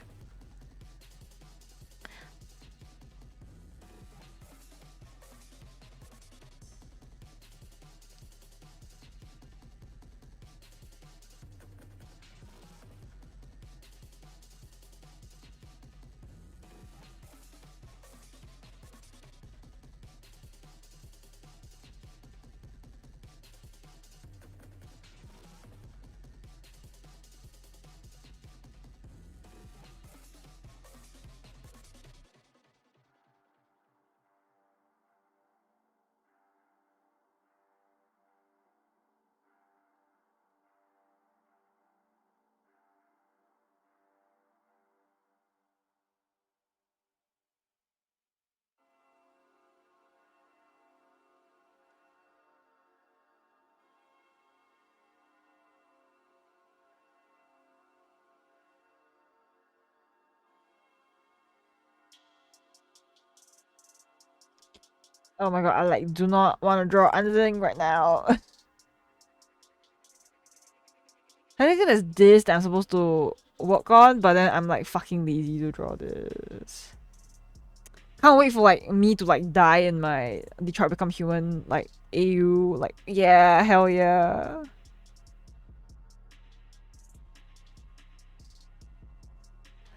Oh my god, I like do not want to draw anything right now. I think there's this that I'm supposed to work on, but then I'm like fucking lazy to draw this. Can't wait for like me to like die in my Detroit Become Human like AU, like yeah, hell yeah.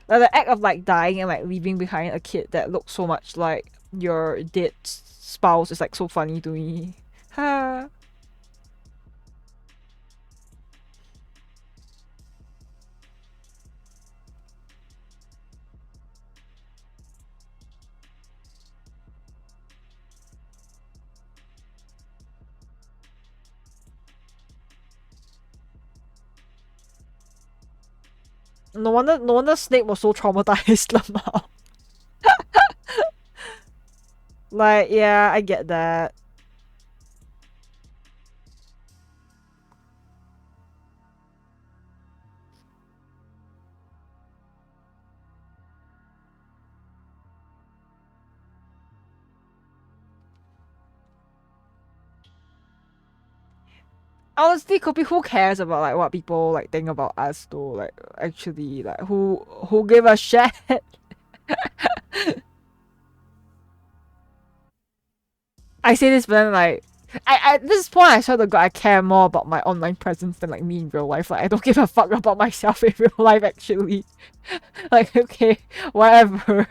Like the act of like dying and like leaving behind a kid that looks so much like your dead spouse is like so funny to me. Ha. No wonder Snape was so traumatized lmao. Like yeah, I get that. Honestly, Kopi, who cares about like what people like think about us though? Like actually, like who give a shit? I say this, but then like I at this point I swear to God I care more about my online presence than like me in real life. Like I don't give a fuck about myself in real life actually. Like okay, whatever.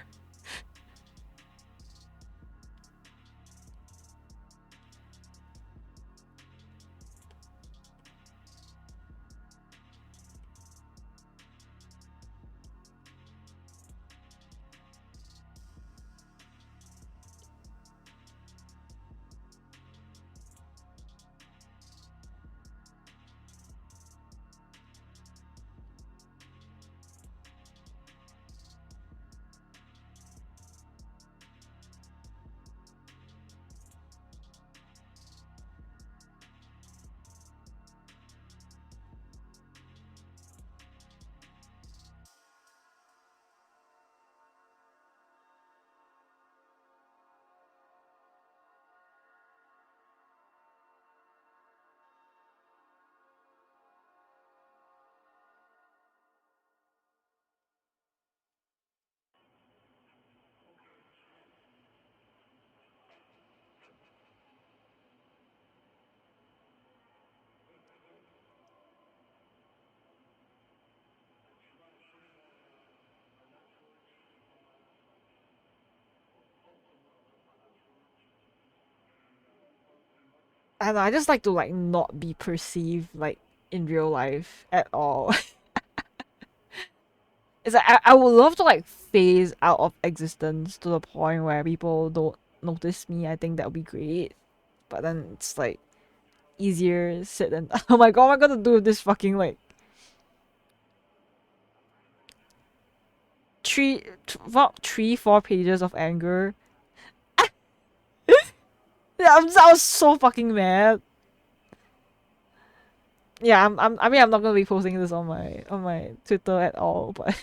I don't know, I just like to like not be perceived like in real life at all. It's like I would love to like phase out of existence to the point where people don't notice me. I think that would be great. But then it's like easier said than oh my god, what am I gonna do with this fucking like about 3-4 pages of anger? Yeah, I was so fucking mad. Yeah, I mean I'm not gonna be posting this on my Twitter at all, but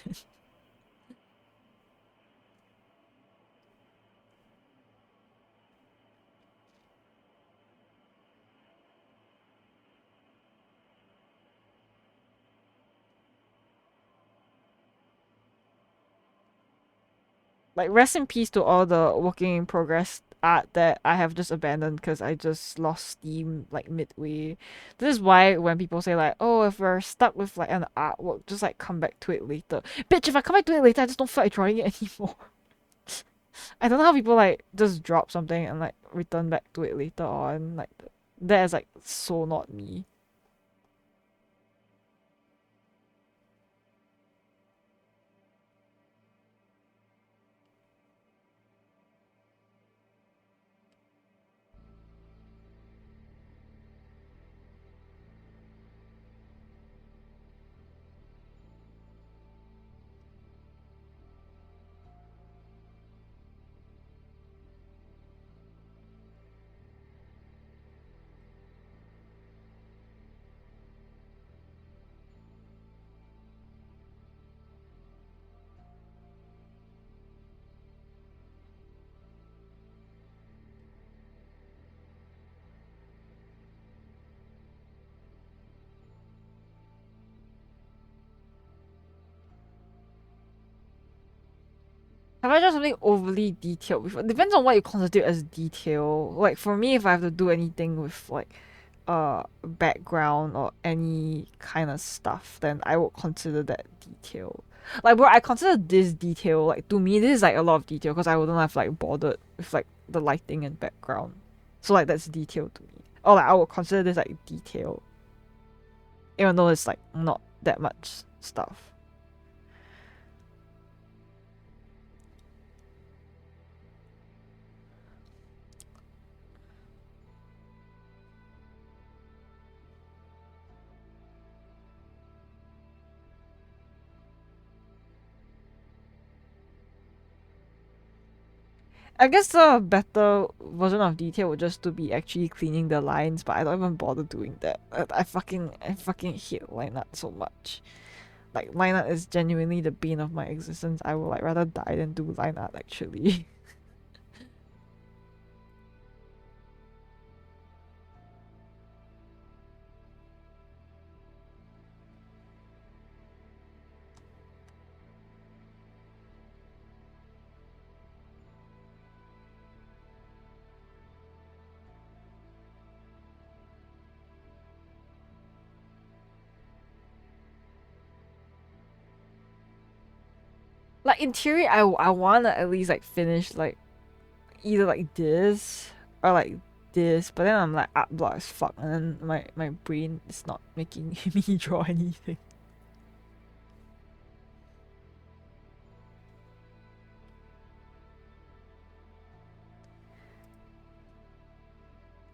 Like rest in peace to all the working in progress art that I have just abandoned because I just lost steam like midway. This is why when people say like, oh, if we're stuck with like an artwork, just like come back to it later. Bitch, if I come back to it later, I just don't feel like drawing it anymore. I don't know how people like just drop something and like return back to it later on. Like that is like so not me. Have I done something overly detailed before? Depends on what you constitute as detail. Like for me, if I have to do anything with like background or any kind of stuff, then I would consider that detail. Like bro, I consider this detail. Like to me, this is like a lot of detail because I wouldn't have like bothered with like the lighting and background. So like that's detail to me. Or like I would consider this like detail, even though it's like not that much stuff. I guess the better version of detail would just to be actually cleaning the lines, but I don't even bother doing that. I fucking hate line art so much. Like line art is genuinely the bane of my existence. I would like rather die than do line art actually. Like in theory, I wanna at least like finish like either like this or like this, but then I'm like art block as fuck, and then my brain is not making me draw anything.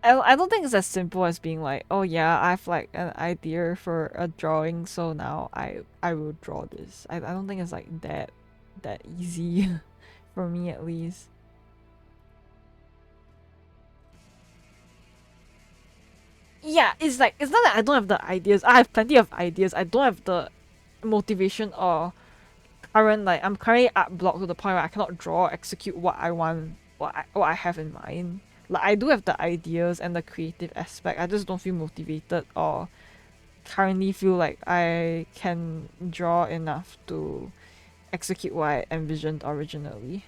I don't think it's as simple as being like, oh yeah, I've like an idea for a drawing, so now I will draw this. I don't think it's like that easy for me at least. Yeah, it's like it's not that I don't have the ideas. I have plenty of ideas. I don't have the motivation or current like I'm currently art blocked to the point where I cannot draw, execute what I want, what I have in mind. Like I do have the ideas and the creative aspect. I just don't feel motivated or currently feel like I can draw enough to execute what I envisioned originally.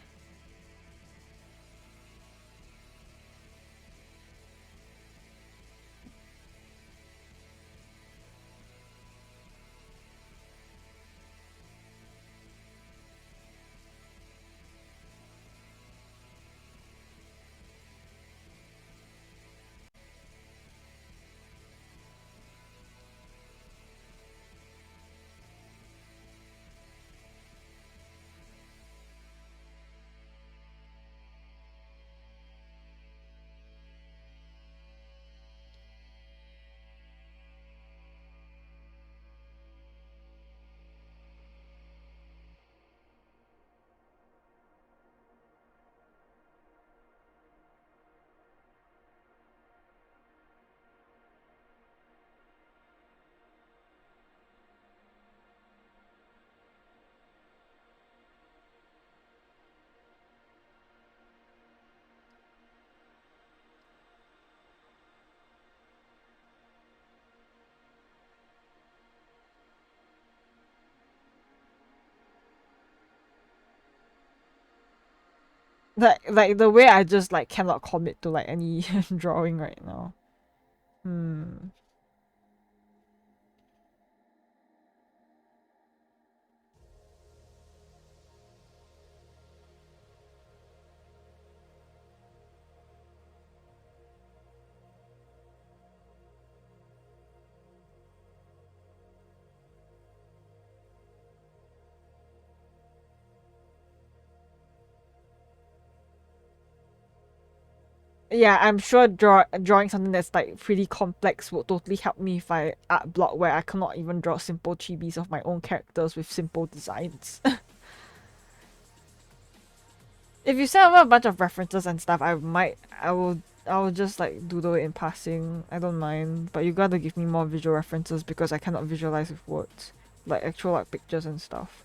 Like the way I just like cannot commit to like any drawing right now. Hmm. Yeah, I'm sure drawing something that's like pretty complex would totally help me if I art block where I cannot even draw simple chibis of my own characters with simple designs. If you send over a bunch of references and stuff, I will just like doodle it in passing. I don't mind, but you gotta give me more visual references because I cannot visualize with words, like actual like pictures and stuff.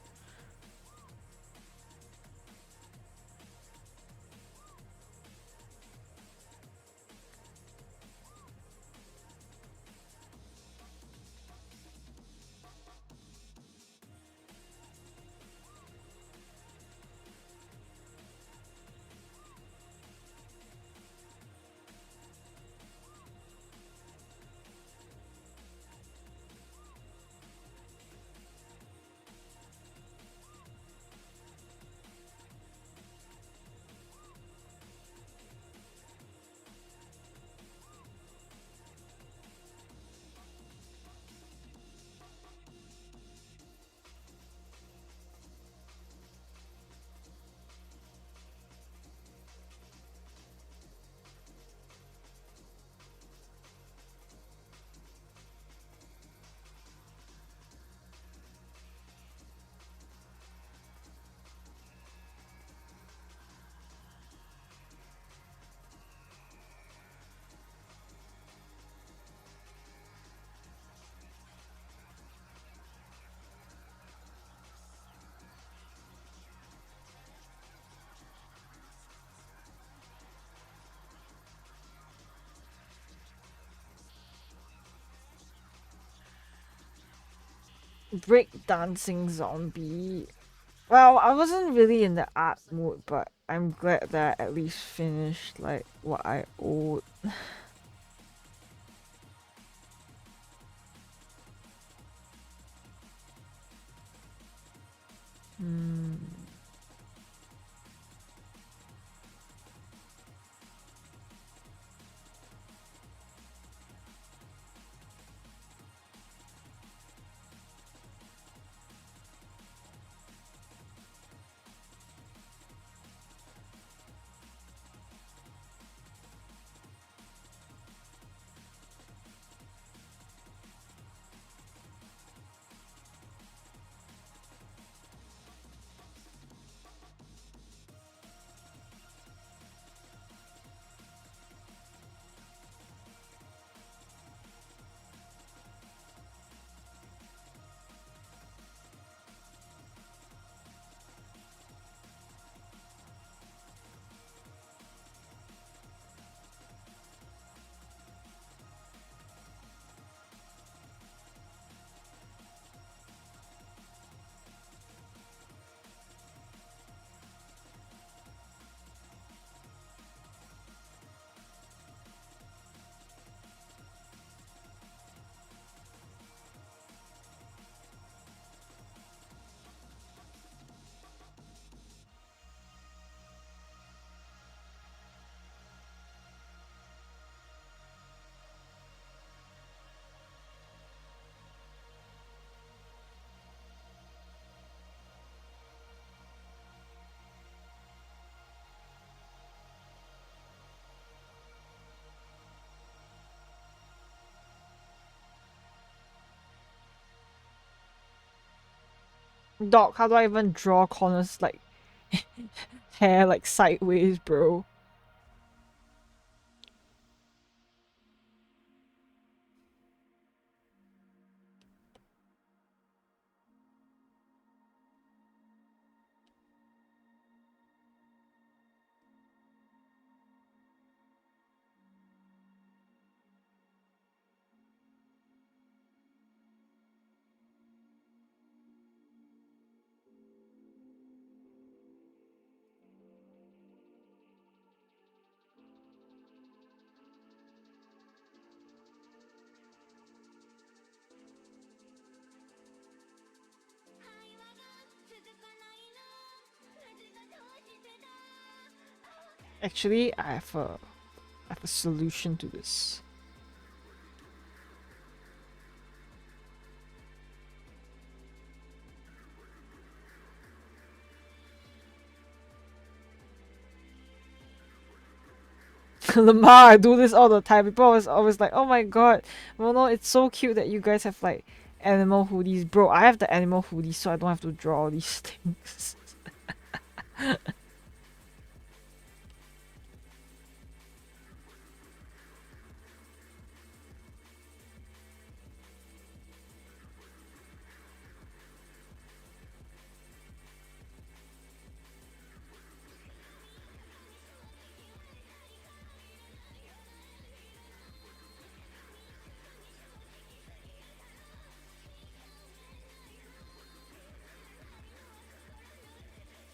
Break dancing zombie. Well, I wasn't really in the art mood, but I'm glad that I at least finished like what I owed. Hmm. Dog, how do I even draw corners like hair like sideways, bro? Actually, I have a solution to this. Lamar, I do this all the time. People always like, oh my god, Mono, it's so cute that you guys have like animal hoodies. Bro, I have the animal hoodies so I don't have to draw all these things.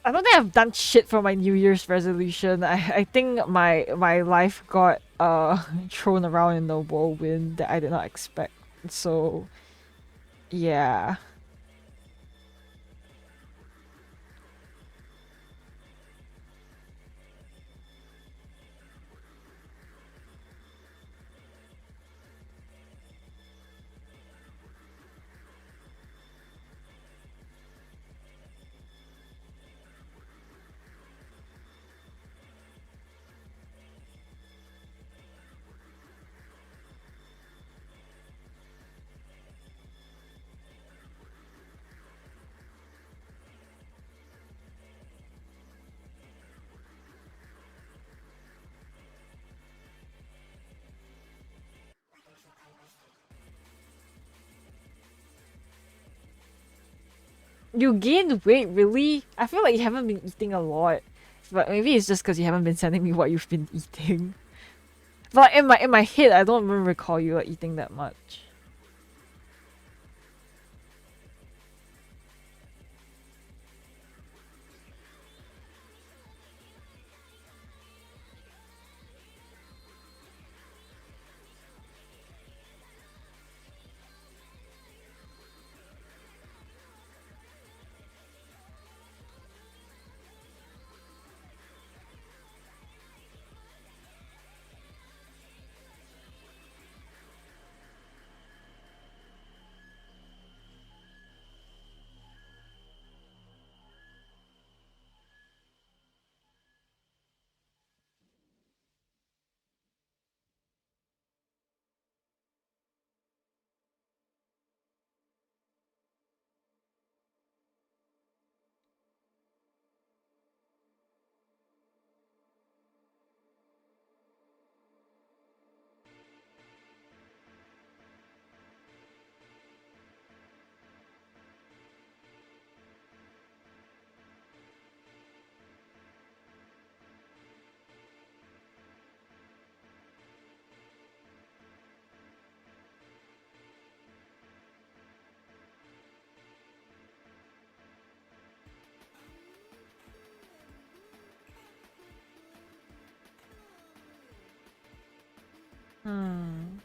I don't think I've done shit for my New Year's resolution. I think my life got thrown around in the whirlwind that I did not expect. So yeah. You gained weight, really? I feel like you haven't been eating a lot. But maybe it's just because you haven't been sending me what you've been eating. But in my head, I don't even recall you like, eating that much. Hmm.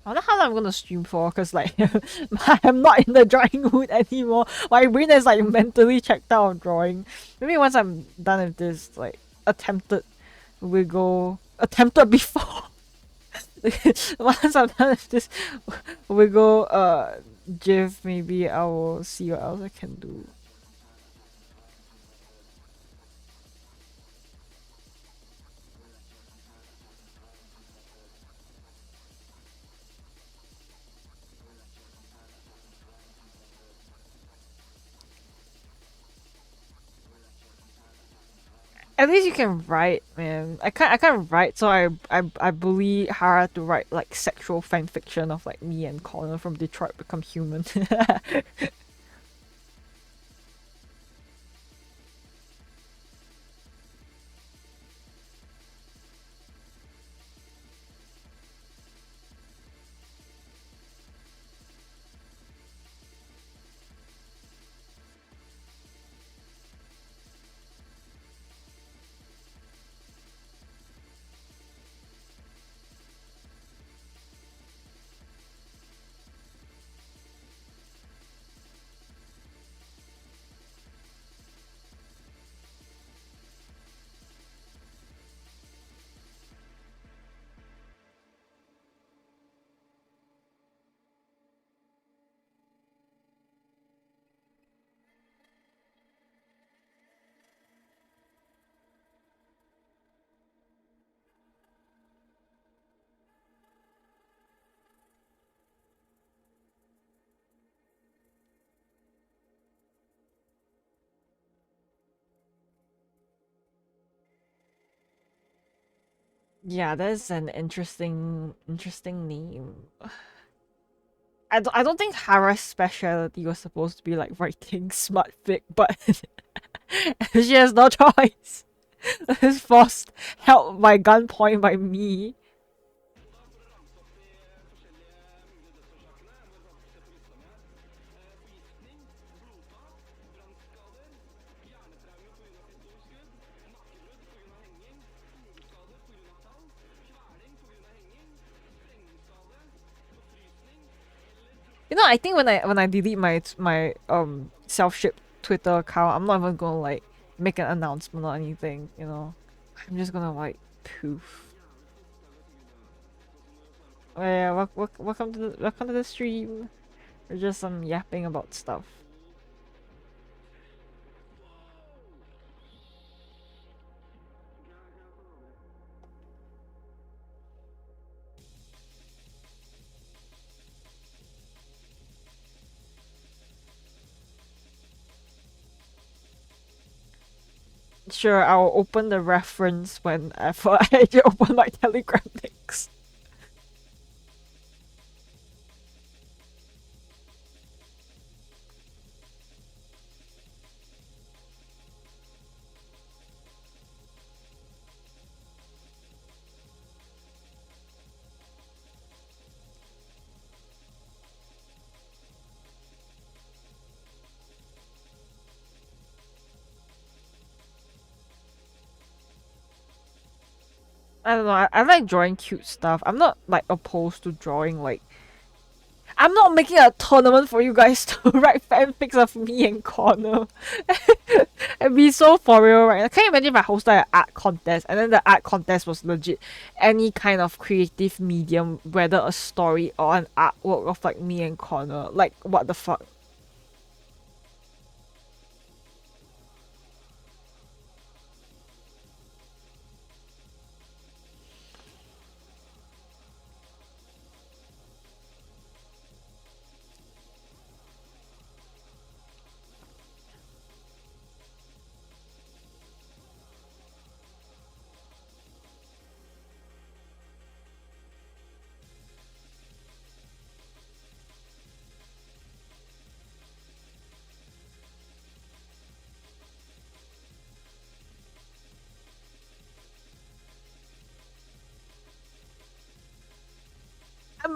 I wonder how long I'm gonna stream for, cause like I'm not in the drawing mood anymore. My brain is like mentally checked out of drawing. Maybe once I'm done with this, like attempted wiggle, attempted before. Once I'm done with this wiggle, GIF, maybe I will see what else I can do. At least you can write, man. I can't write, so I bully Hara to write like sexual fan fiction of like me and Connor from Detroit Become Human. Yeah, that's an interesting name. I don't think Hara's specialty was supposed to be like writing smart fic, but she has no choice. Is forced held by gunpoint by me. You know, I think when I delete my self-shipped Twitter account, I'm not even gonna like make an announcement or anything. You know, I'm just gonna like poof. Oh, yeah, welcome to the stream. We're just yapping about stuff. Sure, I'll open the reference whenever I open my Telegram links. I don't know. I like drawing cute stuff. I'm not like opposed to drawing like. I'm not making a tournament for you guys to write fanfics of me and Connor. It'd be so for real, right? Can you imagine if I hosted an art contest and then the art contest was legit any kind of creative medium, whether a story or an artwork of like me and Connor? Like, what the fuck?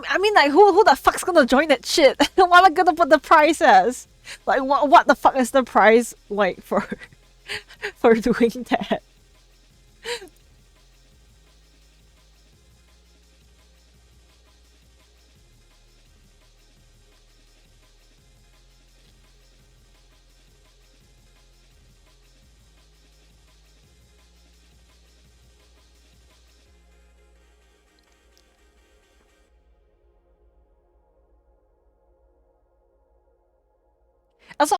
I mean, like, who the fuck's gonna join that shit? What am I gonna put the price as? Like, what the fuck is the price like for for doing that? As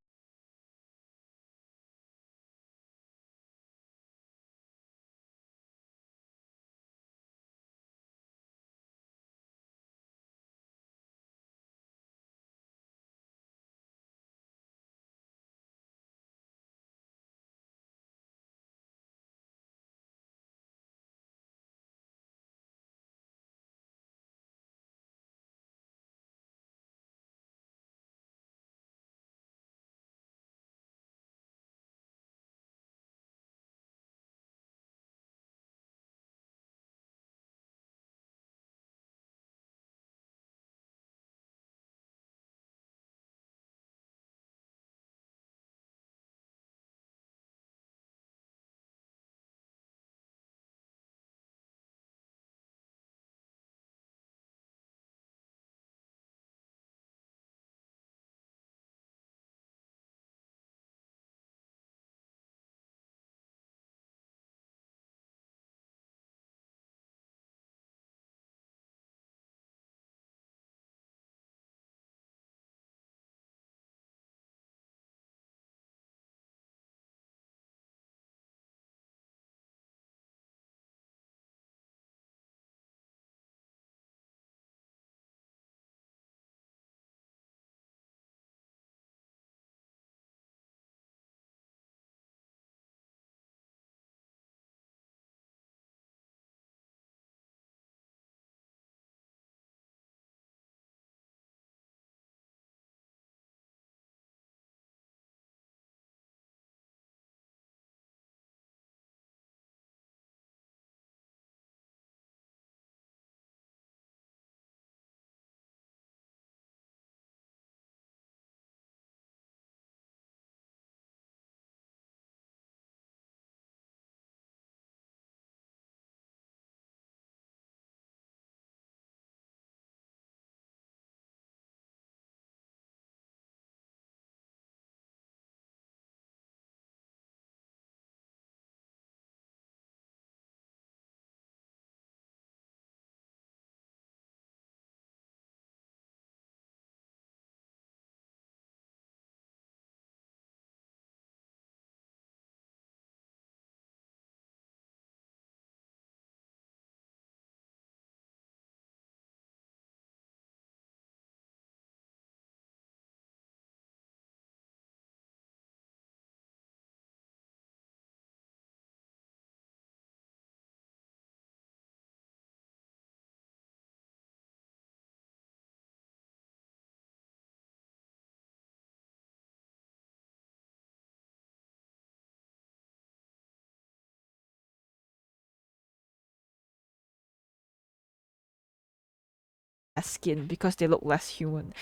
skin because they look less human.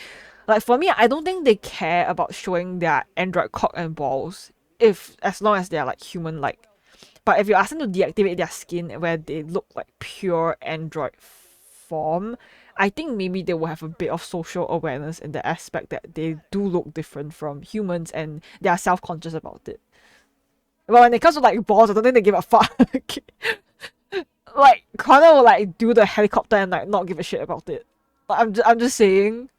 Like for me, I don't think they care about showing their android cock and balls if as long as they're like human like. But if you ask them to deactivate their skin where they look like pure android form, I think maybe they will have a bit of social awareness in the aspect that they do look different from humans and they are self-conscious about it. But when it comes to like balls, I don't think they give a fuck. Like Connor will like do the helicopter and like not give a shit about it. Like, I'm just saying.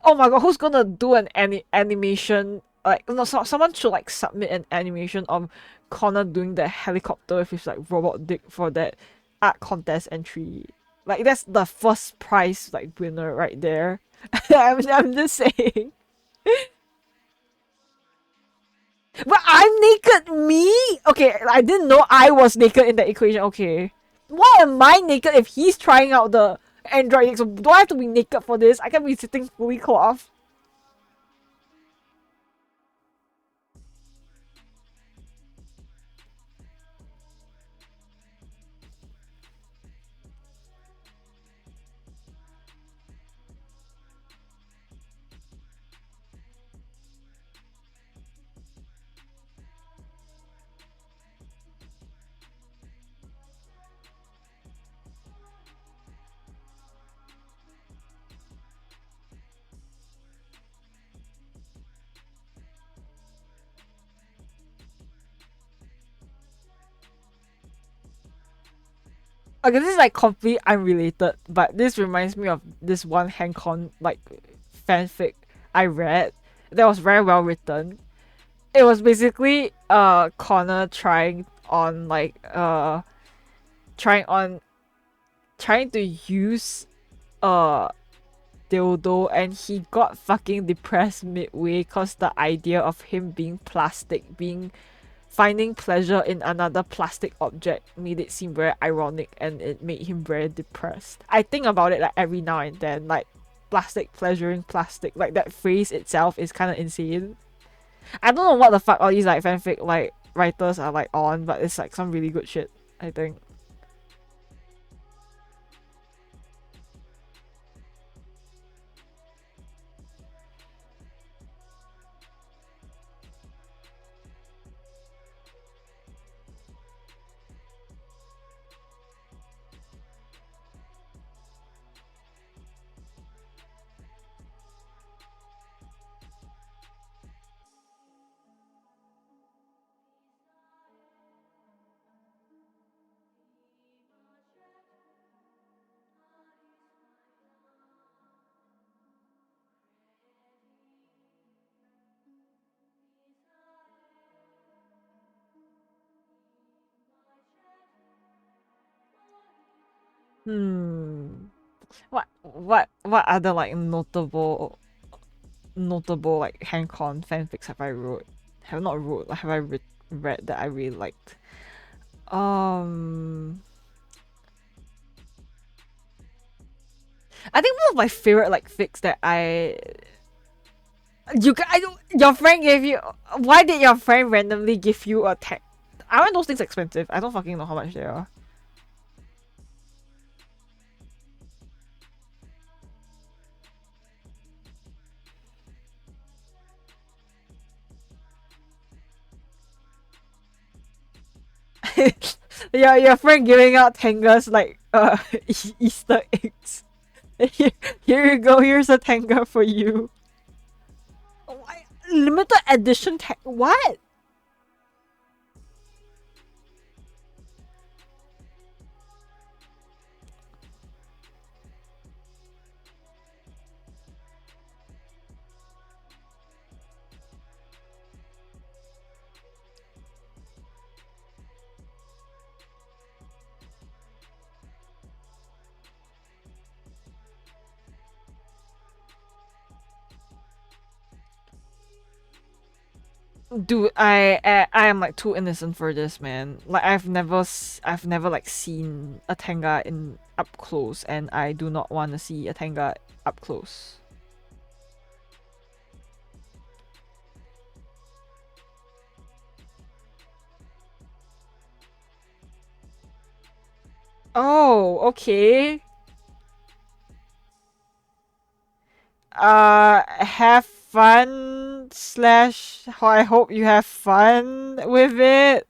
Oh my god, who's gonna do an animation? Like no, someone should like submit an animation of Connor doing the helicopter with his like robot dick for that art contest entry. Like that's the first prize like winner right there. I'm just saying. But I'm naked, me? Okay, I didn't know I was naked in the equation. Okay. Why am I naked if he's trying out the android? So do I have to be naked for this? I can't be sitting fully clothed. Okay, this is like completely unrelated, but this reminds me of this one Hancon like fanfic I read that was very well written. It was basically Connor trying on trying to use uh dildo and he got fucking depressed midway cause the idea of him being plastic, being finding pleasure in another plastic object made it seem very ironic and it made him very depressed. I think about it like every now and then, like plastic pleasuring plastic, like that phrase itself is kind of insane. I don't know what the fuck all these like fanfic like writers are like on, but it's like some really good shit, I think. Hmm. What other like notable like Hancon fanfics have I wrote? Have not wrote, like have I read that I really liked? Um I think one of my favorite like fics that I don't, your friend gave you, why did your friend randomly give you a tag? Aren't those things expensive? I don't fucking know how much they are. Your friend giving out tangas like Easter eggs. Here you go, here's a tanga for you. Why? Limited edition tag, what? Dude, I am like too innocent for this, man. Like I've never like seen a tanga in up close, and I do not want to see a tanga up close. Oh, okay. Have fun slash I hope you have fun with it.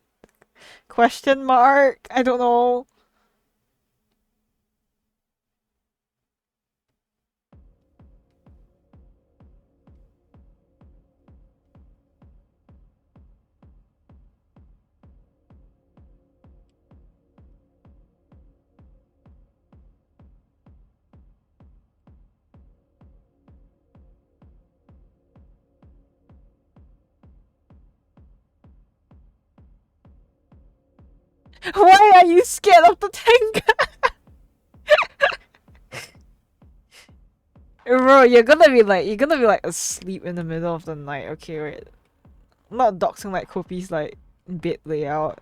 Question mark. I don't know. Why are you scared of the tank? Bro, you're gonna be like asleep in the middle of the night. Okay, wait. I'm not doxing like Kopi's like bed layout.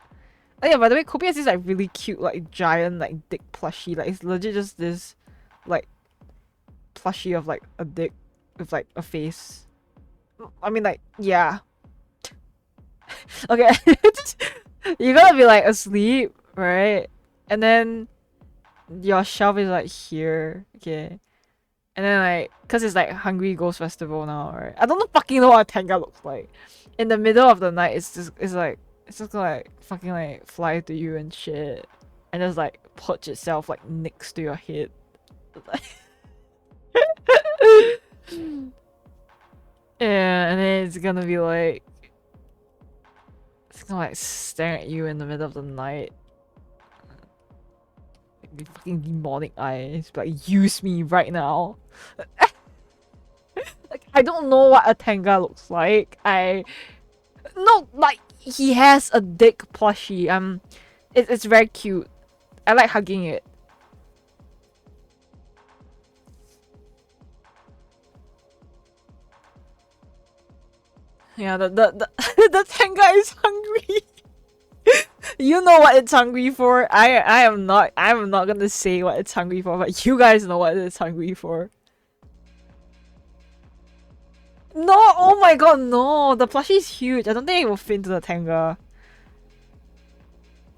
Oh yeah, by the way, Kopi has this like really cute like giant like dick plushie. Like it's legit just this like plushie of like a dick with like a face. I mean like yeah. Okay. You're gonna be like asleep, right? And then your shelf is like here. Okay. And then like, cause it's like Hungry Ghost Festival now, right? I don't know fucking know what a tanga looks like. In the middle of the night, it's just gonna like fucking like fly to you and shit, and just like perch itself like next to your head. Yeah, and then it's gonna like stare at you in the middle of the night. Like, fucking demonic eyes, like use me right now. Like I don't know what a tanga looks like. No, like he has a dick plushie. It's very cute. I like hugging it. Yeah, the the tanga is hungry. You know what it's hungry for. I'm not gonna say what it's hungry for, but you guys know what it's hungry for. No, oh my god, no. The plushie is huge. I don't think it will fit into the tanga.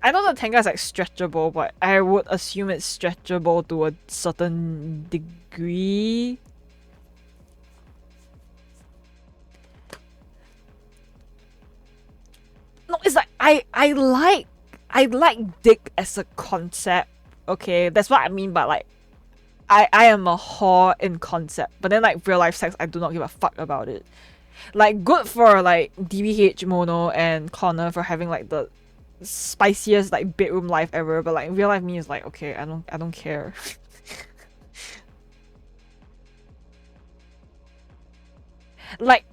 I know the tanga is like stretchable, but I would assume it's stretchable to a certain degree. No, it's like I like dick as a concept. Okay, that's what I mean by like I am a whore in concept, but then like real life sex, I do not give a fuck about it. Like good for like DBH Mono and Connor for having like the spiciest like bedroom life ever, but like real life me is like okay, I don't care. Like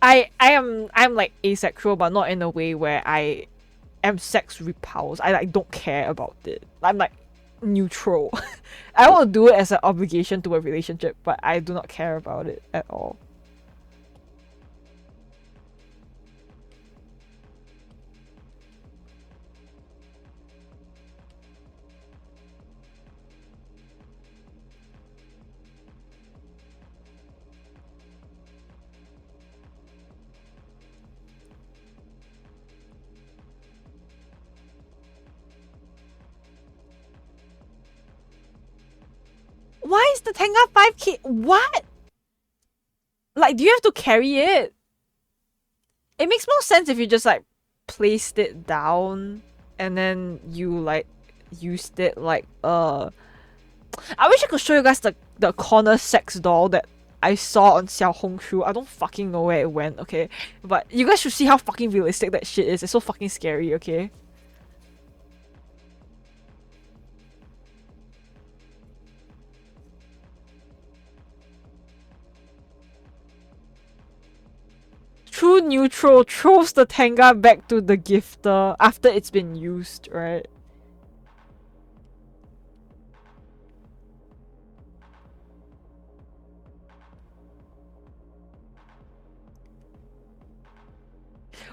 I'm like asexual, but not in a way where I am sex repulsed. I like don't care about it. I'm like neutral. I will do it as an obligation to a relationship, but I do not care about it at all. Why is the Tenga 5K? What? Like, do you have to carry it? It makes more sense if you just like placed it down and then you like used it like I wish I could show you guys the corner sex doll that I saw on Xiaohongshu. I don't fucking know where it went, okay? But you guys should see how fucking realistic that shit is. It's so fucking scary, okay? True neutral throws the tanga back to the gifter after it's been used, right?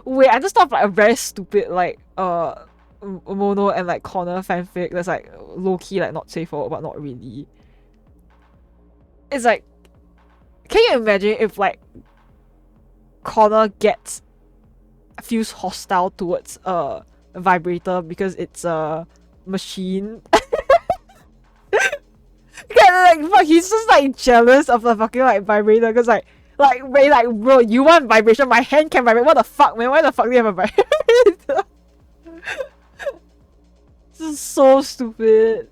Wait, I just thought of like a very stupid like Mono and like Corner fanfic that's like low key like not safe for but not really. It's like, can you imagine if like Corner feels hostile towards a vibrator because it's a machine? Yeah, like fuck, he's just like jealous of the fucking like vibrator, cause wait, like bro, you want vibration? My hand can vibrate. What the fuck, man? Why the fuck do you have a vibrator? This is so stupid.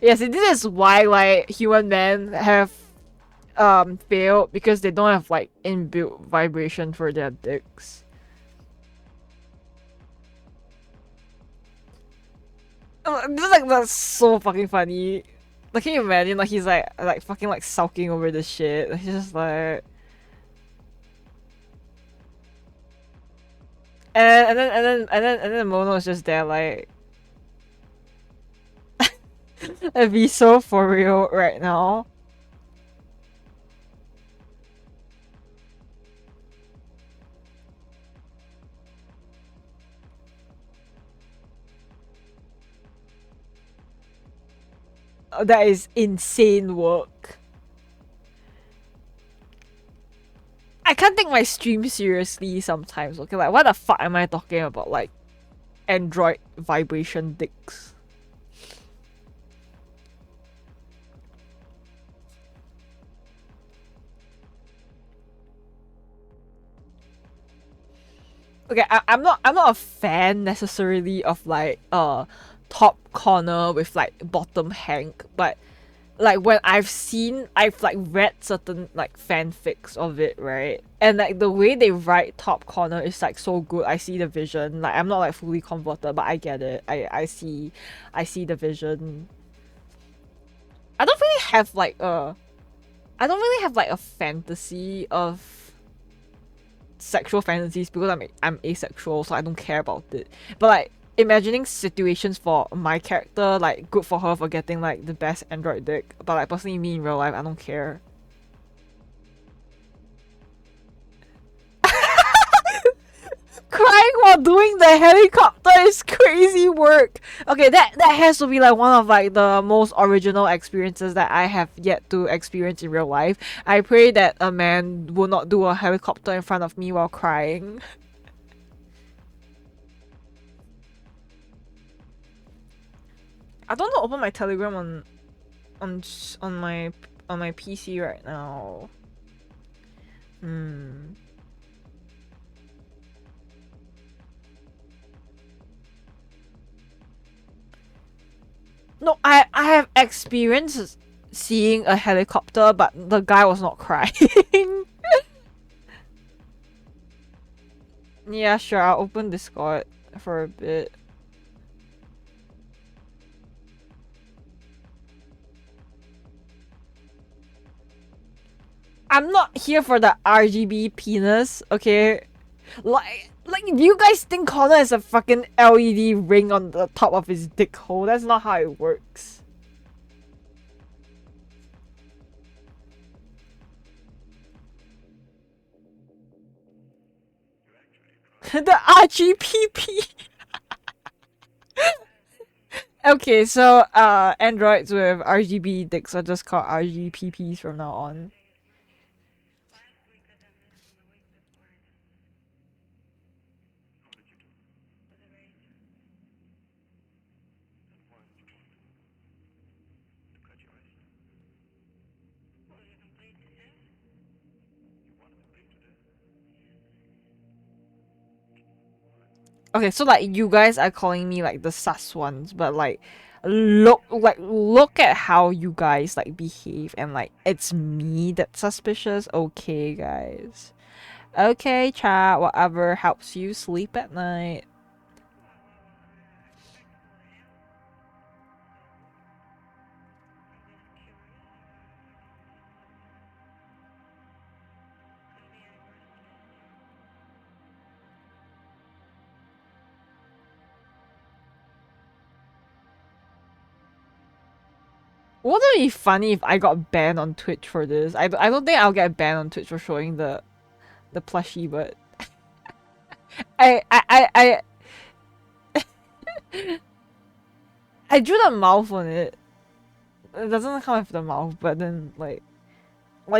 Yes, this is why like human men have failed because they don't have like inbuilt vibration for their dicks. This is like that's so fucking funny. Like, can you imagine? Like, he's like fucking like sulking over this shit. Like, he's just like, and then Mono is just there like, it'd be so for real right now. That is insane work. I can't take my stream seriously sometimes. Okay, like what the fuck am I talking about? Like Android vibration dicks. Okay, I'm not a fan necessarily of like top corner with like bottom Hank, but like when I've like read certain like fanfics of it, right? And like the way they write top corner is like so good. I see the vision. Like I'm not like fully converted, but I get it. I see the vision. I don't really have like a I don't really have like a fantasy of sexual fantasies because I'm asexual, so I don't care about it. But like imagining situations for my character, like good for her for getting like the best android dick. But like personally, me in real life, I don't care. Crying while doing the helicopter is crazy work. Okay, that has to be like one of like the most original experiences that I have yet to experience in real life. I pray that a man will not do a helicopter in front of me while crying. I don't want to open my Telegram on my PC right now. Hmm. No, I have experience seeing a helicopter, but the guy was not crying. Yeah, sure. I'll open Discord for a bit. I'm not here for the RGB penis, okay? Like you guys think Connor has a fucking LED ring on the top of his dick hole. That's not how it works. The RGPP. Okay, so androids with RGB dicks are just called RGPPs from now on. Okay, so like you guys are calling me like the sus ones, but like look at how you guys like behave and like it's me that's suspicious. Okay, guys. Okay, chat, whatever helps you sleep at night. Wouldn't it be funny if I got banned on Twitch for this? I don't think I'll get banned on Twitch for showing the plushie, but I I drew the mouth on it. It doesn't come with the mouth, but then like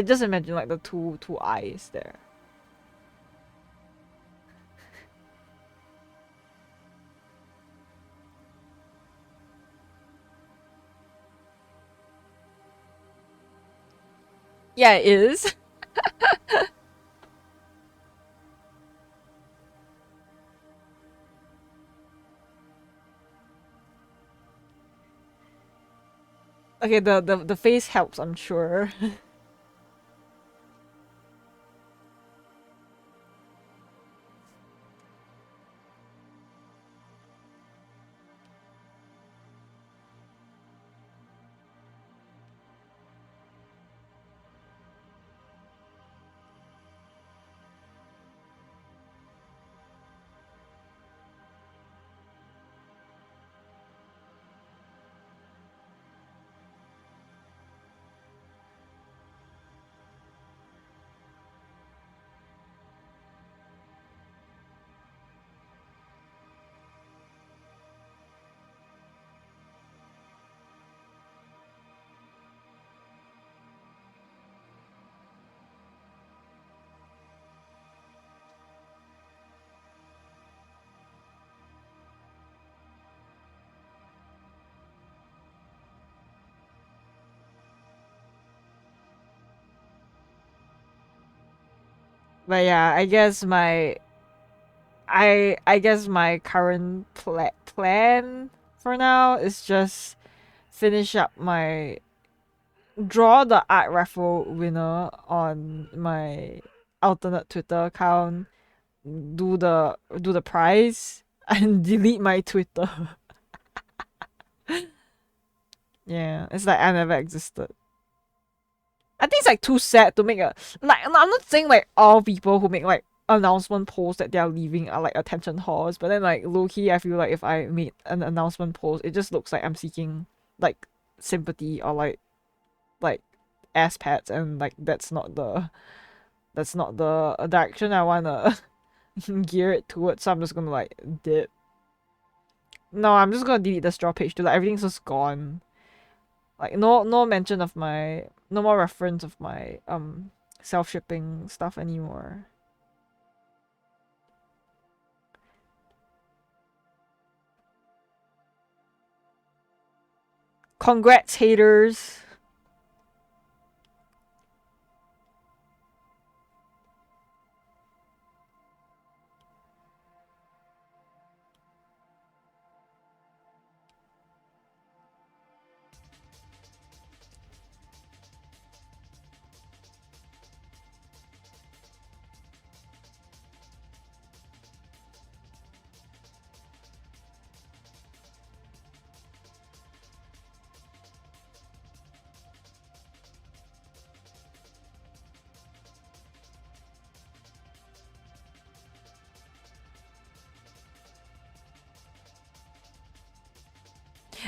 just imagine like the two eyes there. Yeah, it is. Okay, the face helps, I'm sure. But yeah, I guess my current plan for now is just finish up my draw the art raffle winner on my alternate Twitter account, do the prize, and delete my Twitter. Yeah, it's like I never existed. I think it's like too sad to make a like. I'm not saying like all people who make like announcement posts that they're leaving are like attention whores, but then like low key, I feel like if I made an announcement post, it just looks like I'm seeking like sympathy or like ass pats, and like that's not the direction I wanna gear it towards. So I'm just gonna like dip. No, I'm just gonna delete the straw page too. Like everything's just gone. Like no mention of my no more reference of my self shipping stuff anymore. Congrats, haters.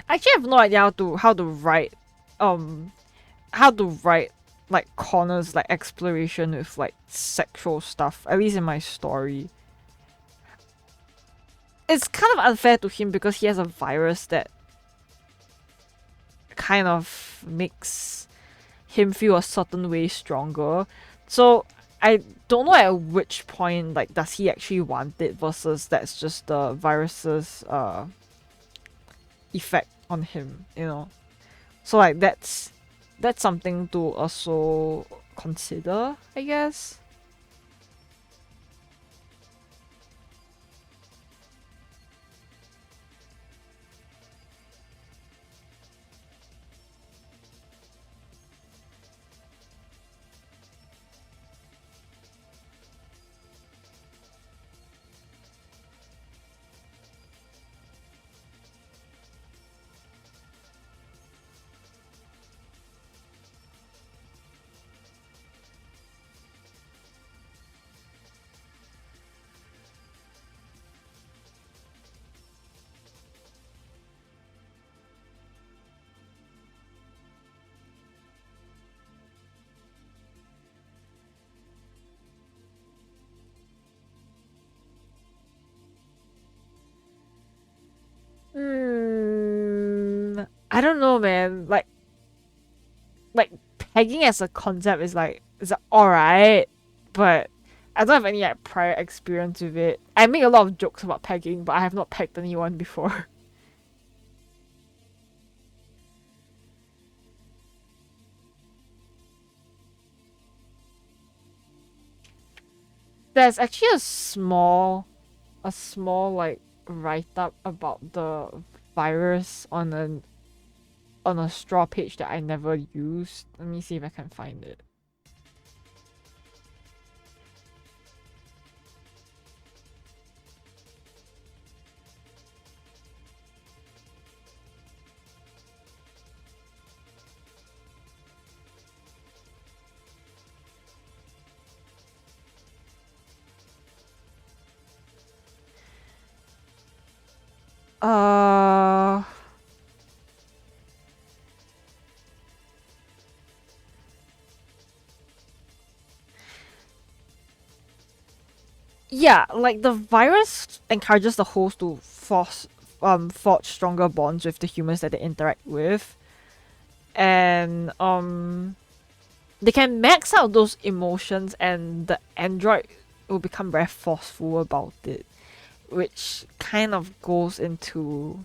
Actually, I have no idea um how to write like corners like exploration with like sexual stuff. At least in my story, it's kind of unfair to him because he has a virus that kind of makes him feel a certain way stronger. So I don't know at which point like does he actually want it versus that's just the virus's effect on him, you know. So like that's something to also consider, I guess. I don't know, man. Like pegging as a concept is alright, but I don't have any like prior experience with it. I make a lot of jokes about pegging, but I have not pegged anyone before. There's actually a small like write up about the virus on a straw page that I never used. Let me see if I can find it. Uh yeah, like the virus encourages the host to forge stronger bonds with the humans that they interact with. And they can max out those emotions and the android will become very forceful about it, which kind of goes into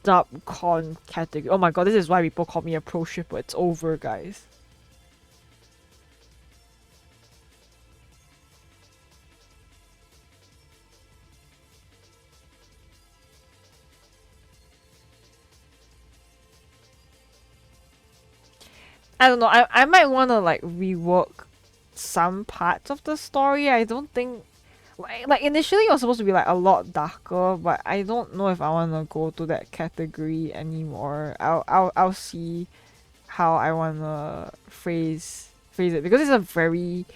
dub con category. Oh my god, this is why people call me a pro shipper. It's over, guys. I don't know. I might want to like rework some parts of the story. I don't think like initially it was supposed to be like a lot darker, but I don't know if I want to go to that category anymore. I'll see how I want to phrase it because it's a very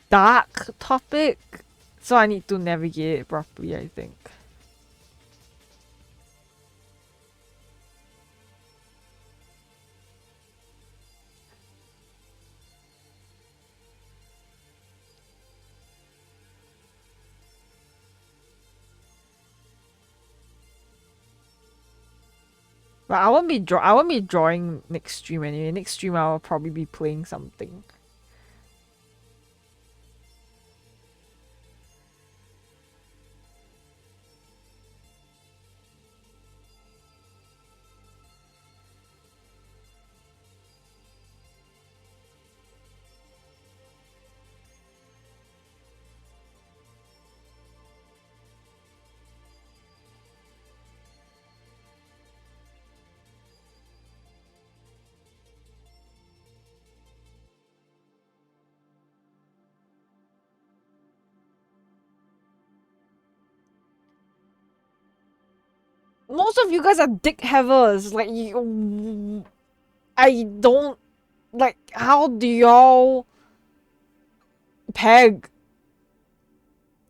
dark topic, so I need to navigate it properly, I think. But I won't be drawing next stream anyway. Next stream I'll probably be playing something. Most of you guys are dick havers. Like you, I don't like. How do y'all peg?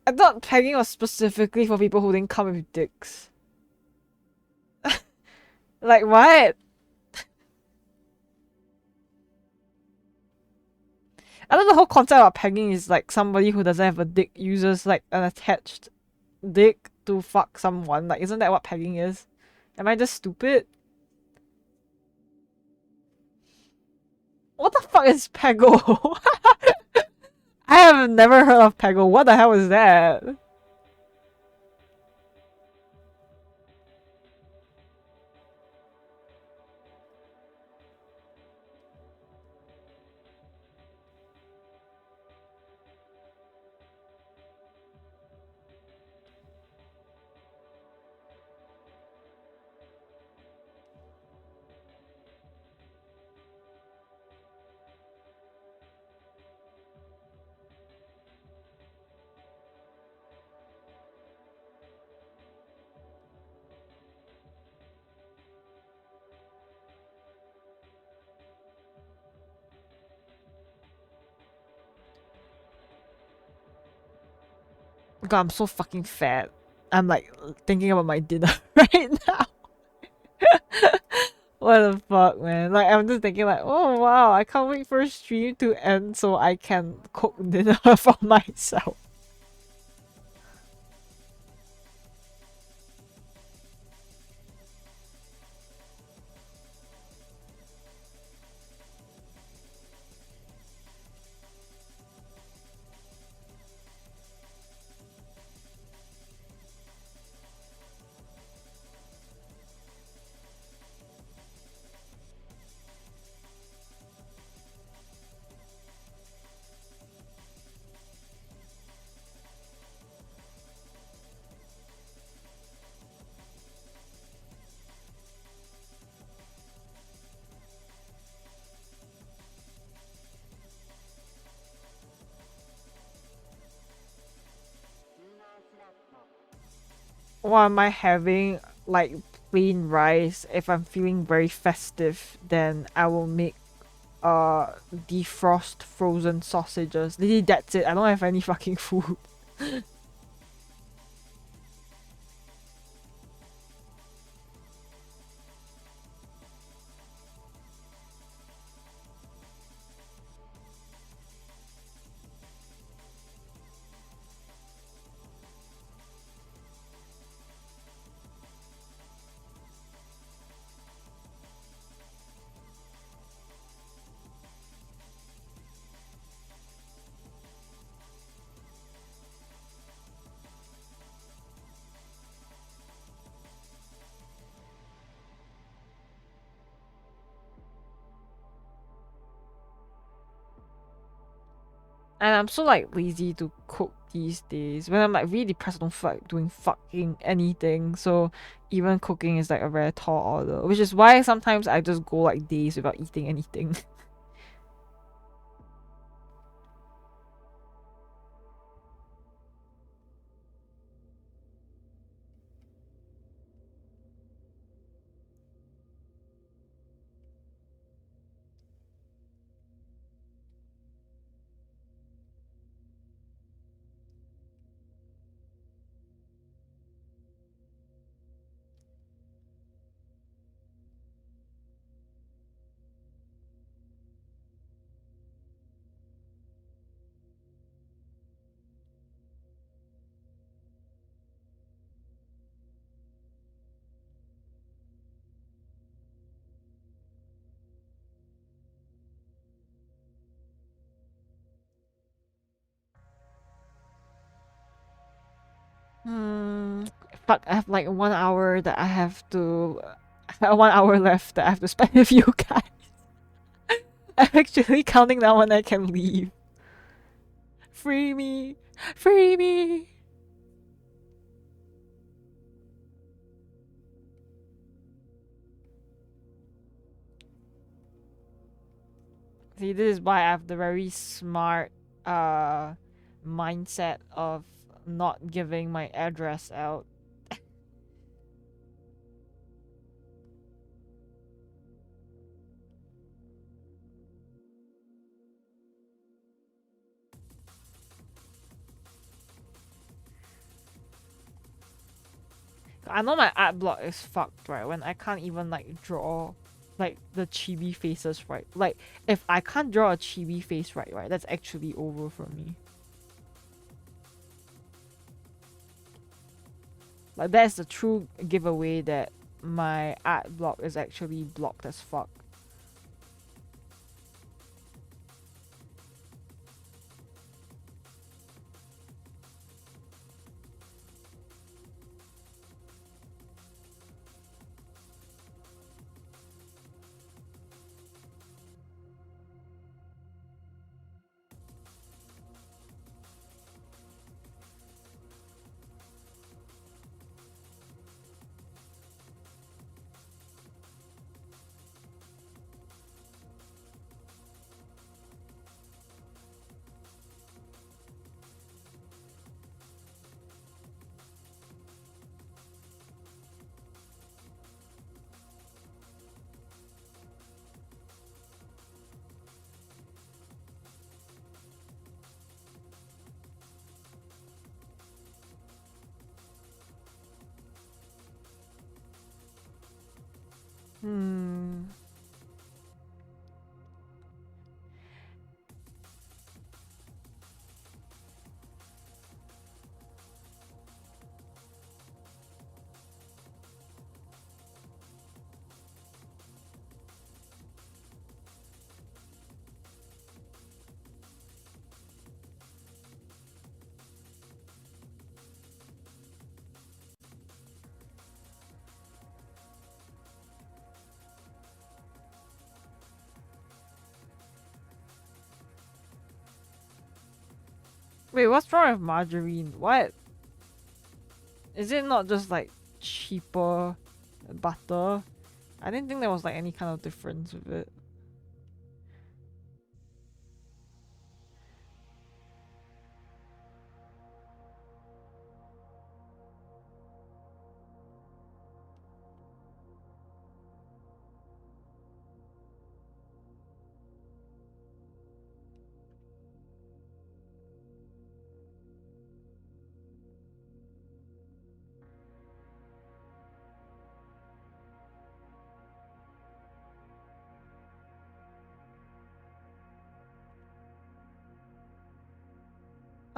I thought pegging was specifically for people who didn't come with dicks. Like what? I thought the whole concept of pegging is like somebody who doesn't have a dick uses like an attached dick to fuck someone. Like, isn't that what pegging is? Am I just stupid? What the fuck is peggle? I have never heard of peggle. What the hell is that? God, I'm so fucking fat. I'm like thinking about my dinner right now. What the fuck, man? Like, I'm just thinking, like, oh wow, I can't wait for a stream to end so I can cook dinner for myself. Or am I having like plain rice? If I'm feeling very festive, then I will make defrost frozen sausages. Literally that's it. I don't have any fucking food. And I'm so like lazy to cook these days. When I'm like really depressed, I don't feel like doing fucking anything. So even cooking is like a very tall order. Which is why sometimes I just go like days without eating anything. Hmm. Fuck, I have like 1 hour that I have to. 1 hour left that I have to spend with you guys. I'm actually counting down when I can leave. Free me! Free me! See, this is why I have the very smart mindset of not giving my address out. I know my art block is fucked, right? When I can't even like draw like the chibi faces right. Like if I can't draw a chibi face right, that's actually over for me. Like that's the true giveaway that my art block is actually blocked as fuck. Hmm. Wait, what's wrong with margarine? What? Is it not just like cheaper butter? I didn't think there was like any kind of difference with it.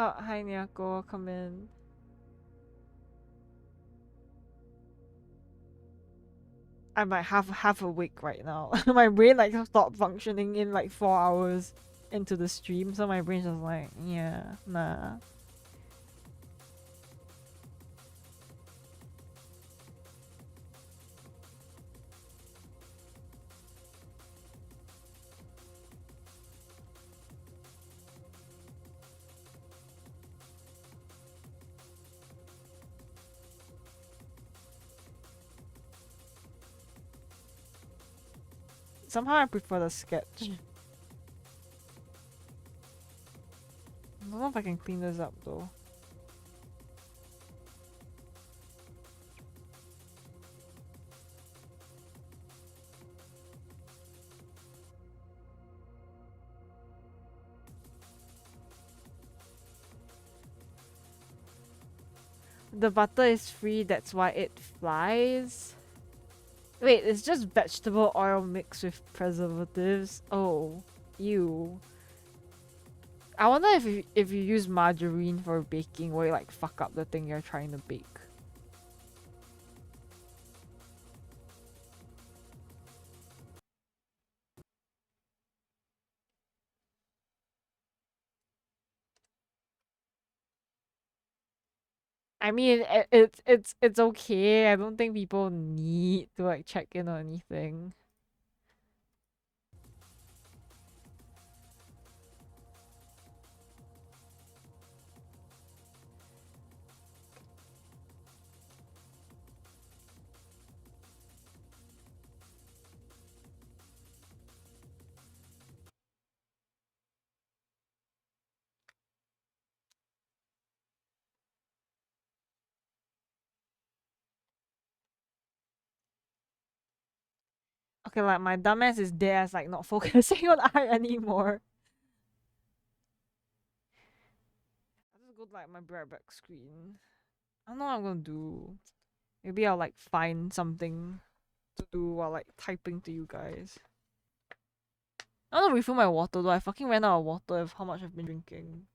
Oh, hi Nyako, come in. I'm like half awake right now. My brain like stopped functioning in like 4 hours into the stream, so my brain's just like, yeah, nah. Somehow I prefer the sketch. I don't know if I can clean this up though. The butter is free, that's why it flies. Wait, it's just vegetable oil mixed with preservatives. Oh, ew. I wonder if you use margarine for baking, will it like fuck up the thing you're trying to bake? I mean, it's okay. I don't think people need to like check in or anything. Okay, like my dumbass is there, it's like not focusing on art anymore. I just go to like my back screen. I don't know what I'm gonna do. Maybe I'll like find something to do while like typing to you guys. I want to refill my water though. I fucking ran out of water of how much I've been drinking.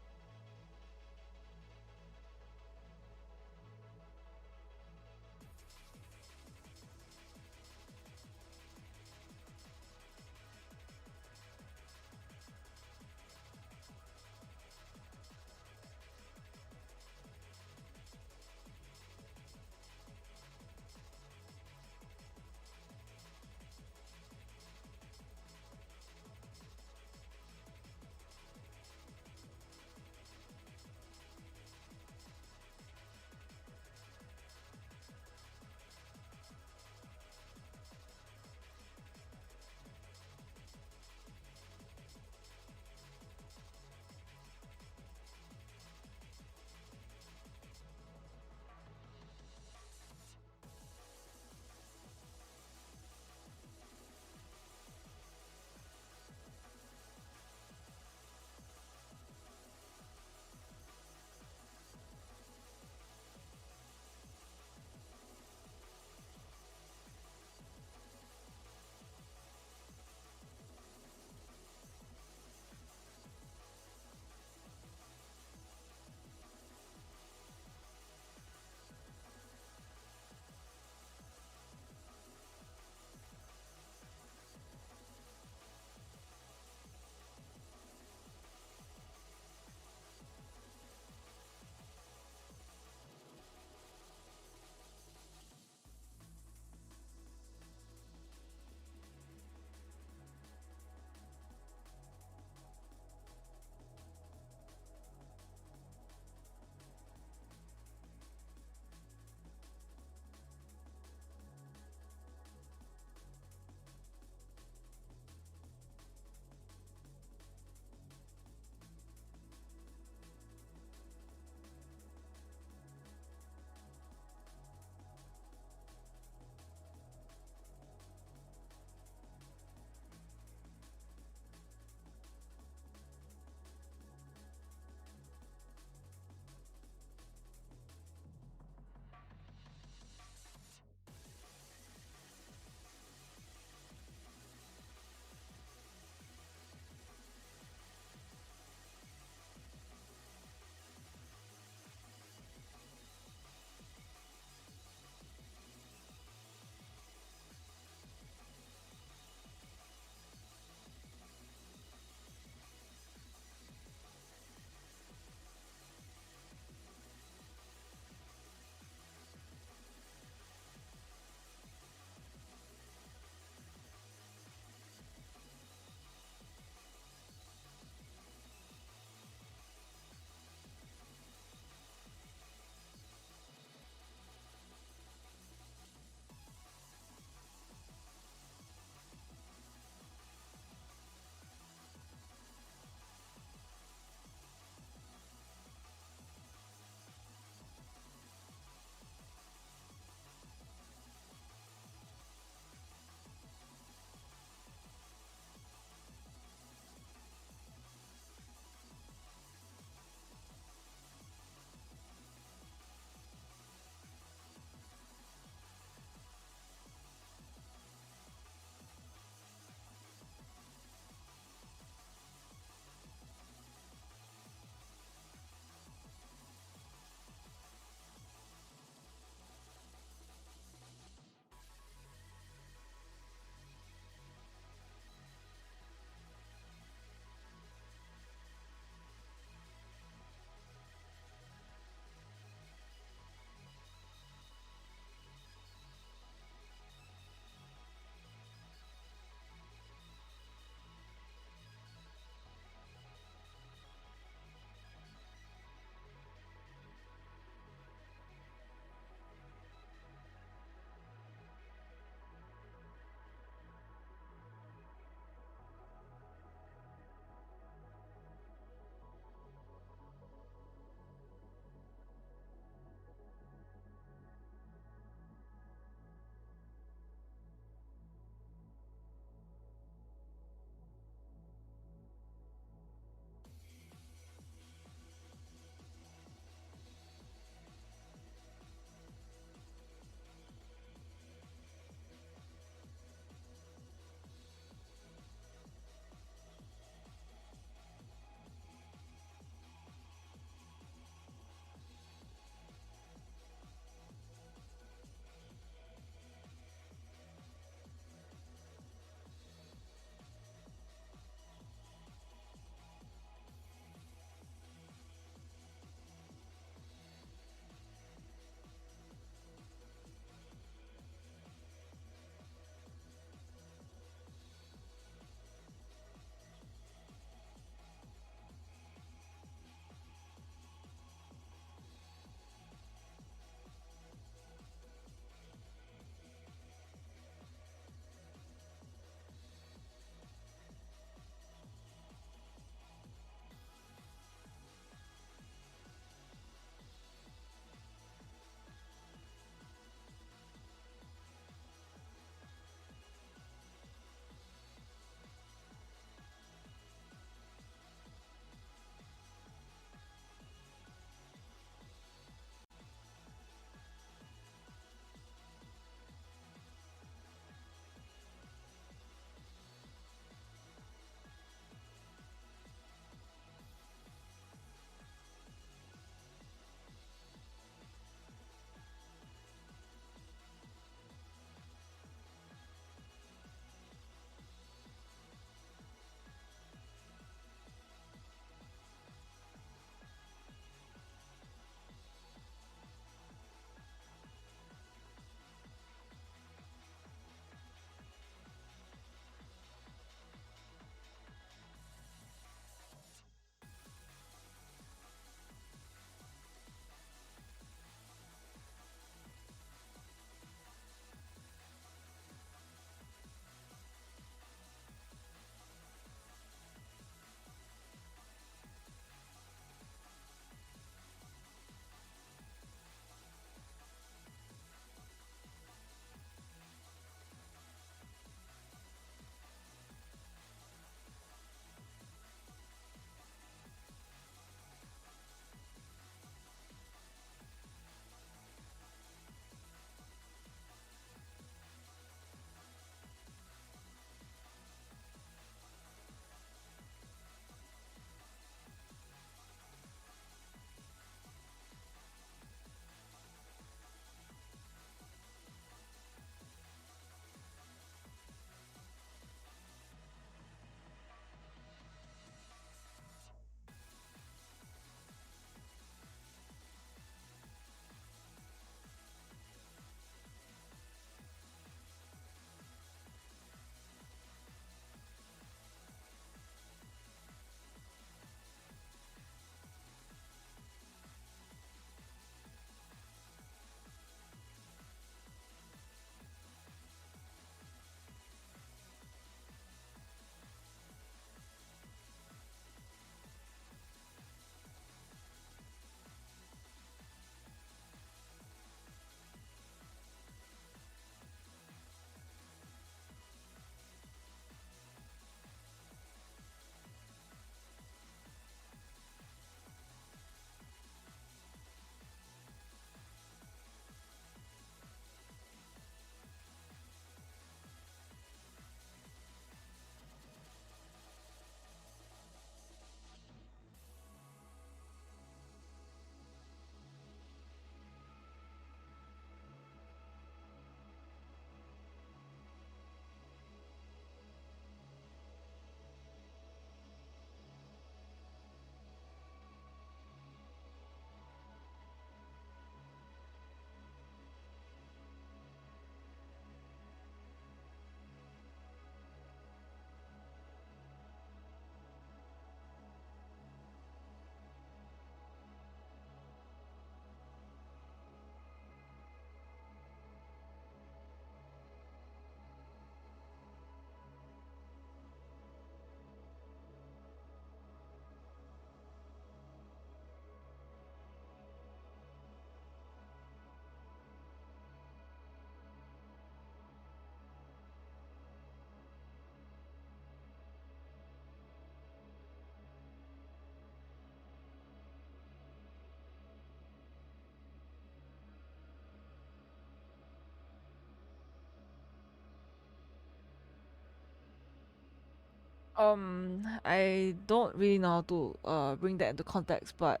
I don't really know how to bring that into context, but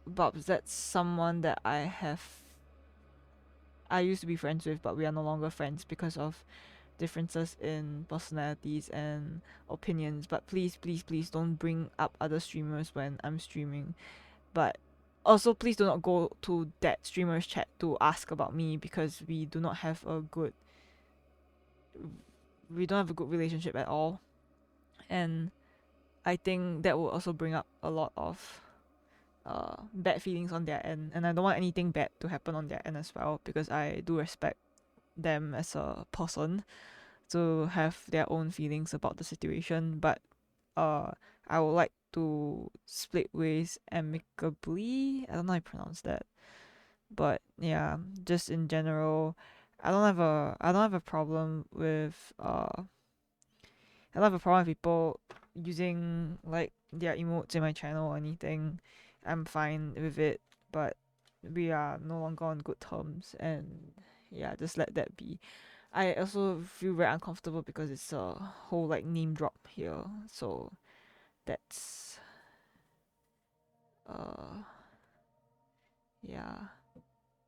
Bubs, that's someone that I used to be friends with, but we are no longer friends because of differences in personalities and opinions. But please, please, please don't bring up other streamers when I'm streaming. But also, please do not go to that streamer's chat to ask about me because we don't have a good relationship at all. And I think that will also bring up a lot of bad feelings on their end, and I don't want anything bad to happen on their end as well because I do respect them as a person to have their own feelings about the situation. But uh, I would like to split ways amicably. I don't know how to pronounce that, but yeah, just in general, I don't have a problem with I don't have a problem with people using like their emotes in my channel or anything. I'm fine with it, but we are no longer on good terms, and yeah, just let that be. I also feel very uncomfortable because it's a whole like name drop here, so that's uh yeah.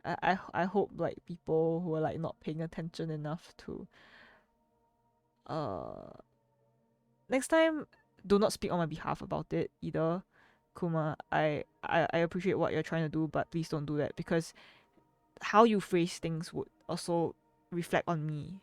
I hope like people who are like not paying attention enough to uh next time do not speak on my behalf about it either. Kuma, I appreciate what you're trying to do, but please don't do that because how you phrase things would also reflect on me,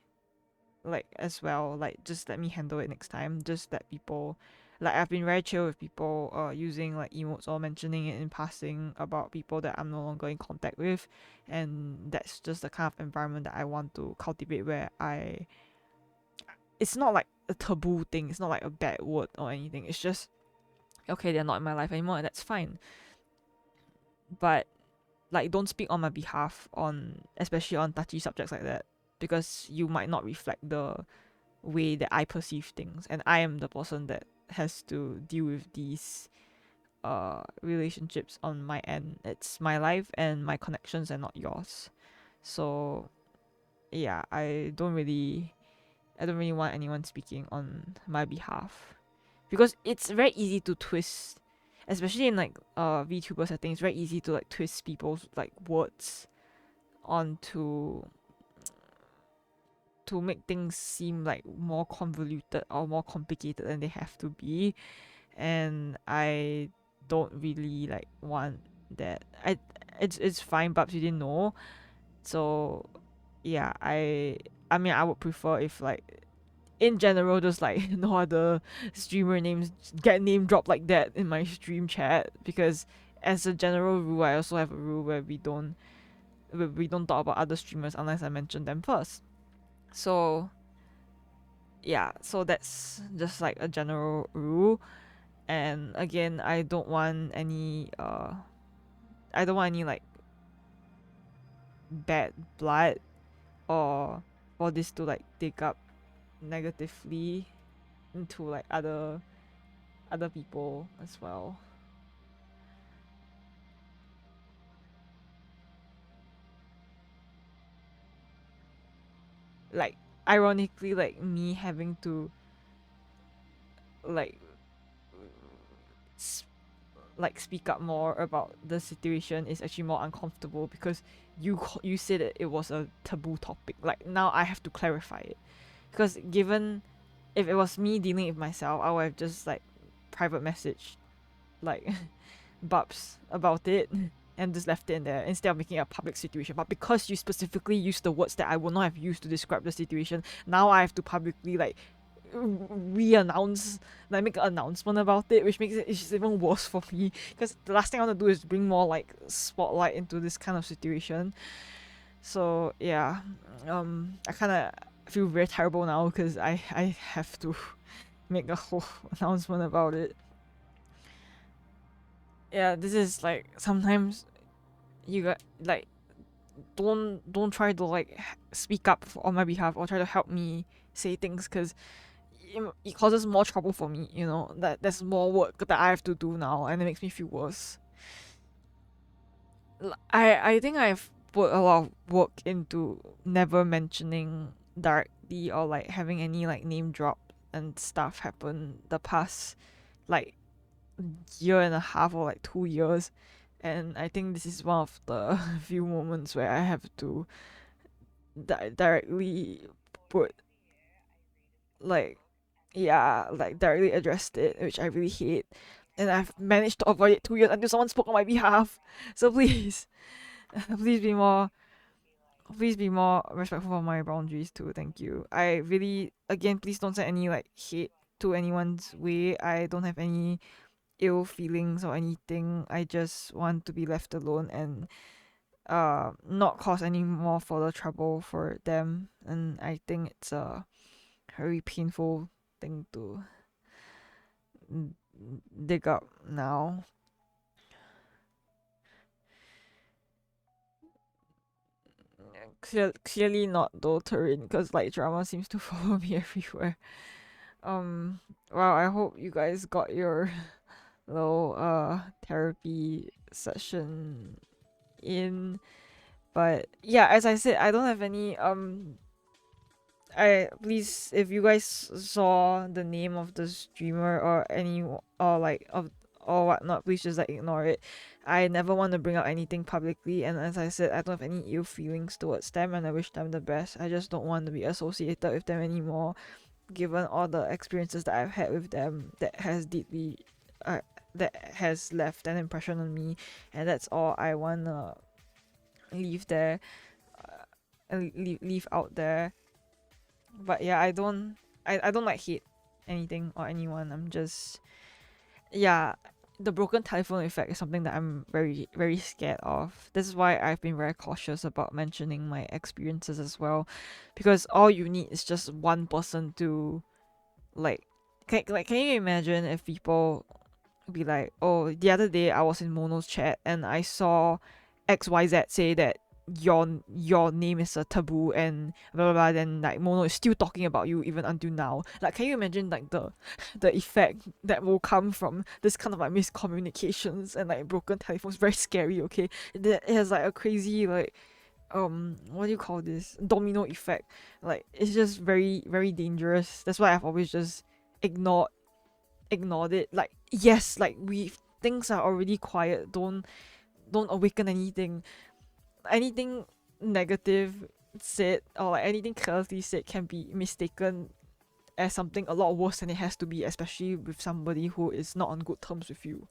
like as well. Like just let me handle it next time. Just let people, like I've been very chill with people using like emotes or mentioning it in passing about people that I'm no longer in contact with, and that's just the kind of environment that I want to cultivate where I. It's not like a taboo thing. It's not like a bad word or anything. It's just okay, they're not in my life anymore, and that's fine. But like, don't speak on my behalf on especially on touchy subjects like that because you might not reflect the way that I perceive things, and I am the person that has to deal with these relationships on my end. It's my life and my connections and not yours. So yeah, I don't really want anyone speaking on my behalf because it's very easy to twist, especially in like VTuber settings. Very easy to like twist people's like words onto to make things seem like more convoluted or more complicated than they have to be, and I don't really like want that. It's fine, but you didn't know, so yeah, I mean I would prefer if like in general just like no other streamer names get name dropped like that in my stream chat because as a general rule I also have a rule where we don't talk about other streamers unless I mention them first. So yeah, so that's just like a general rule. And again, I don't want any like bad blood or for this to like take up negatively into like other people as well. Like ironically, like me having to like s- like speak up more about the situation is actually more uncomfortable because you said that it was a taboo topic. Like now I have to clarify it because given if it was me dealing with myself, I would have just like private message like Bubs about it and just left it in there instead of making it a public situation. But because you specifically used the words that I would not have used to describe the situation, now I have to publicly like re-announce, like make an announcement about it, which makes it it's even worse for me because the last thing I want to do is bring more like spotlight into this kind of situation. So yeah, I kind of feel very terrible now because I have to make a whole announcement about it. Yeah, this is like sometimes you got like don't try to like speak up on my behalf or try to help me say things because it causes more trouble for me. You know that there's more work that I have to do now, and it makes me feel worse. I think I've put a lot of work into never mentioning directly or like having any like name drop and stuff happen the past like year and a half or like 2 years, and I think this is one of the few moments where I have to directly put like yeah, like directly addressed it, which I really hate. And I've managed to avoid it 2 years until someone spoke on my behalf. So please, please be more, please be more respectful of my boundaries too. Thank you. I really, again, please don't send any like hate to anyone's way. I don't have any ill feelings or anything. I just want to be left alone and not cause any more further trouble for them. And I think it's a very painful thing to dig up now. Clearly not though, Turin, because like drama seems to follow me everywhere. Wow, I hope you guys got your little therapy session in. But yeah, as I said, I don't have any I please, if you guys saw the name of the streamer or any or like of or whatnot, please just like ignore it. I never want to bring up anything publicly, and as I said, I don't have any ill feelings towards them, and I wish them the best. I just don't want to be associated with them anymore, given all the experiences that I've had with them that has deeply, that has left an impression on me, and that's all I wanna leave there, leave out there. But yeah, I don't like hate anything or anyone. I'm just yeah, the broken telephone effect is something that I'm very very scared of. This is why I've been very cautious about mentioning my experiences as well, because all you need is just one person to like can you imagine if people be like, oh, the other day I was in Mono's chat and I saw XYZ say that your name is a taboo and blah blah blah, then like Mono is still talking about you even until now. Like, can you imagine like the effect that will come from this kind of like miscommunications and like broken telephones? Very scary. Okay, it has like a crazy like what do you call this, domino effect. Like, it's just very very dangerous. That's why I've always just ignored it. Like, yes, like we things are already quiet, don't awaken anything negative said or like anything carelessly said can be mistaken as something a lot worse than it has to be, especially with somebody who is not on good terms with you.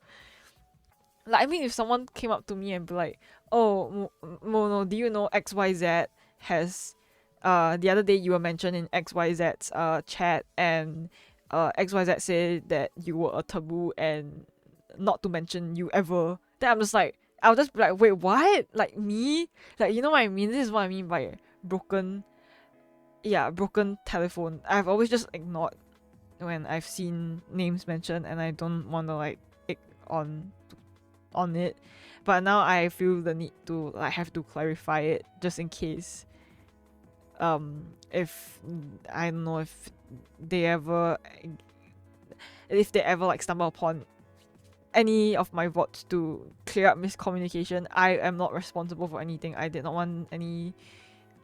Like, I mean, if someone came up to me and be like, oh, Mono, do you know XYZ has the other day you were mentioned in XYZ's chat, and XYZ said that you were a taboo and not to mention you ever, then I'm just like, I'll just be like, wait, what? Like, me? Like, you know what I mean? This is what I mean by broken telephone. I've always just ignored when I've seen names mentioned, and I don't want to like on it. But now I feel the need to like have to clarify it just in case if I don't know if they ever like stumble upon any of my votes to clear up miscommunication. I am not responsible for anything. I did not want any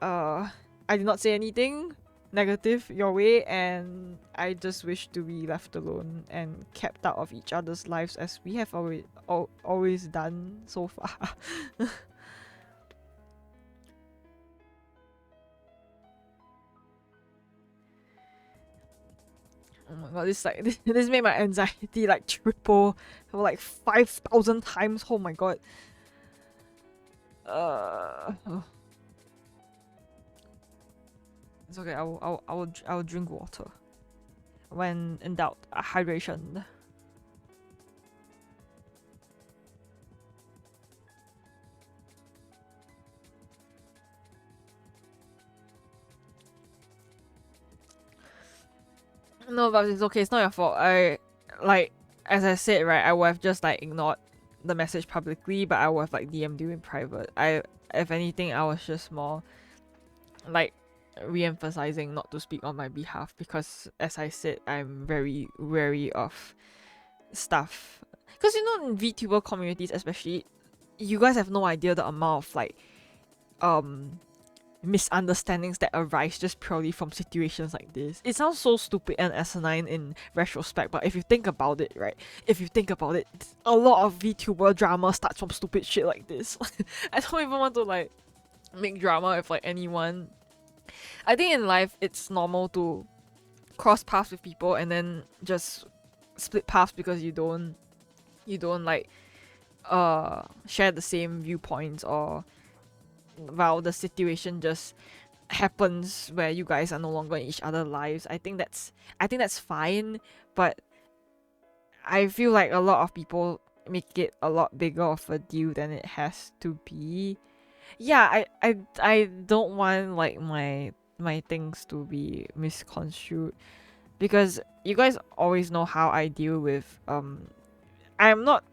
I did not say anything negative your way, and I just wish to be left alone and kept out of each other's lives as we have always done so far. Oh my god, this made my anxiety like triple for like 5,000 times. Oh my god. It's okay. I'll drink water. When in doubt, hydration. No, but it's okay. It's not your fault. Like, as I said, right, I would have just like ignored the message publicly, but I would have like DM'd you in private. If anything, I was just more like re-emphasizing not to speak on my behalf, because as I said, I'm very wary of stuff. Because you know, in VTuber communities especially, you guys have no idea the amount of like misunderstandings that arise just purely from situations like this. It sounds so stupid and asinine in retrospect, but if you think about it, right? If you think about it, a lot of VTuber drama starts from stupid shit like this. I don't even want to like make drama with like anyone. I think in life it's normal to cross paths with people and then just split paths because you don't like share the same viewpoints, or well, the situation just happens where you guys are no longer in each other's lives. I think that's fine, but I feel like a lot of people make it a lot bigger of a deal than it has to be. Yeah, I don't want like my things to be misconstrued, because you guys always know how I deal with I'm not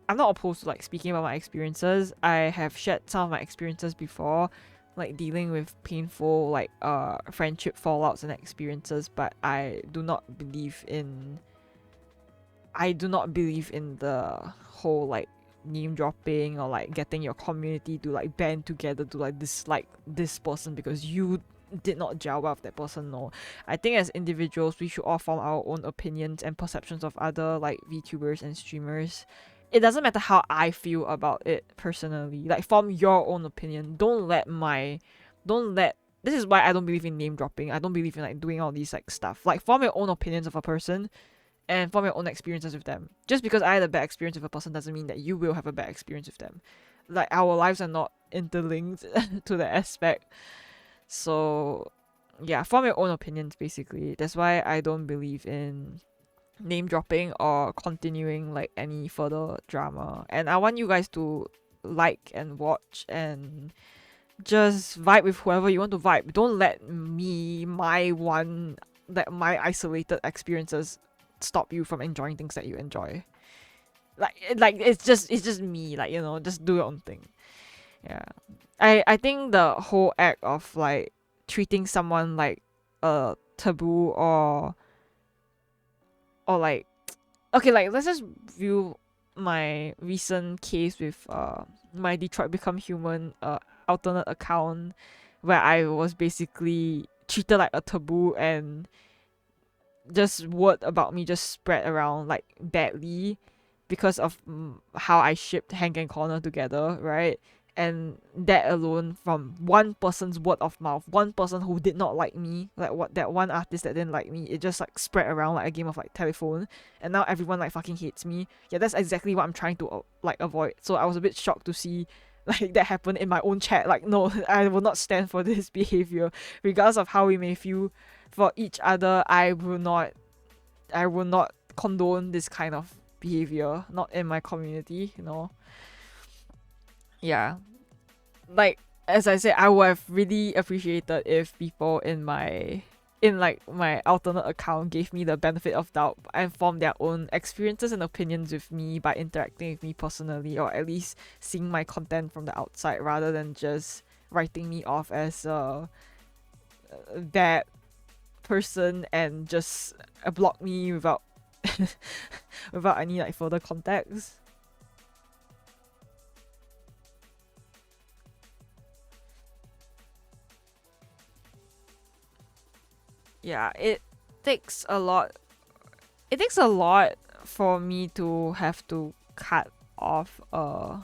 I'm not opposed to like speaking about my experiences. I have shared some of my experiences before, like dealing with painful like friendship fallouts and experiences, but I do not believe in the whole like name dropping or like getting your community to like band together to like dislike this person because you did not gel well with that person. No, I think as individuals we should all form our own opinions and perceptions of other like VTubers and streamers. It doesn't matter how I feel about it personally. Like form your own opinion. Don't let this is why I don't believe in name dropping. I don't believe in like doing all these like stuff. Like form your own opinions of a person and form your own experiences with them. Just because I had a bad experience with a person doesn't mean that you will have a bad experience with them. Like our lives are not interlinked to that aspect. So yeah, form your own opinions basically. That's why I don't believe in name dropping or continuing like any further drama. And I want you guys to like and watch and just vibe with whoever you want to vibe. Don't let my isolated experiences stop you from enjoying things that you enjoy. Like it's just me, like, just do your own thing. Yeah. I think the whole act of like treating someone like a taboo, or like okay, like let's just view my recent case with my Detroit Become Human alternate account, where I was basically treated like a taboo, and just word about me just spread around like badly because of how I shipped Hank and Connor together, right? And that alone, from one person's word of mouth, one person who did not like me, like what that one artist that didn't like me, it just like spread around like a game of like telephone, and now everyone like fucking hates me. Yeah, that's exactly what I'm trying to like avoid. So I was a bit shocked to see like that happen in my own chat. Like, no, I will not stand for this behavior, regardless of how we may feel for each other. I will not condone this kind of behavior, not in my community. Yeah, like as I said, I would have really appreciated if people in like my alternate account gave me the benefit of doubt and formed their own experiences and opinions with me by interacting with me personally, or at least seeing my content from the outside rather than just writing me off as a bad person and just block me without without any like further context. Yeah, takes a lot it takes a lot for me to have to cut off a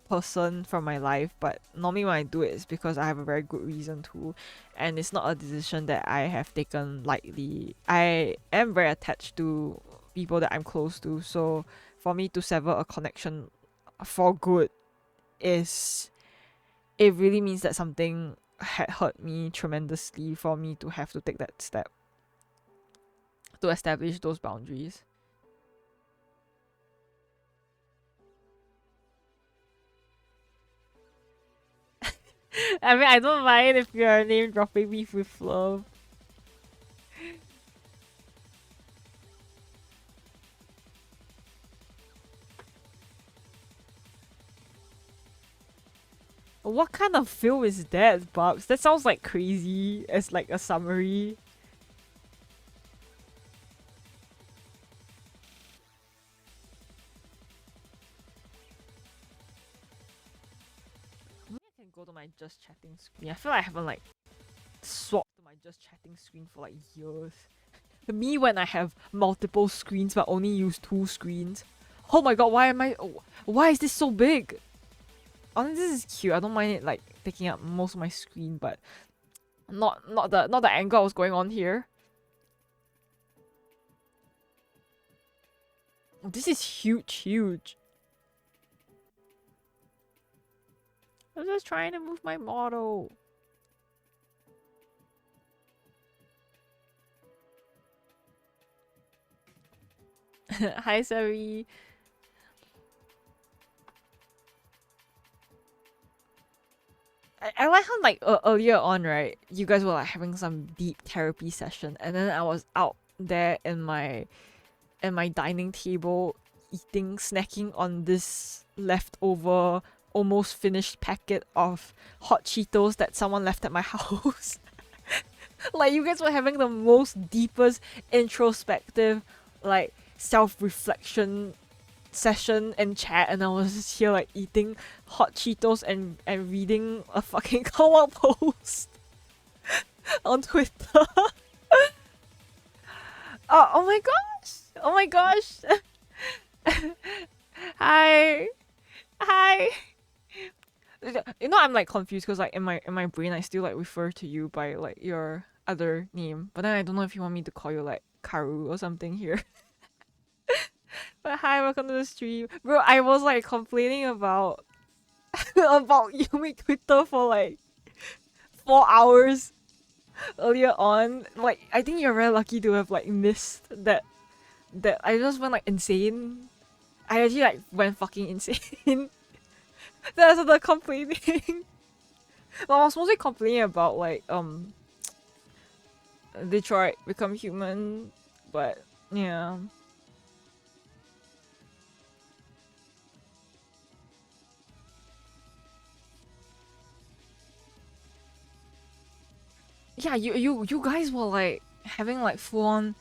person from my life, but normally when I do it, it's because I have a very good reason to, and it's not a decision that I have taken lightly. I am very attached to people that I'm close to, so for me to sever a connection for good is it really means that something had hurt me tremendously for me to have to take that step to establish those boundaries. I mean, I don't mind if you're name dropping me with love. What kind of film is that, Bubs? That sounds like crazy as like a summary. I can go to my just chatting screen. I feel like I haven't like swapped to my just chatting screen for like years. Me when I have multiple screens but only use 2 screens. Oh my god, why is this so big? Honestly, this is cute. I don't mind it like taking up most of my screen, but not the angle I was going on here. This is huge. I'm just trying to move my model. Hi, Sari. I like how like earlier on, right? You guys were like having some deep therapy session, and then I was out there in my dining table eating, snacking on this leftover, almost finished packet of hot Cheetos that someone left at my house. Like you guys were having the most deepest introspective, like self-reflection session and chat, and I was just here like eating hot Cheetos and reading a fucking co-op post on Twitter. Oh my gosh! Oh my gosh! Hi! You know, I'm like confused because like in my brain I still like refer to you by like your other name, but then I don't know if you want me to call you like Karu or something here. But hi, welcome to the stream. Bro, I was like complaining about about Yumi Twitter for like 4 hours earlier on. Like I think you're very lucky to have like missed that I just went like insane. I actually like went fucking insane. That's the complaining. Well, I was mostly complaining about like Detroit Become Human, but yeah. Yeah, you guys were like having like full on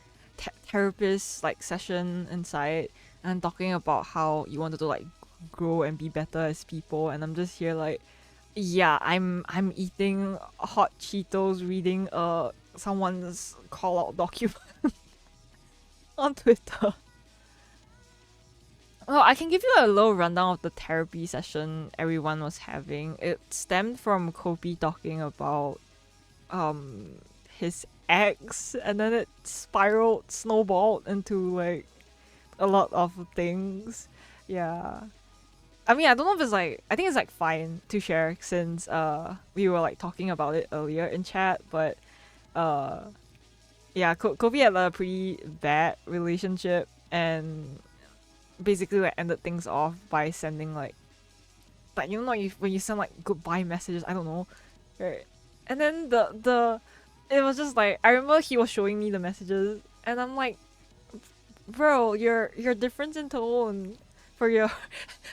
therapist like session inside and talking about how you wanted to like grow and be better as people, and I'm just here like, yeah, I'm eating hot Cheetos, reading someone's call out document on Twitter. Well, I can give you a little rundown of the therapy session everyone was having. It stemmed from Kobe talking about his ex, and then it snowballed into like a lot of things. Yeah. I mean, I don't know if it's like, I think it's like fine to share since we were like talking about it earlier in chat, but yeah, Kobe had a pretty bad relationship and basically like ended things off by sending like you know when you send like goodbye messages, I don't know, right? And then the it was just like, I remember he was showing me the messages and I'm like, bro, your difference in tone for your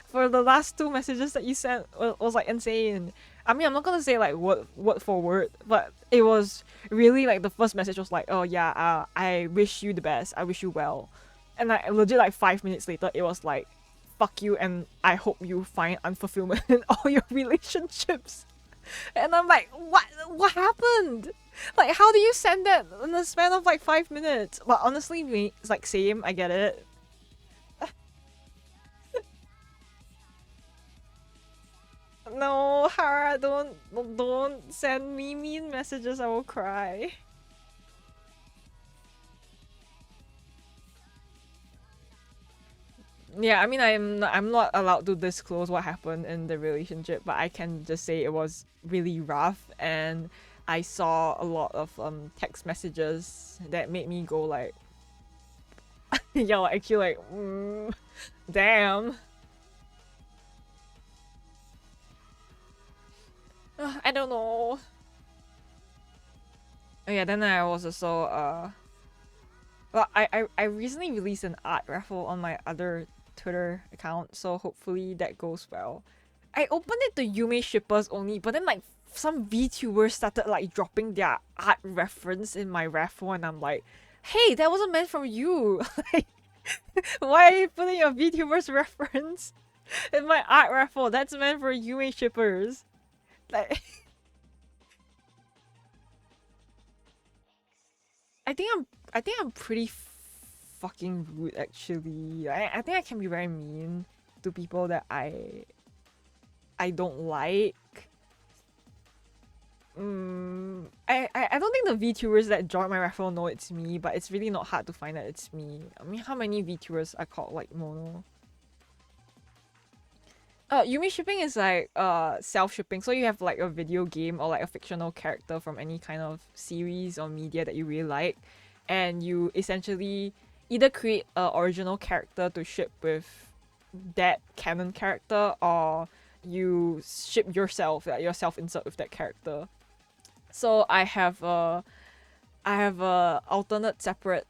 for the last 2 messages that you sent was like insane. I mean, I'm not gonna say like word for word, but it was really like the first message was like, oh yeah, I wish you the best, I wish you well, and like legit like 5 minutes later it was like, fuck you and I hope you find unfulfillment in all your relationships. And I'm like, what happened? Like, how do you send that in the span of like 5 minutes? But honestly, me, it's like same, I get it. No, Hara, don't send me mean messages, I will cry. Yeah, I mean, I'm not allowed to disclose what happened in the relationship, but I can just say it was really rough, and I saw a lot of text messages that made me go like, yeah, actually like, damn. I don't know. Oh yeah, then I was also well, I recently released an art raffle on my other Twitter account, so hopefully that goes well. I opened it to Yume shippers only, but then like some VTubers started like dropping their art reference in my raffle, and I'm like, hey, that wasn't meant for you. Like, why are you putting your VTubers reference in my art raffle? That's meant for Yume shippers. Like, I think I'm pretty fucking rude actually. I think I can be very mean to people that I don't like. I don't think the VTubers that join my referral know it's me, but it's really not hard to find that it's me. I mean, how many VTubers are called like Mono? Yumi shipping is like self-shipping. So you have like a video game or like a fictional character from any kind of series or media that you really like, and you essentially either create an original character to ship with that canon character, or you ship yourself, like yourself insert with that character. So I have a alternate separate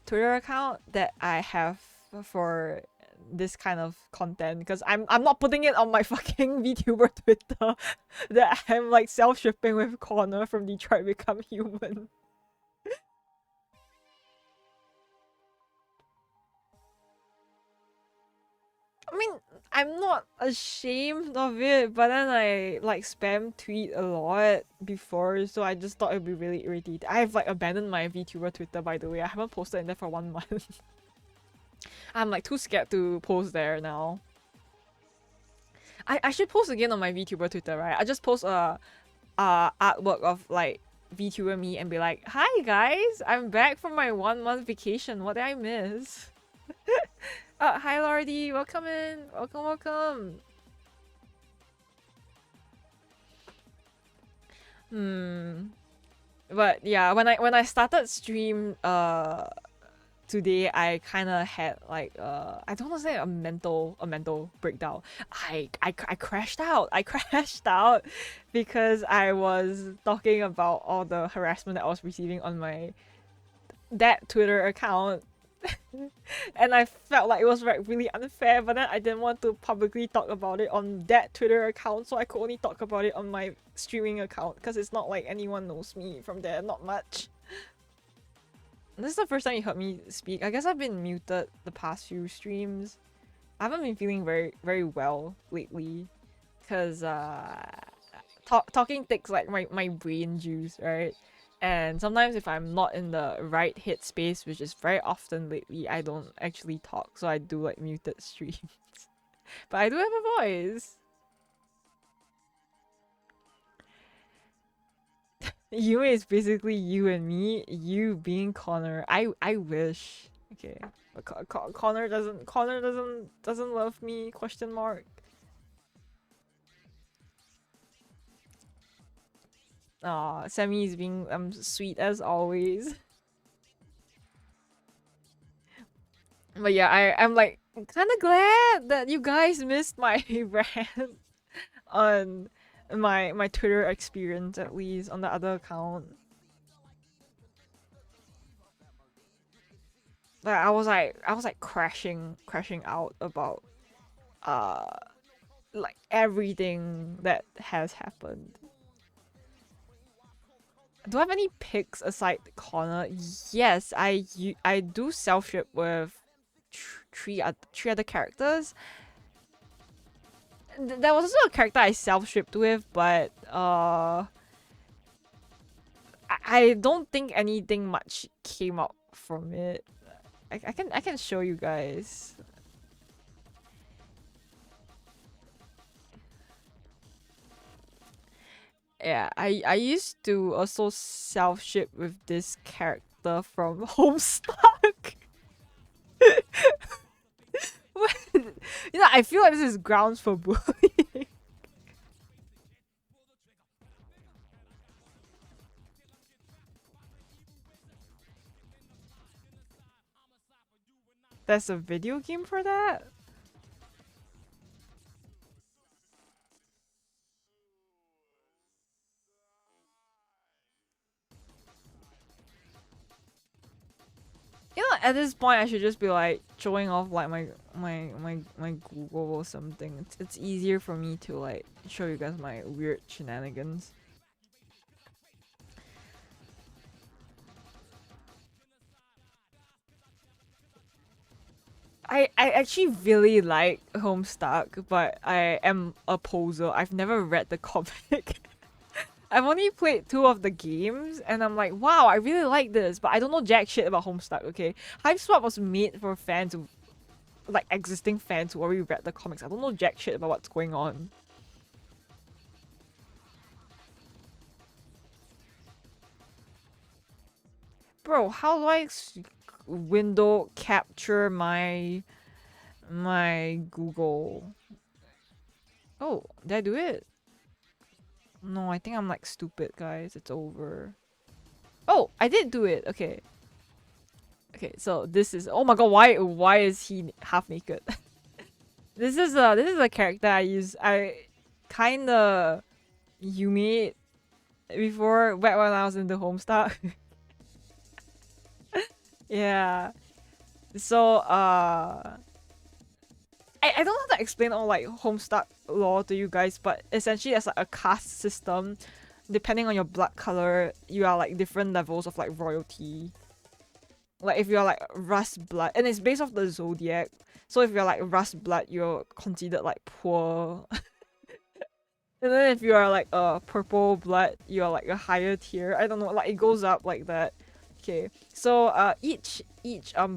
Twitter account that I have for this kind of content, because I'm not putting it on my fucking VTuber Twitter that I'm like self-shipping with Connor from Detroit Become Human. I mean, I'm not ashamed of it, but then I like spam tweet a lot before, so I just thought it'd be really irritating. I have like abandoned my VTuber Twitter, by the way. I haven't posted in there for 1 month. I'm like too scared to post there now. I should post again on my VTuber Twitter, right? I just post a artwork of like VTuber me and be like, "Hi guys, I'm back from my 1 month vacation. What did I miss?" Hi Lordy, welcome in, welcome. But yeah, when I started stream today, I kind of had like I don't want to say a mental breakdown. I crashed out. I crashed out because I was talking about all the harassment that I was receiving on my that Twitter account. And I felt like it was like really unfair, but then I didn't want to publicly talk about it on that Twitter account, so I could only talk about it on my streaming account, because it's not like anyone knows me from there, not much. This is the first time you heard me speak. I guess I've been muted the past few streams. I haven't been feeling very well lately, because talking takes like my brain juice, right? And sometimes if I'm not in the right headspace, which is very often lately, I don't actually talk, so I do like muted streams. But I do have a voice. You is basically you and me. You being Connor. I wish. Okay. Connor doesn't love me? Question mark. Aw, Sammy is being sweet as always. But yeah, I'm like kind of glad that you guys missed my rant on my Twitter experience, at least on the other account. Like I was like crashing out about uh like everything that has happened. Do I have any picks aside Connor? Yes, I do self ship with three other characters. There was also a character I self shipped with, but I don't think anything much came out from it. I can show you guys. Yeah, I used to also self ship with this character from Homestuck. You know, I feel like this is grounds for bullying. There's a video game for that? You know, at this point, I should just be like showing off like my Google or something. It's easier for me to like show you guys my weird shenanigans. I actually really like Homestuck, but I am a poser. I've never read the comic. I've only played 2 of the games, and I'm like, wow, I really like this, but I don't know jack shit about Homestuck, okay? Hype Swap was made for fans who, like, existing fans who already read the comics. I don't know jack shit about what's going on. Bro, how do I window capture my Google? Oh, did I do it? No, I think I'm like stupid, guys. It's over. Oh, I did do it. Okay. Okay, so this is, oh my god, why is he half naked? This is a character I use. I kinda Yumi before back when I was in the Homestuck. Yeah. So I don't know how to explain all like Homestuck lore to you guys, but essentially it's like a caste system. Depending on your blood color, you are like different levels of like royalty. Like if you're like rust blood, and it's based off the zodiac. So if you're like rust blood, you're considered like poor. And then if you are like a purple blood, you're like a higher tier. I don't know, like it goes up like that. Okay, so each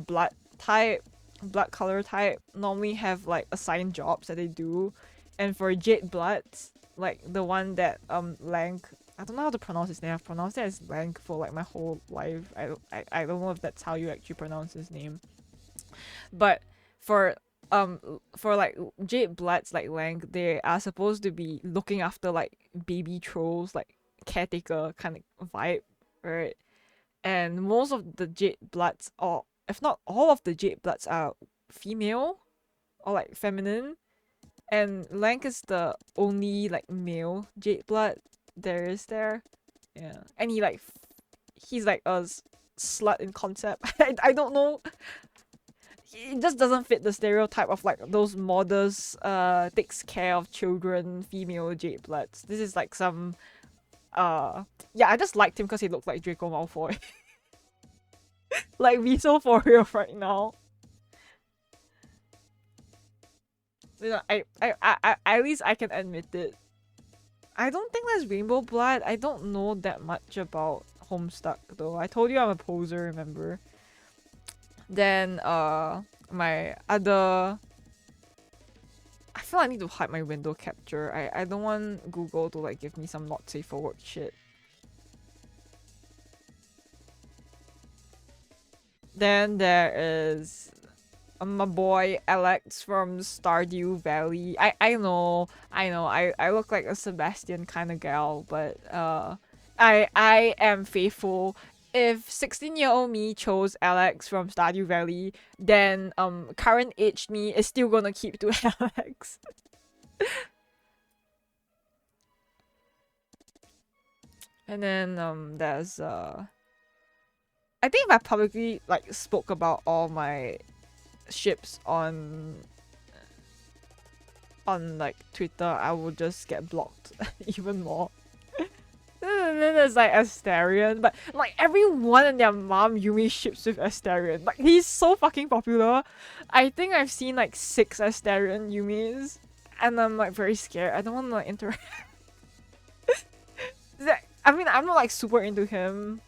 blood type, blood color type normally have like assigned jobs that they do, and for jade bloods, like the one that Lank, I don't know how to pronounce his name. I've pronounced it as Lank for like my whole life. I don't know if that's how you actually pronounce his name, but for for like jade bloods like Lang, they are supposed to be looking after like baby trolls, like caretaker kind of vibe, right? And most of the jade bloods, or if not all of the jade bloods, are female or like feminine, and Lank is the only like male jade blood there is there. Yeah, and he's like a slut in concept. I don't know, it just doesn't fit the stereotype of like those models takes care of children female jade bloods. This is like some yeah, I just liked him because he looked like Draco Malfoy. Like be so for real right now. You know, I at least I can admit it. I don't think there's rainbow blood. I don't know that much about Homestuck though. I told you I'm a poser, remember? Then my other, I feel I need to hide my window capture. I don't want Google to like give me some not safe for work shit. Then there is my boy Alex from Stardew Valley. I look like a Sebastian kind of gal, but I am faithful. If 16-year-old me chose Alex from Stardew Valley, then current aged me is still gonna keep to Alex. And then there's I think if I publicly like spoke about all my ships on like Twitter, I would just get blocked even more. And then there's like Asterion, but like everyone and their mom Yumi ships with Asterion. Like he's so fucking popular. I think I've seen like 6 Asterion Yumis, and I'm like very scared. I don't want to like interact. I mean, I'm not like super into him.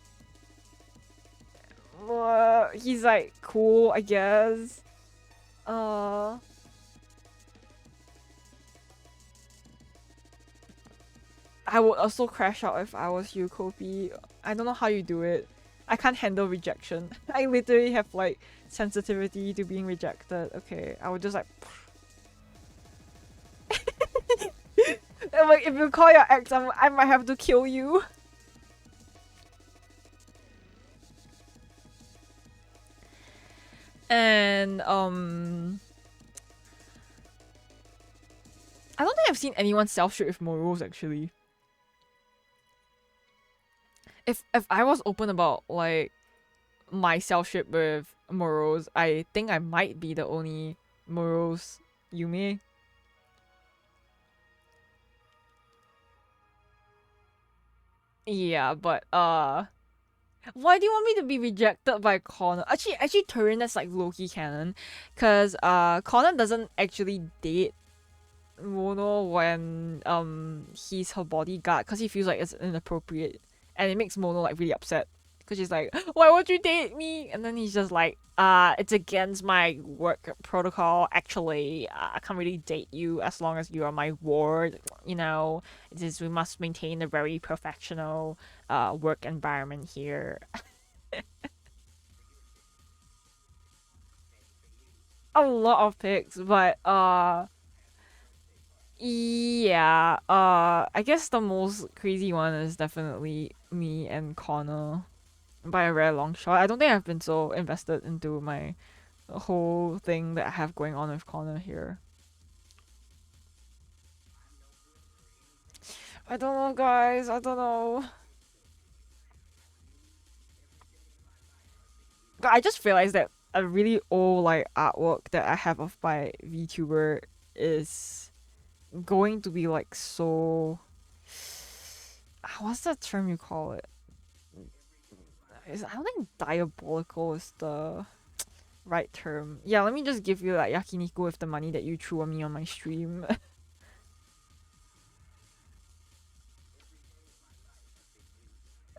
He's like cool, I guess. Uh, I would also crash out if I was you, Kopi. I don't know how you do it. I can't handle rejection. I literally have like sensitivity to being rejected. Okay, I would just like. Like if you call your ex, I might have to kill you. And I don't think I've seen anyone self-shoot with morals actually. If I was open about like my self-ship with morals, I think I might be the only morals Yume. Yeah, but Why do you want me to be rejected by Connor? Actually, Turin that's like low-key canon, cause Connor doesn't actually date Mono when he's her bodyguard, cause he feels like it's inappropriate, and it makes Mono like really upset, cause she's like, why won't you date me? And then he's just like, it's against my work protocol. Actually, I can't really date you as long as you are my ward. You know, it is we must maintain a very professional work environment here. A lot of picks, but yeah, I guess the most crazy one is definitely me and Connor by a very long shot. I don't think I've been so invested into my whole thing that I have going on with Connor here. I don't know, guys. I don't know. I just realized that a really old like artwork that I have of my VTuber is going to be like so. What's the term you call it? I don't think diabolical is the right term. Yeah, let me just give you like yakiniku with the money that you threw on me on my stream.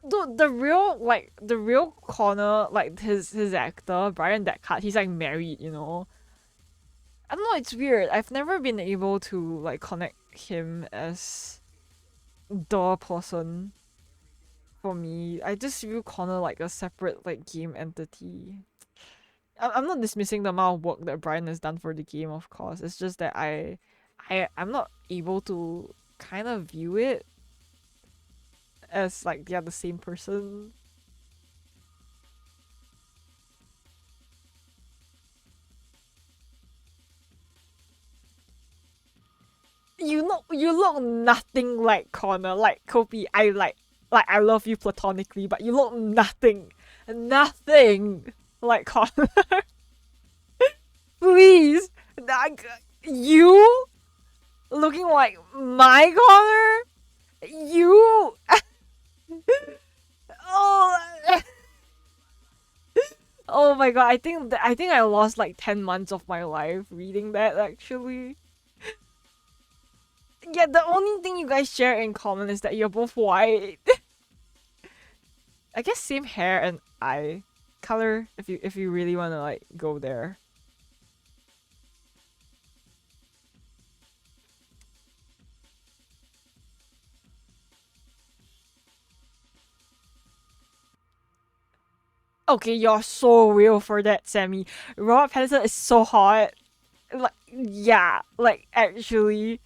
Dude, the real Connor, like his actor Brian Deckard, he's like married, you know. I don't know. It's weird. I've never been able to like connect him as the person for me. I just view Connor like a separate like game entity. I'm not dismissing the amount of work that Brian has done for the game, of course. It's just that I'm not able to kind of view it as like they are the same person. You look nothing like Connor. Like Kopi, I I love you platonically, but you look nothing like Connor. Please, like, you looking like my Connor. You oh. Oh my god, I think I lost like 10 months of my life reading that actually. Yeah, the only thing you guys share in common is that you're both white. I guess same hair and eye color if you really want to like go there. Okay, you're so real for that, Sammy. Robert Pattinson is so hot. Like yeah, like actually.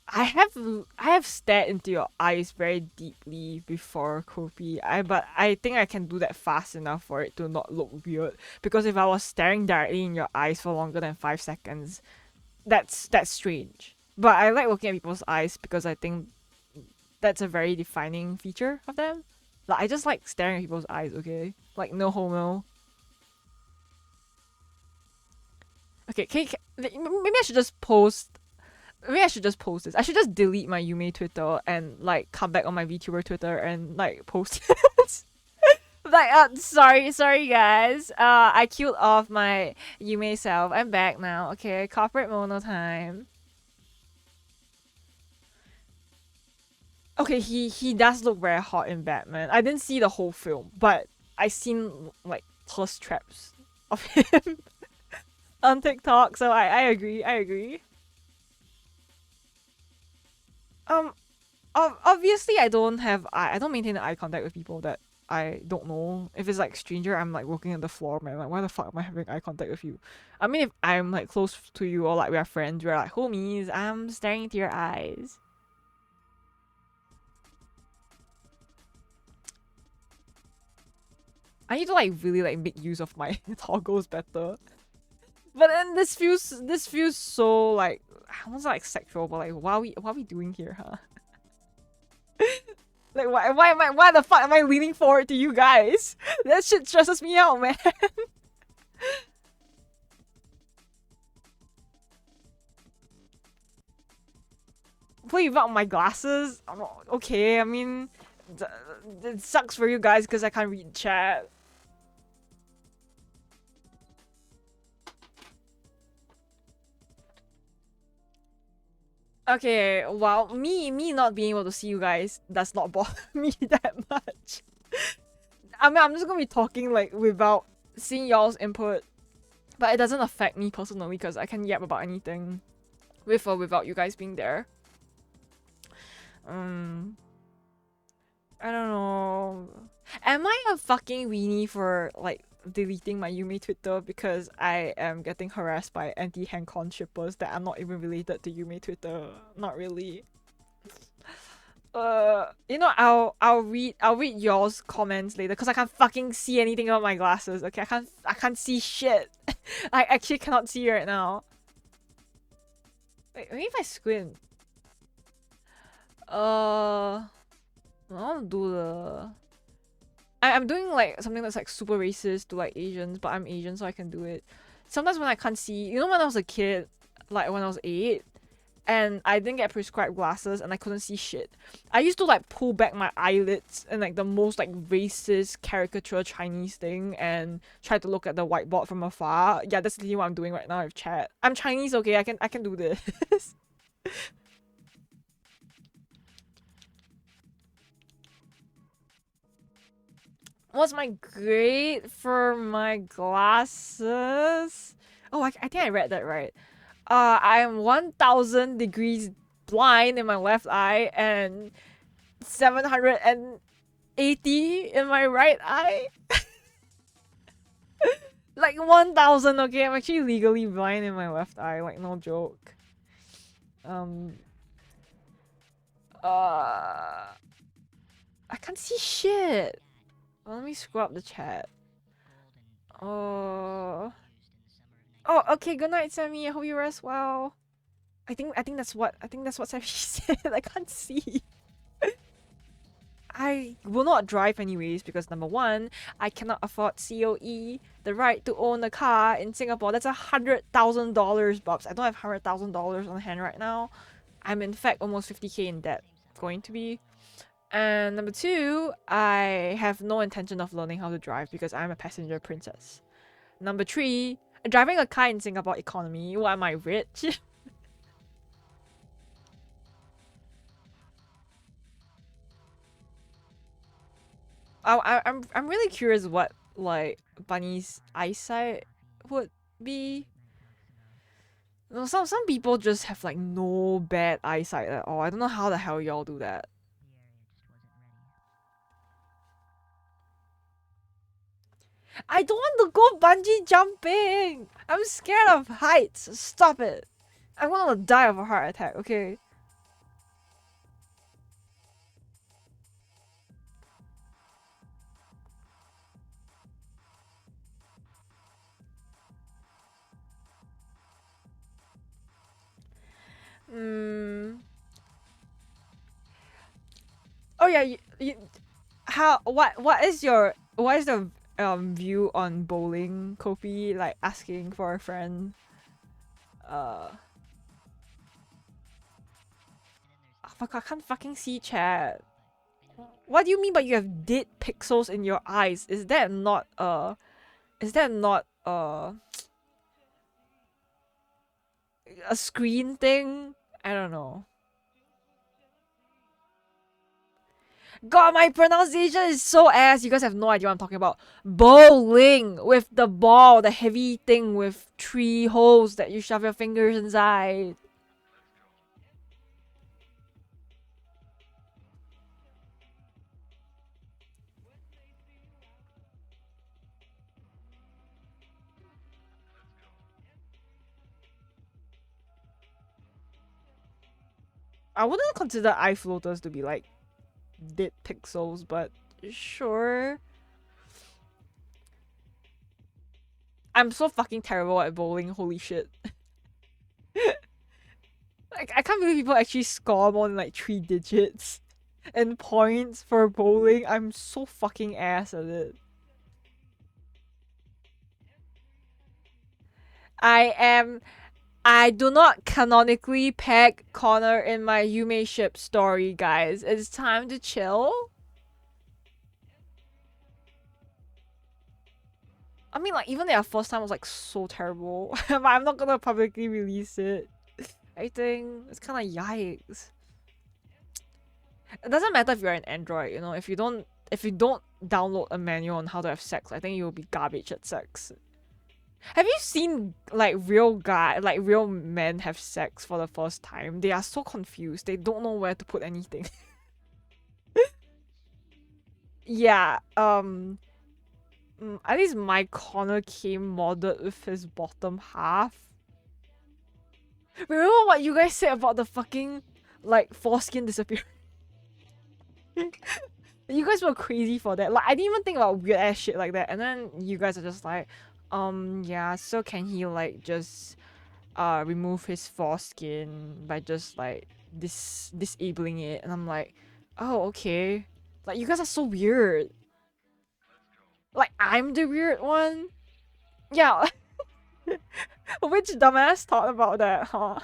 I have stared into your eyes very deeply before, Kopi. But I think I can do that fast enough for it to not look weird. Because if I was staring directly in your eyes for longer than 5 seconds, that's strange. But I like looking at people's eyes because I think that's a very defining feature of them. Like I just like staring at people's eyes. Okay, like no homo. Okay, maybe I should just post. Maybe I should just post this. I should just delete my Yume Twitter and like come back on my VTuber Twitter and like post it. Like, sorry guys. I killed off my Yume self. I'm back now. Okay, corporate mono time. Okay, he does look very hot in Batman. I didn't see the whole film, but I seen like thirst traps of him on TikTok. So I agree. I agree. Um, obviously I don't maintain eye contact with people that I don't know. If it's like stranger, I'm like looking at the floor, man. Like, why the fuck am I having eye contact with you? I mean, if I'm like close to you or like we are friends, we're like homies. I'm staring into your eyes. I need to like really like make use of my toggles better. But then this feels so like almost like sexual. But like, what are we doing here, huh? Like, why the fuck am I leaning forward to you guys? That shit stresses me out, man. Play without my glasses? Okay, I mean, it sucks for you guys because I can't read chat. Okay, well, me not being able to see you guys does not bother me that much. I mean, I'm just gonna be talking like without seeing y'all's input, but it doesn't affect me personally because I can yap about anything with or without you guys being there. I don't know. Am I a fucking weenie for like deleting my Yume Twitter because I am getting harassed by anti-Hancon shippers that are not even related to Yume Twitter? Not really. You know, I'll read y'all's comments later because I can't fucking see anything about my glasses. Okay, I can't see shit. I actually cannot see right now. Wait, maybe if I squint. I want to do the. I'm doing like something that's like super racist to like Asians, but I'm Asian, so I can do it. Sometimes when I can't see, you know, when I was a kid, like when I was 8, and I didn't get prescribed glasses and I couldn't see shit, I used to like pull back my eyelids and like the most like racist caricature Chinese thing and try to look at the whiteboard from afar. Yeah, that's literally what I'm doing right now with chat. I'm Chinese, okay? I can do this. What's my grade for my glasses? Oh, I think I read that right. I am 1000 degrees blind in my left eye and 780 in my right eye. Like 1000, okay? I'm actually legally blind in my left eye, like no joke. I can't see shit. Well, let me scroll up the chat. Oh, okay. Good night, Sammy. I hope you rest well. I think that's what Sammy said. I can't see. I will not drive anyways because number one, I cannot afford COE, the right to own a car in Singapore. That's $100,000, Bobs. I don't have $100,000 on hand right now. I'm in fact almost 50k in debt. Going to be. And number two, I have no intention of learning how to drive because I'm a passenger princess. Number three, driving a car in Singapore economy. What am I, rich? I'm really curious what like Bunny's eyesight would be. You know, some people just have like no bad eyesight at all. I don't know how the hell y'all do that. I don't want to go bungee jumping. I'm scared of heights. Stop it. I'm gonna die of a heart attack. Okay. Oh yeah. What is the view on bowling, Kopi? Like asking for a friend. Oh fuck! I can't fucking see chat. What do you mean by you have dead pixels in your eyes? Is that not a screen thing? I don't know. God, my pronunciation is so ass. You guys have no idea what I'm talking about. Bowling with the ball, the heavy thing with 3 holes that you shove your fingers inside. I wouldn't consider eye floaters to be like dead pixels, but sure. I'm so fucking terrible at bowling, holy shit. Like, I can't believe people actually score more than like 3 digits and points for bowling. I'm so fucking ass at it. I I do not canonically peg Connor in my Yume ship story, guys. It's time to chill. I mean, like, even their first time was like so terrible. But I'm not gonna publicly release it. I think it's kind of yikes. It doesn't matter if you're an Android, you know. If you don't download a manual on how to have sex, I think you'll be garbage at sex. Have you seen like real men have sex for the first time? They are so confused. They don't know where to put anything. Yeah. At least my corner came modded with his bottom half. Remember what you guys said about the fucking like foreskin disappearing? You guys were crazy for that. Like, I didn't even think about weird ass shit like that. And then you guys are just like, yeah, so can he like just remove his foreskin by just like disabling it? And I'm like, oh, okay. Like, you guys are so weird. Like, I'm the weird one? Yeah. Which dumbass thought about that, huh?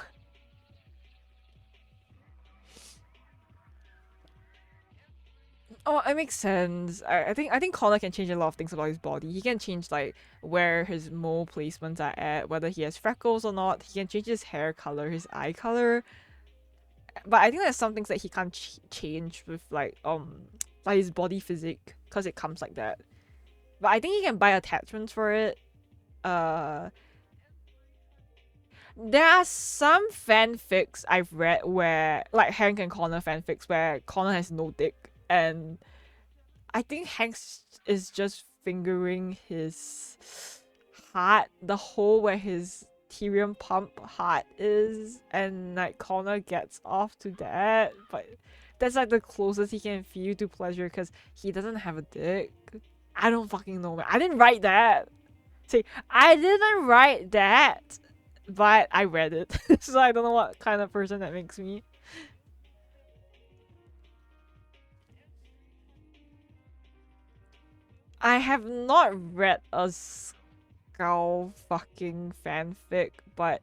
Oh, it makes sense. I think Connor can change a lot of things about his body. He can change like where his mole placements are at, whether he has freckles or not. He can change his hair color, his eye color. But I think there's some things that he can't change with like his body physique because it comes like that. But I think he can buy attachments for it. Uh, there are some fanfics I've read where like Hank and Connor fanfics where Connor has no dick and I think Hank is just fingering his heart, the hole where his Tyrion pump heart is, and like Connor gets off to that, but that's like the closest he can feel to pleasure because he doesn't have a dick. I don't fucking know, man. I didn't write that. See, I didn't write that, but I read it, so I don't know what kind of person that makes me. I have not read a skull fucking fanfic, but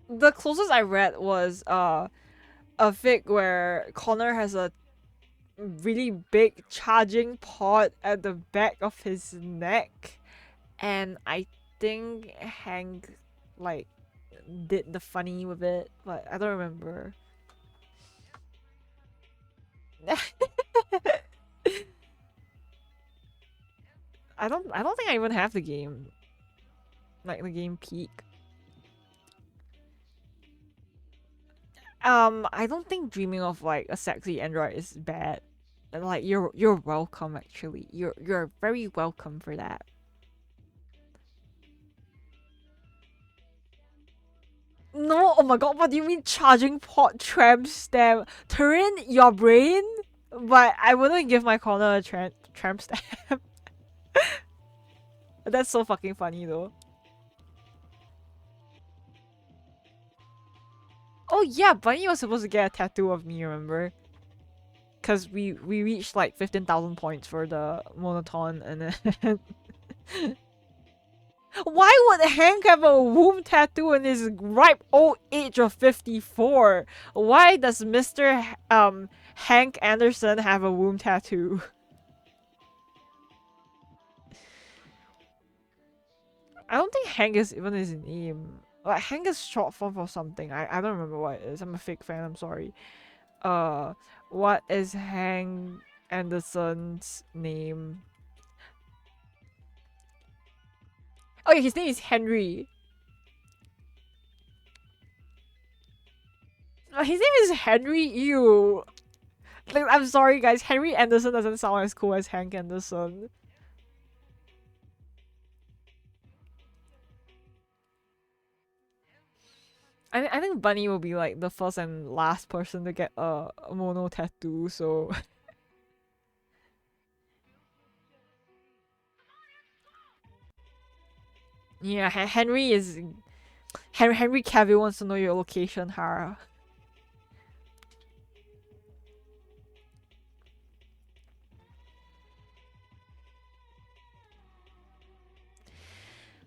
the closest I read was a fic where Connor has a really big charging pod at the back of his neck, and I think Hank like did the funny with it, but I don't remember. I don't think I even have the game. Like the game peak. I don't think dreaming of like a sexy android is bad. And like you're welcome actually. You're very welcome for that. No, oh my god, what do you mean charging port tram stamp? Turn your brain? But I wouldn't give my corner a tram stamp. That's so fucking funny though. Oh yeah, Bunny was supposed to get a tattoo of me, remember? Cause we reached like 15,000 points for the monoton and then why would Hank have a womb tattoo in his ripe old age of 54? Why does Mr. Hank Anderson have a womb tattoo? I don't think Hank is even his name. Like Hank is short form for something. I don't remember what it is. I'm a fake fan, I'm sorry. Uh what is Hank Anderson's name? Oh yeah, his name is Henry. His name is Henry. Ew. Like, I'm sorry, guys. Henry Anderson doesn't sound as cool as Hank Anderson. I think Bunny will be like the first and last person to get a mono tattoo. So yeah, Henry is Henry Cavill wants to know your location, Hara.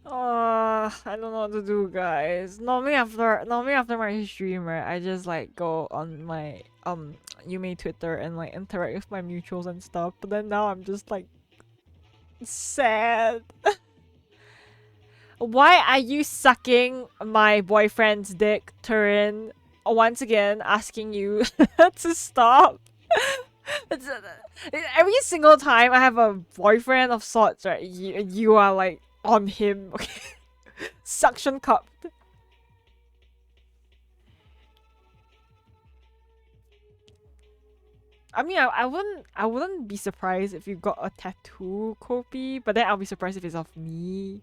I don't know what to do, guys. Normally after my stream, right, I just like go on my Yume Twitter and like interact with my mutuals and stuff. But then now I'm just like sad. Why are you sucking my boyfriend's dick, Turin? Once again, asking you to stop. It's, every single time I have a boyfriend of sorts, right? You are like on him, okay? Suction cup. I mean, I wouldn't be surprised if you got a tattoo, Kopi, but then I'll be surprised if it's of me.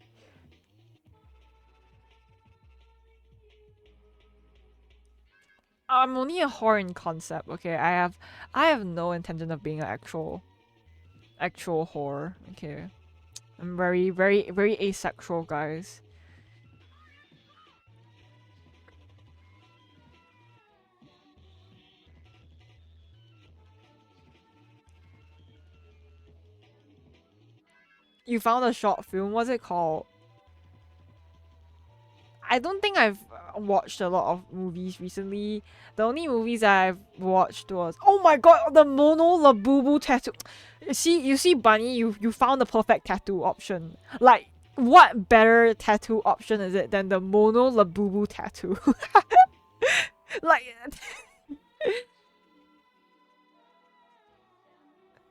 I'm only a whore in concept, okay? I have no intention of being an actual whore, okay? I'm very, very, very asexual, guys. You found a short film. What's it called? I don't think I've watched a lot of movies recently. The only movies I've watched was, oh my god, the Mono Labubu tattoo. You see, Bunny, you found the perfect tattoo option. Like, what better tattoo option is it than the Mono Labubu tattoo? Like,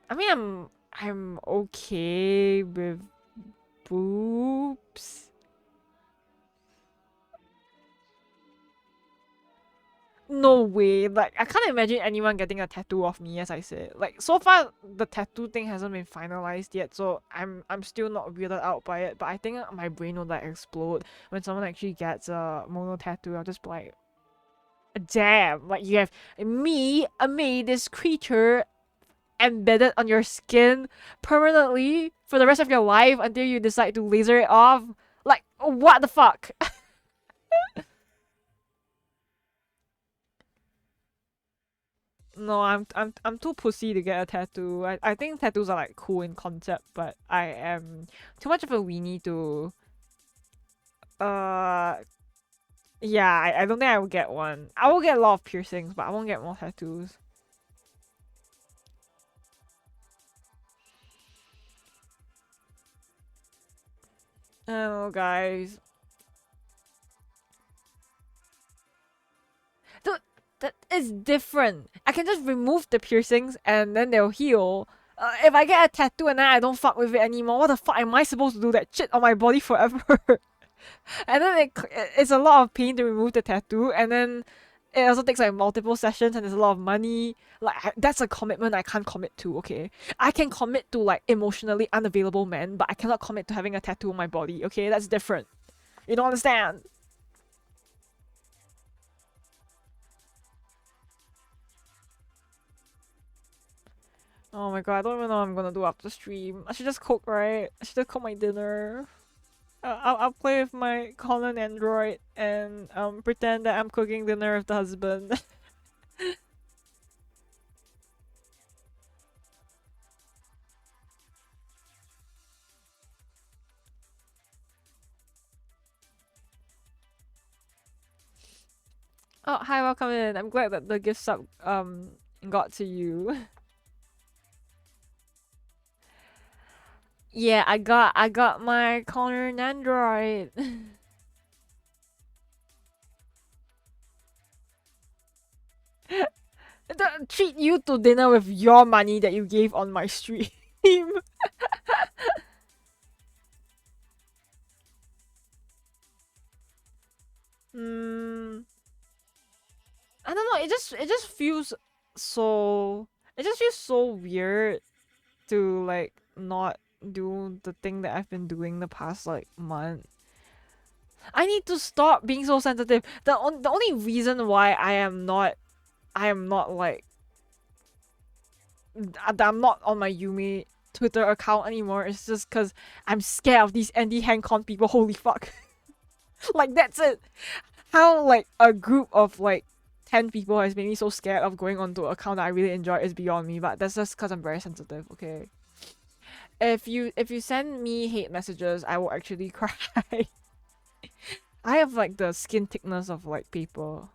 I mean, I'm okay with boobs. No way. Like, I can't imagine anyone getting a tattoo of me, as I said. Like, so far the tattoo thing hasn't been finalized yet, so I'm still not weirded out by it. But I think my brain will like explode when someone actually gets a mono tattoo. I'll just be like, damn, like you have me, this creature embedded on your skin permanently for the rest of your life until you decide to laser it off. Like, what the fuck? No, I'm too pussy to get a tattoo. I think tattoos are like cool in concept, but I am too much of a weenie to uh yeah, I don't think I will get one. I will get a lot of piercings, but I won't get more tattoos. Oh guys. Dude, that is different. I can just remove the piercings and then they'll heal. If I get a tattoo and then I don't fuck with it anymore, what the fuck am I supposed to do that shit on my body forever? And then it's a lot of pain to remove the tattoo, and then it also takes like multiple sessions, and there's a lot of money. Like that's a commitment I can't commit to. Okay, I can commit to like emotionally unavailable men, but I cannot commit to having a tattoo on my body. Okay, that's different. You don't understand. Oh my god, I don't even know what I'm gonna do after stream. I should just cook, right? I should just cook my dinner. I'll play with my Colin Android and pretend that I'm cooking dinner with the husband. Oh, hi, welcome in. I'm glad that the gift sub got to you. Yeah, I got my Connor and Android. Treat you to dinner with your money that you gave on my stream. Hmm. I don't know. It just feels so. It just feels so weird to like not do the thing that I've been doing the past like month. I need to stop being so sensitive. The only reason why I am not like I'm not on my Yumi Twitter account anymore is just because I'm scared of these anti-Hancon people. Holy fuck. Like that's it. How like a group of like 10 people has made me so scared of going onto an account that I really enjoy is beyond me, but that's just because I'm very sensitive, okay? if you send me hate messages, I will actually cry. I have like the skin thickness of like paper.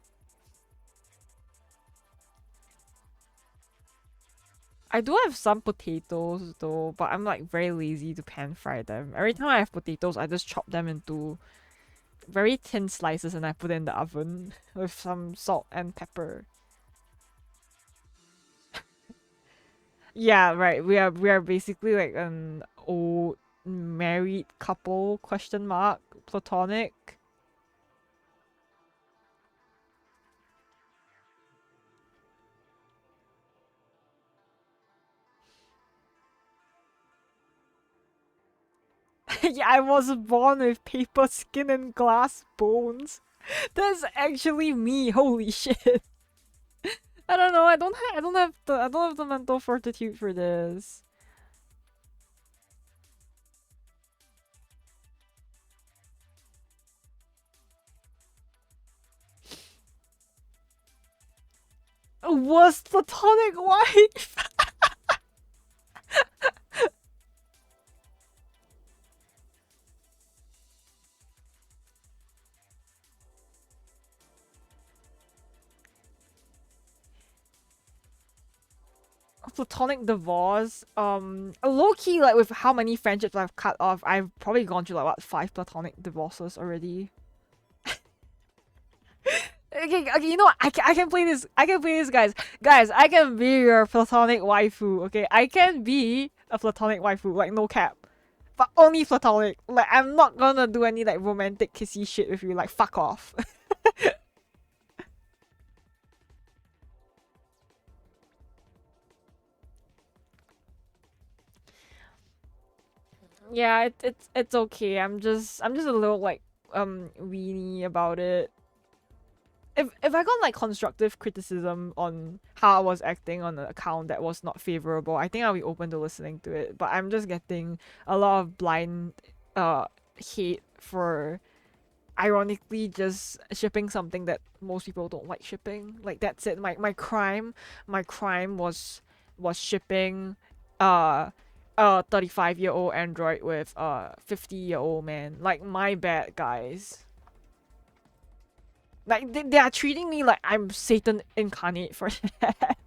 I do have some potatoes though, but I'm like very lazy to pan fry them. Every time I have potatoes, I just chop them into very thin slices and I put it in the oven with some salt and pepper. Yeah, right. We are basically like an old married couple question mark platonic. Yeah, I was born with paper skin and glass bones. That's actually me. Holy shit. I don't know. I don't have the mental fortitude for this. Worst platonic wife. Platonic divorce. Low key, like with how many friendships I've cut off, I've probably gone through like what 5 platonic divorces already. Okay, you know what? I can play this. I can play this, guys. Guys, I can be your platonic waifu. Okay, I can be a platonic waifu, like no cap, but only platonic. Like I'm not gonna do any like romantic kissy shit with you. Like fuck off. Yeah, it's okay. I'm just a little like weenie about it. If I got like constructive criticism on how I was acting on an account that was not favorable, I think I'll be open to listening to it. But I'm just getting a lot of blind uh hate for ironically just shipping something that most people don't like shipping. Like that's it. My crime was shipping uh a 35-year-old android with a 50-year-old man. Like my bad, guys. Like they are treating me like I'm Satan incarnate for that.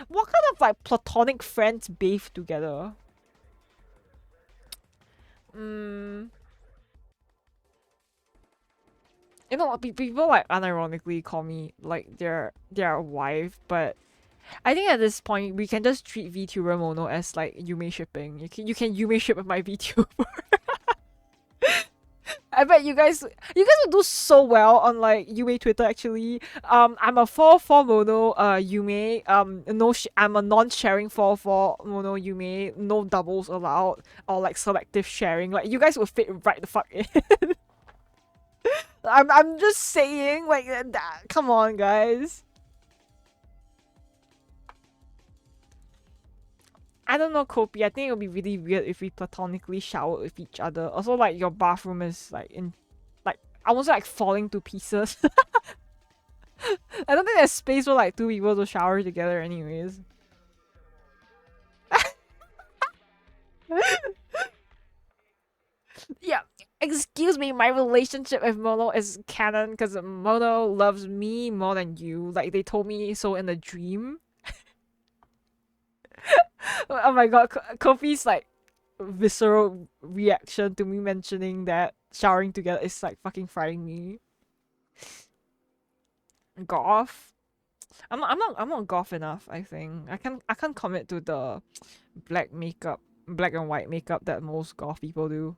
What kind of like platonic friends bathe together? Mm, you know, people like unironically call me like their wife, but I think at this point we can just treat VTuber Mono as like Yume shipping. You can Yume ship with my VTuber. I bet you guys will do so well on like Yume Twitter actually. I'm a 4-4 mono Yume. No I'm a non-sharing 4-4 mono Yume. No doubles allowed or like selective sharing. Like you guys will fit right the fuck in. I'm just saying like come on guys. I don't know, Kopi. I think it would be really weird if we platonically showered with each other. Also, like your bathroom is like in, like almost like falling to pieces. I don't think there's space for like two people to shower together, anyways. Yeah, excuse me. My relationship with Mono is canon because Mono loves me more than you. Like they told me so in a dream. Oh my god, Kofi's like visceral reaction to me mentioning that showering together is like fucking frying me. Goth. I'm not goth enough, I think. I can't commit to the black and white makeup that most goth people do.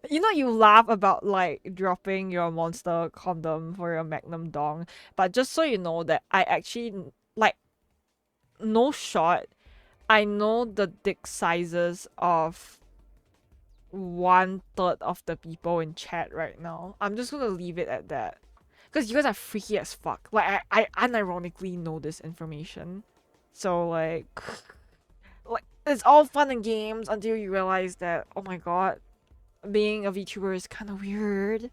You know you laugh about like dropping your monster condom for your magnum dong, but just so you know that I actually like no shot. I know the dick sizes of 1/3 of the people in chat right now. I'm just gonna leave it at that. Because you guys are freaky as fuck. Like I unironically know this information. So like it's all fun and games until you realize that oh my god, being a VTuber is kinda weird.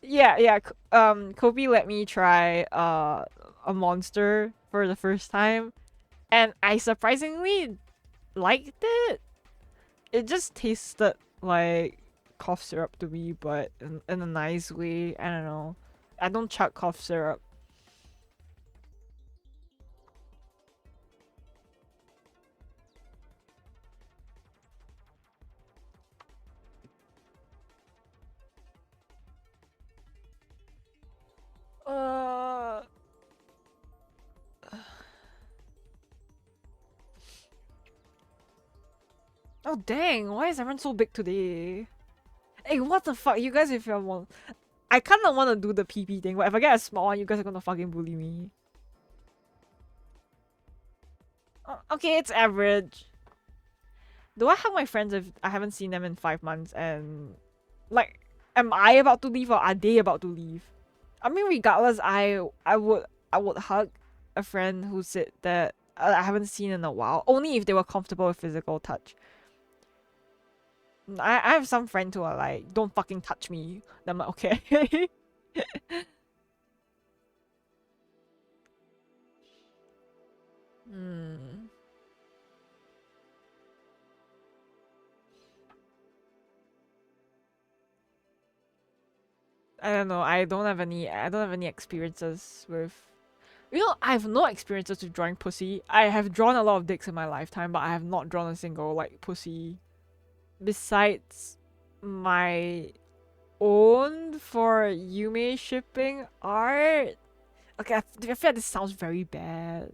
Yeah. Kobe let me try a monster for the first time, and I surprisingly liked it. It just tasted like cough syrup to me, but in a nice way. I don't know. I don't chug cough syrup. Uh. Oh dang! Why is everyone so big today? Hey, what the fuck? You guys, if you want, I kind of want to do the PP thing, but if I get a small one, you guys are gonna fucking bully me. Okay, it's average. Do I have my friends if I haven't seen them in 5 months and like, am I about to leave or are they about to leave? I mean, regardless, I would hug a friend who said that I haven't seen in a while, only if they were comfortable with physical touch. I have some friends who are like, don't fucking touch me. Then I'm like, okay. Hmm. I don't know. I don't have any experiences with. I have no experiences with drawing pussy. I have drawn a lot of dicks in my lifetime, but I have not drawn a single like pussy. Besides my own for Yume shipping art. Okay, I feel like this sounds very bad.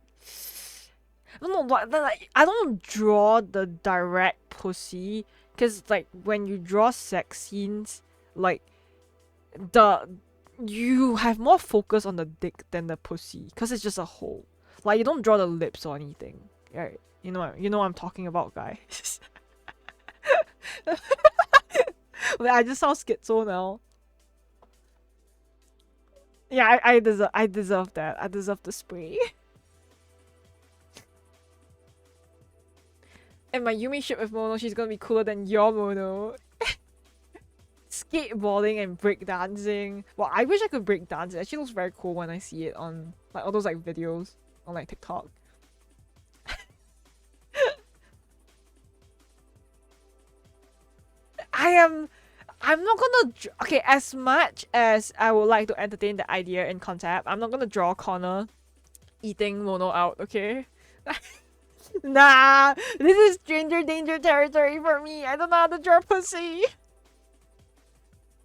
I don't know what like I don't draw the direct pussy because like when you draw sex scenes, like the you have more focus on the dick than the pussy because it's just a hole. Like you don't draw the lips or anything, right? You know what I'm talking about, guys. Wait, I just sound schizo now. Yeah, I deserve that. I deserve the spray. And my Yumi ship with Mono, she's gonna be cooler than your Mono. Skateboarding and breakdancing. Well, I wish I could breakdance. It actually looks very cool when I see it on like all those like videos on like TikTok. I am. I'm not gonna. Okay, as much as I would like to entertain the idea and concept, I'm not gonna draw Connor eating Mono out. Okay. Nah, this is stranger danger territory for me. I don't know how to draw pussy.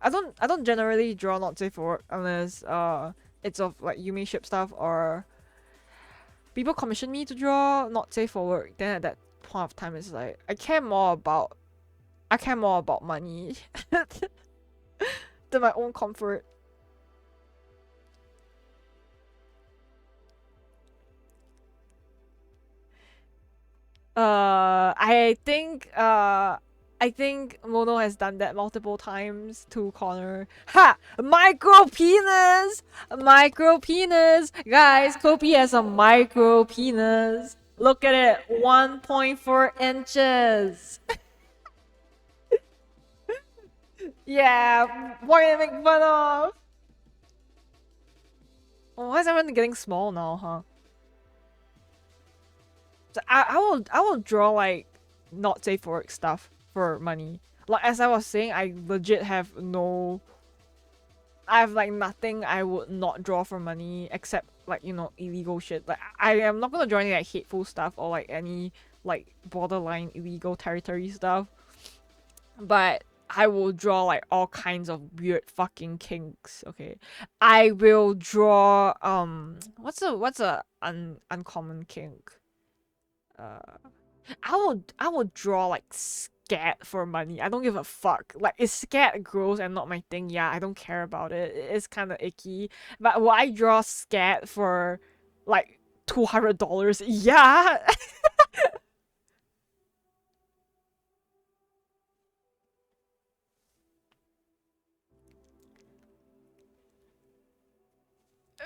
I don't generally draw not safe for work unless it's of like Yumi ship stuff or people commission me to draw not safe for work. Then at that point of time it's like I care more about money than my own comfort. I think Mono has done that multiple times to Connor. Ha! Micro penis! Micro penis! Guys, Kopi has a micro penis. Look at it, 1.4 inches. Yeah, what are you make fun of? Oh, why is everyone getting small now, huh? So I will draw like not safe for work stuff for money. Like as I was saying, I legit have no. I have like nothing I would not draw for money except like illegal shit. Like I am not gonna draw any like hateful stuff or like any like borderline illegal territory stuff. But I will draw like all kinds of weird fucking kinks. Okay, I will draw what's a uncommon kink. Uh, I would draw like scat for money. I don't give a fuck. Like is scat gross and not my thing? Yeah, I don't care about it. It's kind of icky. But will I draw scat for like $200? Yeah.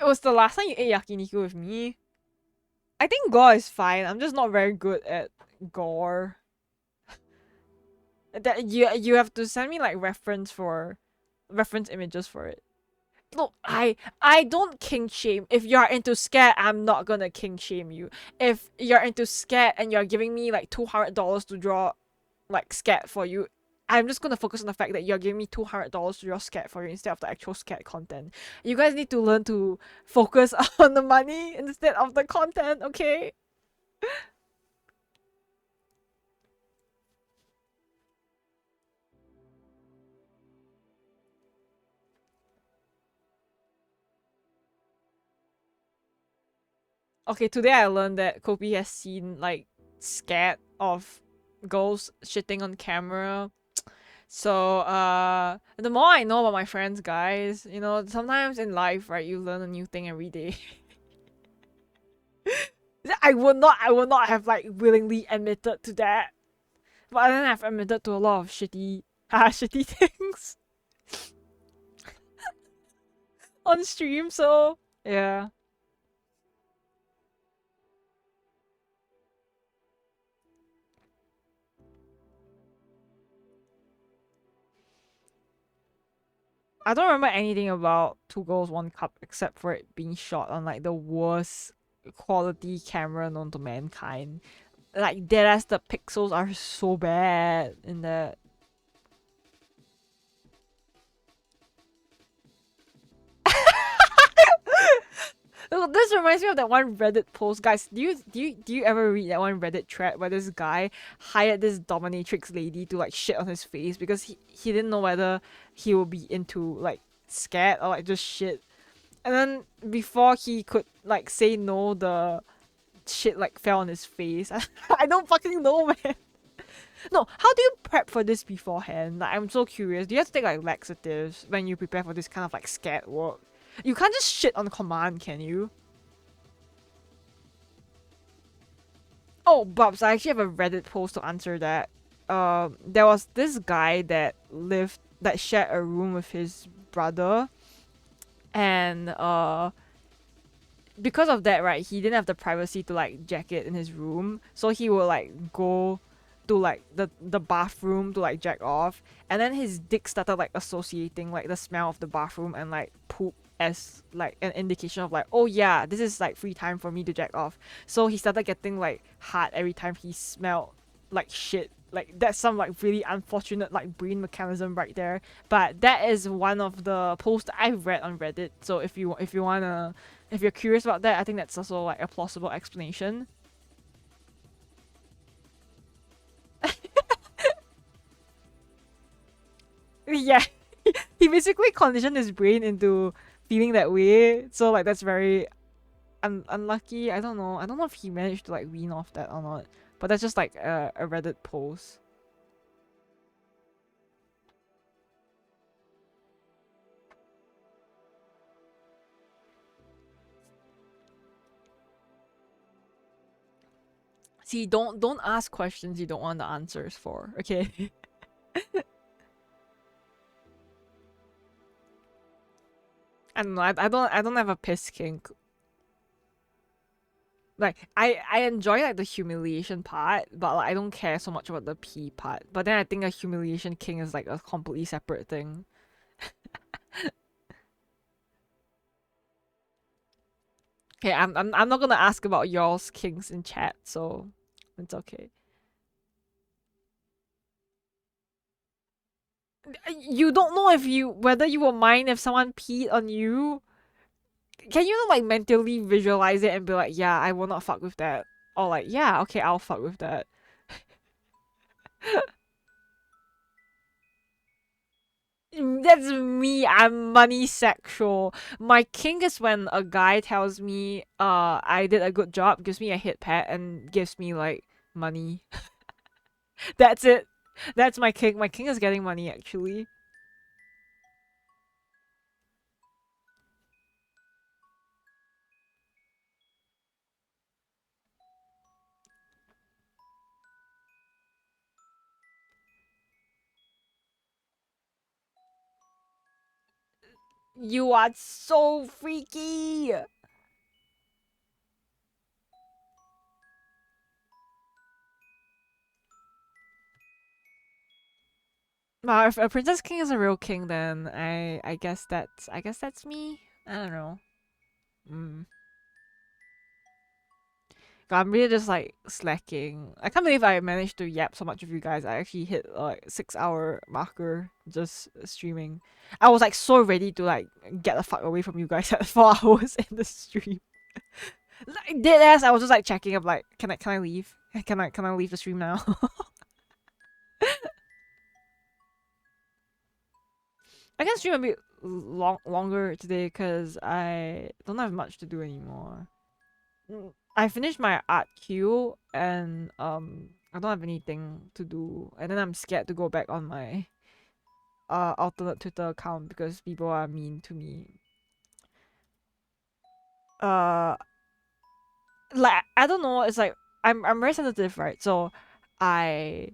It was the last time you ate yakiniku with me. I think gore is fine. I'm just not very good at gore. That you have to send me like reference images for it. look, I don't king shame. If you're into scat, I'm not gonna king shame you. If you're into scat and you're giving me like $200 to draw like scat for you, I'm just gonna focus on the fact that you're giving me $200 to draw scat for you instead of the actual scat content. You guys need to learn to focus on the money instead of the content, okay? Okay, today I learned that Kopi has seen like scat of girls shitting on camera. So the more I know about my friends, guys, you know, sometimes in life, right, you learn a new thing every day. I would not have like willingly admitted to that. But then I've admitted to a lot of shitty shitty things on stream, so yeah. I don't remember anything about Two Girls One Cup except for it being shot on like the worst quality camera known to mankind. Like dead as the pixels are so bad in that. This reminds me of that one Reddit post, guys. Do you ever read that one Reddit thread where this guy hired this dominatrix lady to like shit on his face because he didn't know whether he would be into like scared or like just shit, and then before he could like say no, the shit like fell on his face. I don't fucking know, man. No, how do you prep for this beforehand? Like, I'm so curious. Do you have to take like laxatives when you prepare for this kind of like scared work? You can't just shit on command, can you? Oh, Bubs, I actually have a Reddit post to answer that. There was this guy that shared a room with his brother, and because of that, right, he didn't have the privacy to like jack it in his room, so he would like go to like the bathroom to like jack off, and then his dick started like associating like the smell of the bathroom and like poop as like an indication of like, oh yeah, this is like free time for me to jack off. So he started getting like hard every time he smelled like shit. Like that's some like really unfortunate like brain mechanism right there. But that is one of the posts I've read on Reddit. So if you wanna, if you're curious about that, I think that's also like a plausible explanation. Yeah, he basically conditioned his brain into feeling that way. So like that's very unlucky. I don't know. I don't know if he managed to like wean off that or not. But that's just like a Reddit post. See, don't ask questions you don't want the answers for. Okay. I don't know. I don't have a piss kink. Like I enjoy like the humiliation part, but like I don't care so much about the pee part. But then I think a humiliation king is like a completely separate thing. Okay, I'm not gonna ask about y'all's kings in chat, so it's okay. You don't know if you whether you will mind if someone peed on you. Can you like mentally visualize it and be like, yeah, I will not fuck with that, or like, yeah, okay, I'll fuck with that. That's me. I'm money sexual. My kink is when a guy tells me, I did a good job, gives me a hit pat, and gives me like money. That's it. That's my kink. My kink is getting money actually. You are so freaky. Well, if a Princess King is a real king, then I guess that's me. I don't know. Mm. God, I'm really just like slacking. I can't believe I managed to yap so much with you guys. I actually hit like 6 hour marker just streaming. I was like so ready to like get the fuck away from you guys at 4 hours in the stream. Like dead ass. I was just like checking. I'm like, can I leave? Can I leave the stream now? I can stream a bit longer today because I don't have much to do anymore. I finished my art queue and I don't have anything to do, and then I'm scared to go back on my alternate Twitter account because people are mean to me. Uh, like I don't know. It's like I'm very sensitive, right? So I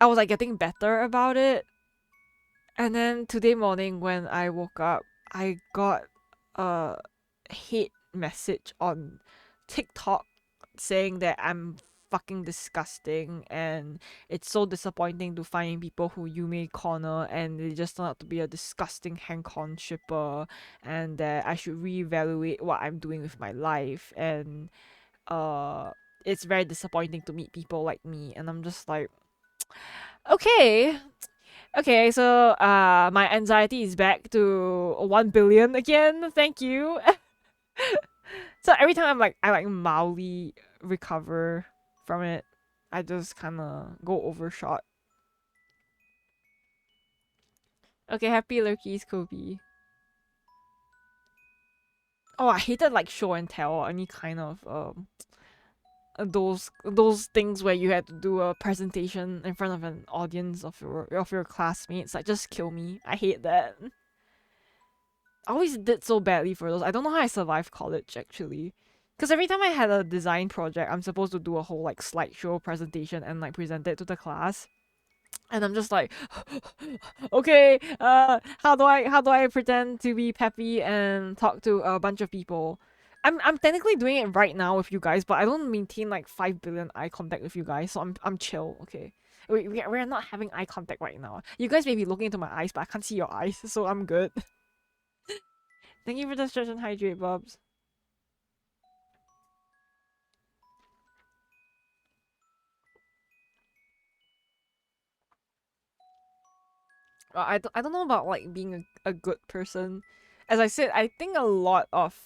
I was like getting better about it, and then today morning when I woke up, I got a hate message on TikTok saying that I'm fucking disgusting and it's so disappointing to find people who you may corner and they just turn out to be a disgusting hand-con shipper, and that I should reevaluate what I'm doing with my life, and uh it's very disappointing to meet people like me, and I'm just like, okay. Okay, so my anxiety is back to 1 billion again. Thank you. So every time I like mildly recover from it, I just kind of go overshot. Okay, happy Lurkies, Kobe. Oh, I hated like show and tell or any kind of those things where you had to do a presentation in front of an audience of your classmates. Like just kill me. I hate that. I always did so badly for those. I don't know how I survived college actually. Because every time I had a design project, I'm supposed to do a whole like slideshow presentation and like present it to the class. And I'm just like, okay, how do I pretend to be peppy and talk to a bunch of people? I'm technically doing it right now with you guys, but I don't maintain like 5 billion eye contact with you guys, so I'm chill, okay. We're not having eye contact right now. You guys may be looking into my eyes, but I can't see your eyes, so I'm good. Thank you for the stretch and hydrate, Bubs. I don't know about like being a good person. As I said, I think a lot of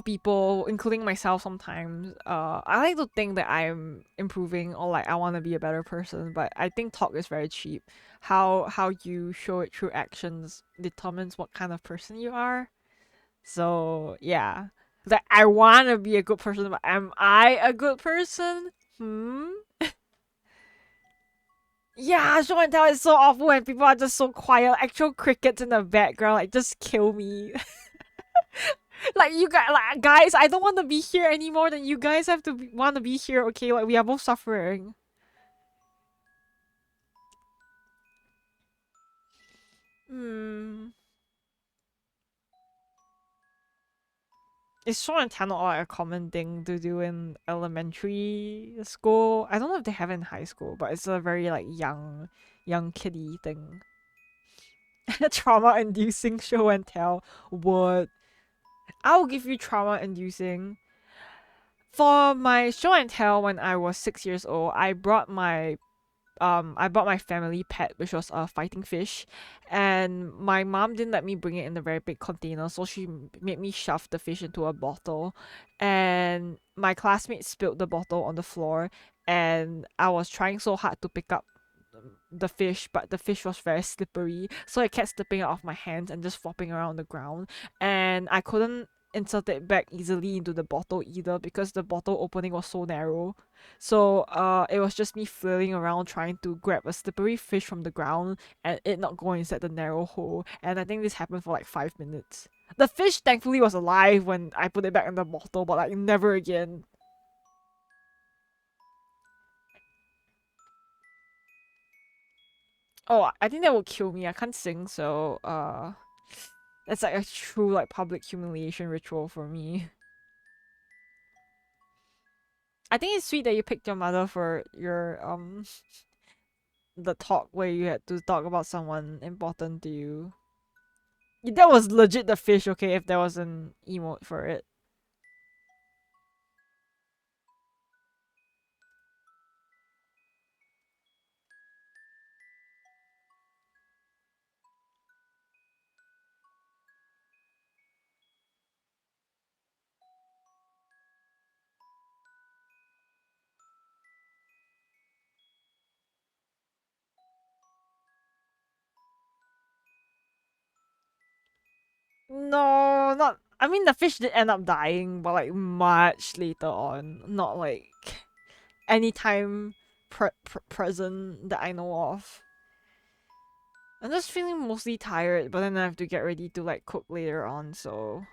people, including myself sometimes, I like to think that I'm improving or like I want to be a better person, but I think talk is very cheap. How you show it through actions determines what kind of person you are. So yeah. Like I want to be a good person, but am I a good person? Hmm. Yeah, show and tell is so awful when people are just so quiet. Actual crickets in the background, like just kill me. Like you guys, like guys, I don't want to be here anymore. Then you guys have to want to be here. Okay, like we are both suffering. Hmm. Is show and tell not like a common thing to do in elementary school? I don't know if they have it in high school, but it's a very like young kiddie thing. Trauma-inducing show and tell. What? I'll give you trauma-inducing. For my show and tell when I was 6 years old, I brought my family pet, which was a fighting fish, and my mom didn't let me bring it in a very big container, so she made me shove the fish into a bottle, and my classmate spilled the bottle on the floor, and I was trying so hard to pick up the fish, but the fish was very slippery, so it kept slipping out of my hands and just flopping around the ground, and I couldn't insert it back easily into the bottle either because the bottle opening was so narrow. So it was just me flailing around trying to grab a slippery fish from the ground and it not going inside the narrow hole. And I think this happened for like 5 minutes. The fish thankfully was alive when I put it back in the bottle, but like never again. Oh, I think that would kill me. I can't sing, so that's like a true like public humiliation ritual for me. I think it's sweet that you picked your mother for your the talk where you had to talk about someone important to you. That was legit the fish, okay, if there was an emote for it. No, not. I mean, the fish did end up dying, but like much later on. Not like anytime present that I know of. I'm just feeling mostly tired, but then I have to get ready to like cook later on, so.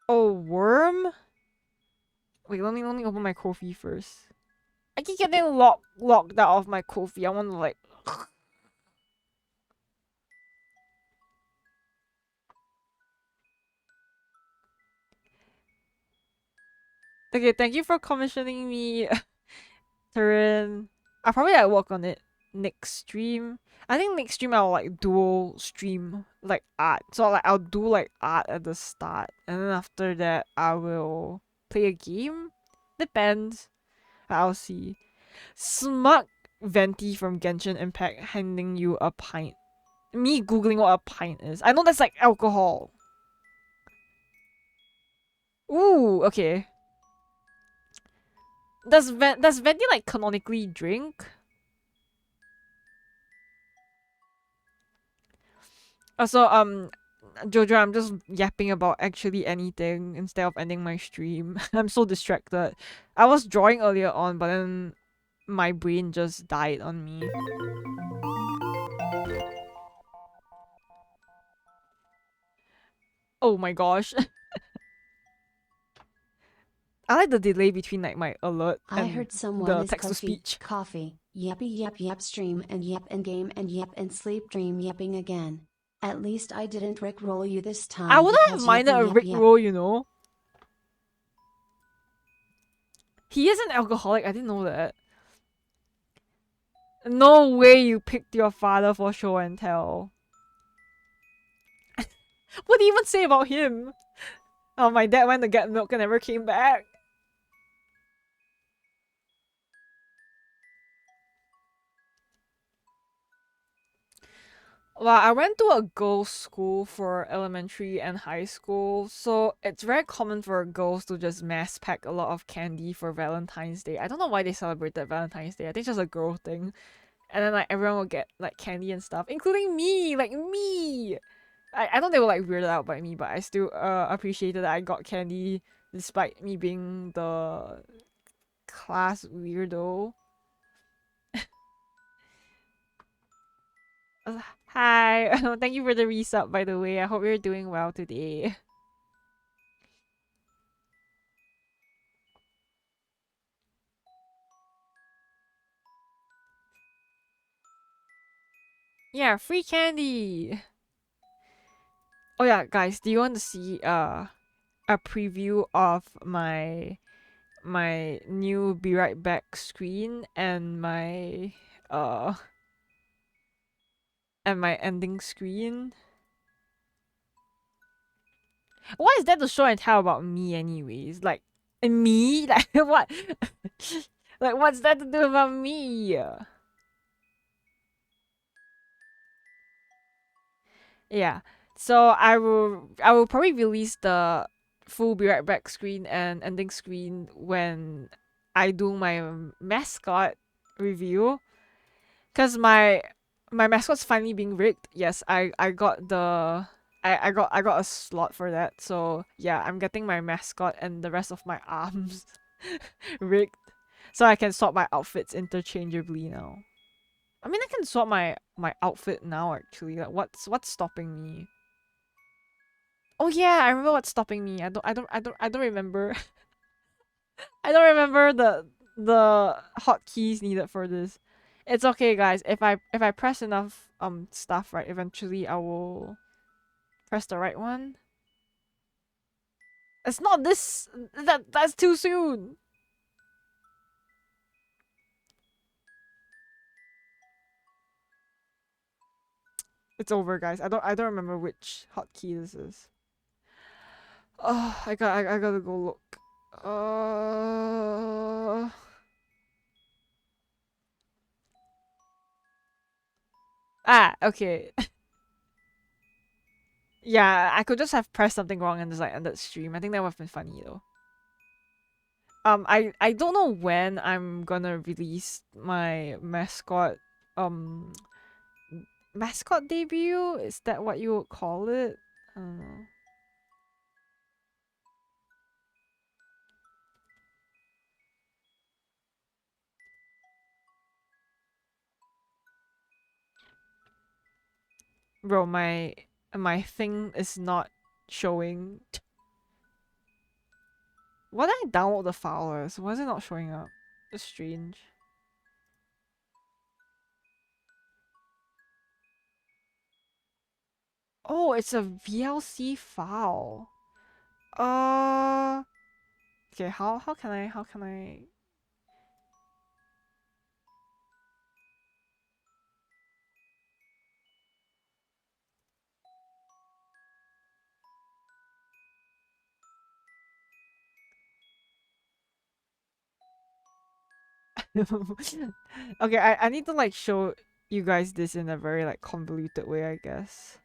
Oh, worm? Wait, let me open my coffee first. I keep getting locked out of my coffee. I want to like. Okay, thank you for commissioning me, Turin. I'll probably like work on it next stream. I think next stream I'll like dual stream like art. So like I'll do like art at the start, and then after that I will play a game. Depends. I'll see. Smug Venti from Genshin Impact handing you a pint. Me googling what a pint is. I know that's like alcohol. Ooh, okay. Does Venti like canonically drink? Also, Jojo, I'm just yapping about actually anything instead of ending my stream. I'm so distracted. I was drawing earlier on, but then my brain just died on me. Oh my gosh. I like the delay between like my alert I and heard someone the is text to speech. coffee, yappy yap yap stream and yap and game and yap and sleep dream yapping again. At least I didn't rickroll you this time. I wouldn't have because minded yappy a yap Rick yap. roll, you know. He is an alcoholic. I didn't know that. No way you picked your father for show and tell. What do you even say about him? Oh, my dad went to get milk and never came back. Well, I went to a girls' school for elementary and high school, so it's very common for girls to just mass pack a lot of candy for Valentine's Day. I don't know why they celebrated Valentine's Day. I think it's just a girl thing. And then like everyone will get like candy and stuff, including me, like me. I know they were like weirded out by me, but I still appreciated that I got candy despite me being the class weirdo. Hi, thank you for the resub by the way. I hope you're doing well today. Yeah, free candy. Oh yeah, guys, do you want to see a preview of my new Be Right Back screen uh and my ending screen? What is that to show and tell about me anyways? Like me? Like what? Like what's that to do about me? Yeah. So I will probably release the full Be Right Back screen and ending screen when I do my mascot review. Cause my mascot's finally being rigged. Yes, I got the I got a slot for that. So yeah, I'm getting my mascot and the rest of my arms rigged. So I can swap my outfits interchangeably now. I mean I can swap my outfit now actually. Like what's stopping me? Oh yeah, I remember what's stopping me. I don't remember. I don't remember the hotkeys needed for this. It's okay, guys. If I press enough stuff right, eventually I will press the right one. It's not this. That's too soon. It's over, guys. I don't remember which hotkey this is. Oh, I gotta go look. Uh. Okay. Yeah, I could just have pressed something wrong and just like ended stream. I think that would have been funny though. I don't know when I'm gonna release my um mascot debut. Is that what you would call it? I don't know. Bro, my thing is not showing. Why did I download the file? So why is it not showing up? It's strange. Oh, it's a VLC file. Uh, okay. How can I? Okay, I need to like show you guys this in a very like convoluted way, I guess.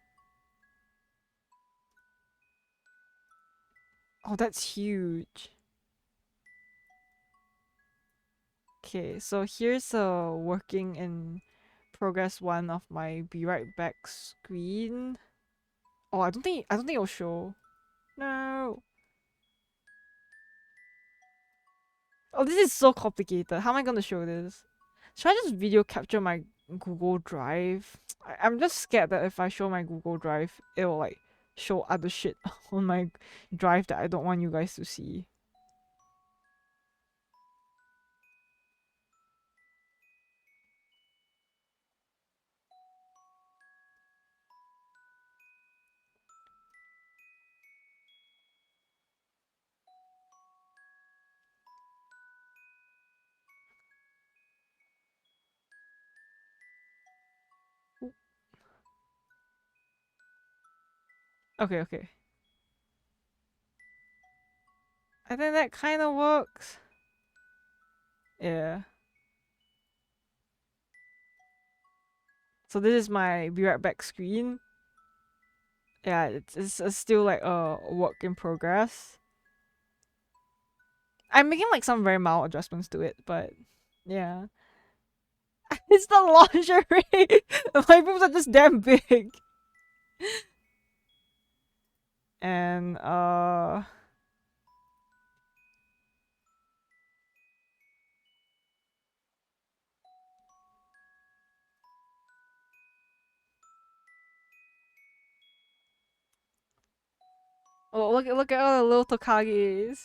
Oh, that's huge. Okay, so here's a working in progress one of my be right back screen. Oh, I don't think it'll show. No. Oh, this is so complicated. How am I gonna show this? Should I just video capture my Google Drive? I'm just scared that if I show my Google Drive, it'll like show other shit on my drive that I don't want you guys to see. Okay. I think that kind of works. Yeah. So this is my be right back screen. Yeah, it's still like a work in progress. I'm making like some very mild adjustments to it, but yeah. It's the lingerie. My boobs are just damn big. And oh, look at all the little Tokages.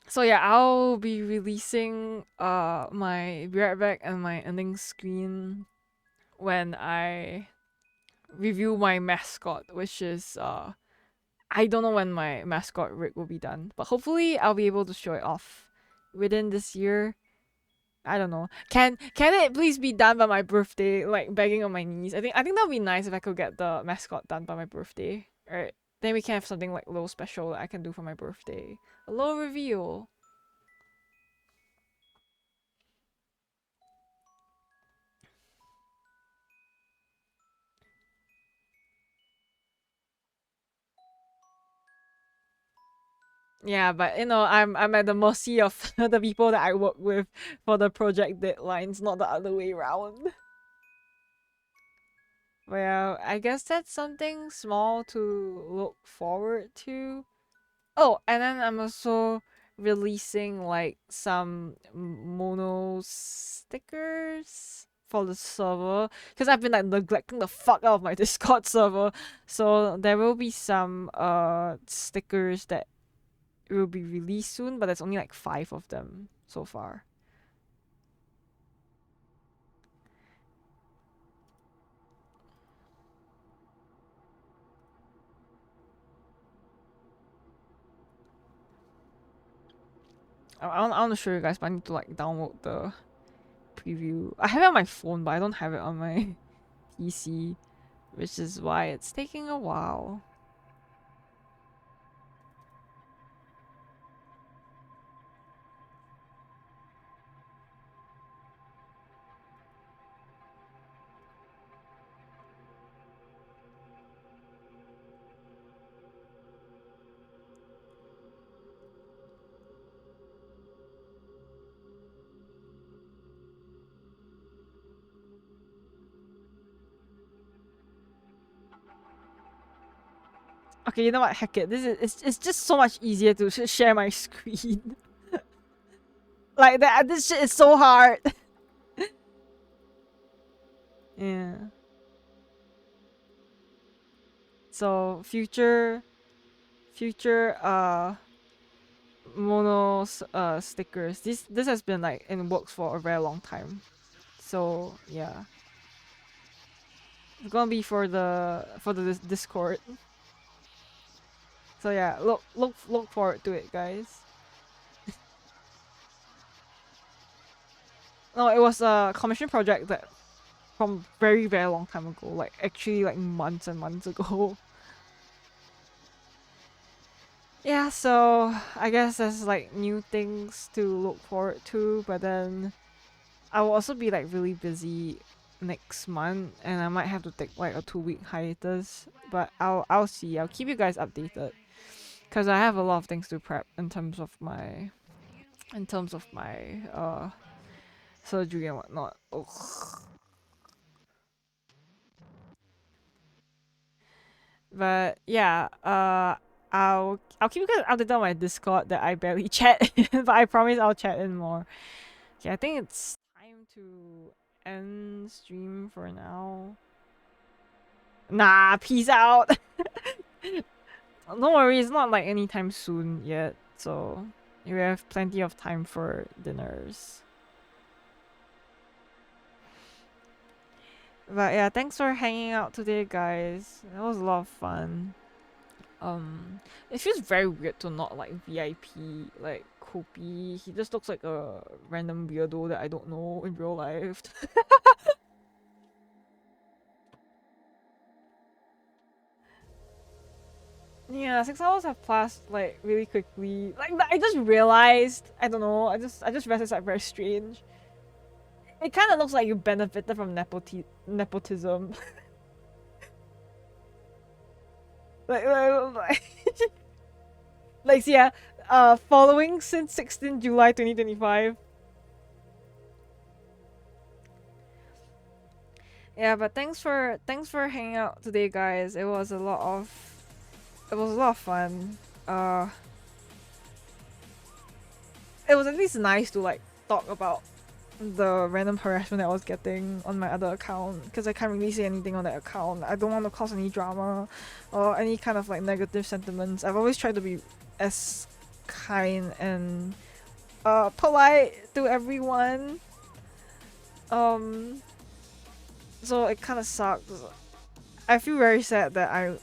So yeah, I'll be releasing my Be Right Back and my ending screen when I review my mascot, which is I don't know when my mascot rig will be done, but hopefully I'll be able to show it off within this year. I don't know. Can it please be done by my birthday? Like begging on my knees. I think that would be nice if I could get the mascot done by my birthday. Right. Then we can have something like a little special that I can do for my birthday. A little reveal. Yeah, but you know, I'm at the mercy of the people that I work with for the project deadlines, not the other way around. Well, I guess that's something small to look forward to. Oh, and then I'm also releasing like some mono stickers for the server because I've been like neglecting the fuck out of my Discord server. So there will be some stickers that will be released soon, but there's only like 5 of them so far. I want to show you guys, but I need to like download the preview. I have it on my phone, but I don't have it on my PC, which is why it's taking a while. Okay, you know what? Heck it. It's just so much easier to share my screen. Like that. This shit is so hard. Yeah. So future mono stickers. This has been like in works for a very long time. So yeah, it's gonna be for the Discord. So yeah, look forward to it, guys. No, it was a commission project that from very long time ago. Like actually like months and months ago. Yeah, so I guess there's like new things to look forward to, but then I will also be like really busy next month, and I might have to take like a 2-week hiatus. But I'll see. I'll keep you guys updated, cause I have a lot of things to prep in terms of my surgery and whatnot. Ugh. But yeah, I'll keep you guys updated on my Discord that I barely chat in, but I promise I'll chat in more. Okay, I think it's time to end stream for now. Nah, peace out. Don't worry, it's not like anytime soon yet, so we have plenty of time for dinners. But yeah, thanks for hanging out today, guys. That was a lot of fun. It feels very weird to not like VIP like Kopi. He just looks like a random weirdo that I don't know in real life. Yeah, 6 hours have passed like really quickly. Like I just realized, I don't know. I just realized it's like very strange. It kind of looks like you benefited from nepotism. like like yeah, following since 16 July 2025. Yeah, but thanks for hanging out today, guys. It was a lot of fun. It was at least nice to like talk about the random harassment I was getting on my other account, because I can't really say anything on that account. I don't want to cause any drama or any kind of like negative sentiments. I've always tried to be as kind and polite to everyone. So it kind of sucks. I feel very sad that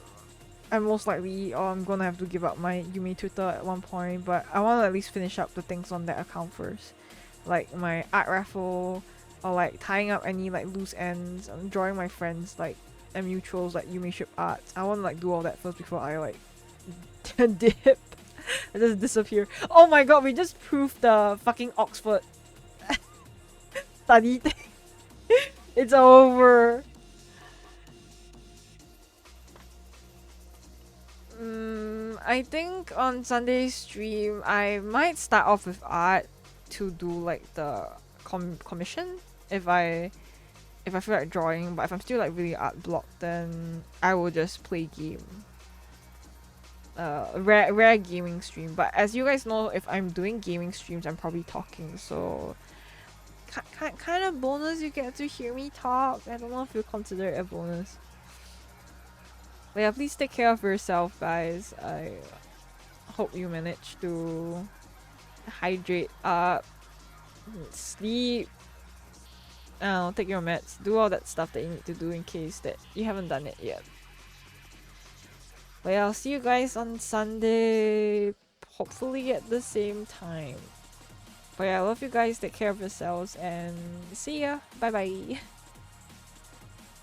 I'm most likely I'm gonna have to give up my Yume Twitter at one point, but I want to at least finish up the things on that account first, like my art raffle, or like tying up any like loose ends, drawing my friends like and mutuals like Yume ship arts. I want to like do all that first before I like dip. I just disappear. Oh my god, we just proved the fucking Oxford study thing. It's over. I think on Sunday stream I might start off with art to do like the commission if I feel like drawing, but if I'm still like really art blocked, then I will just play game. Rare gaming stream. But as you guys know, if I'm doing gaming streams, I'm probably talking, so kind of bonus you get to hear me talk. I don't know if you consider it a bonus. But yeah, please take care of yourself, guys. I hope you manage to hydrate up, sleep, take your meds, do all that stuff that you need to do in case that you haven't done it yet. But yeah, I'll see you guys on Sunday, hopefully at the same time. But yeah, I love you guys. Take care of yourselves and see ya. Bye bye.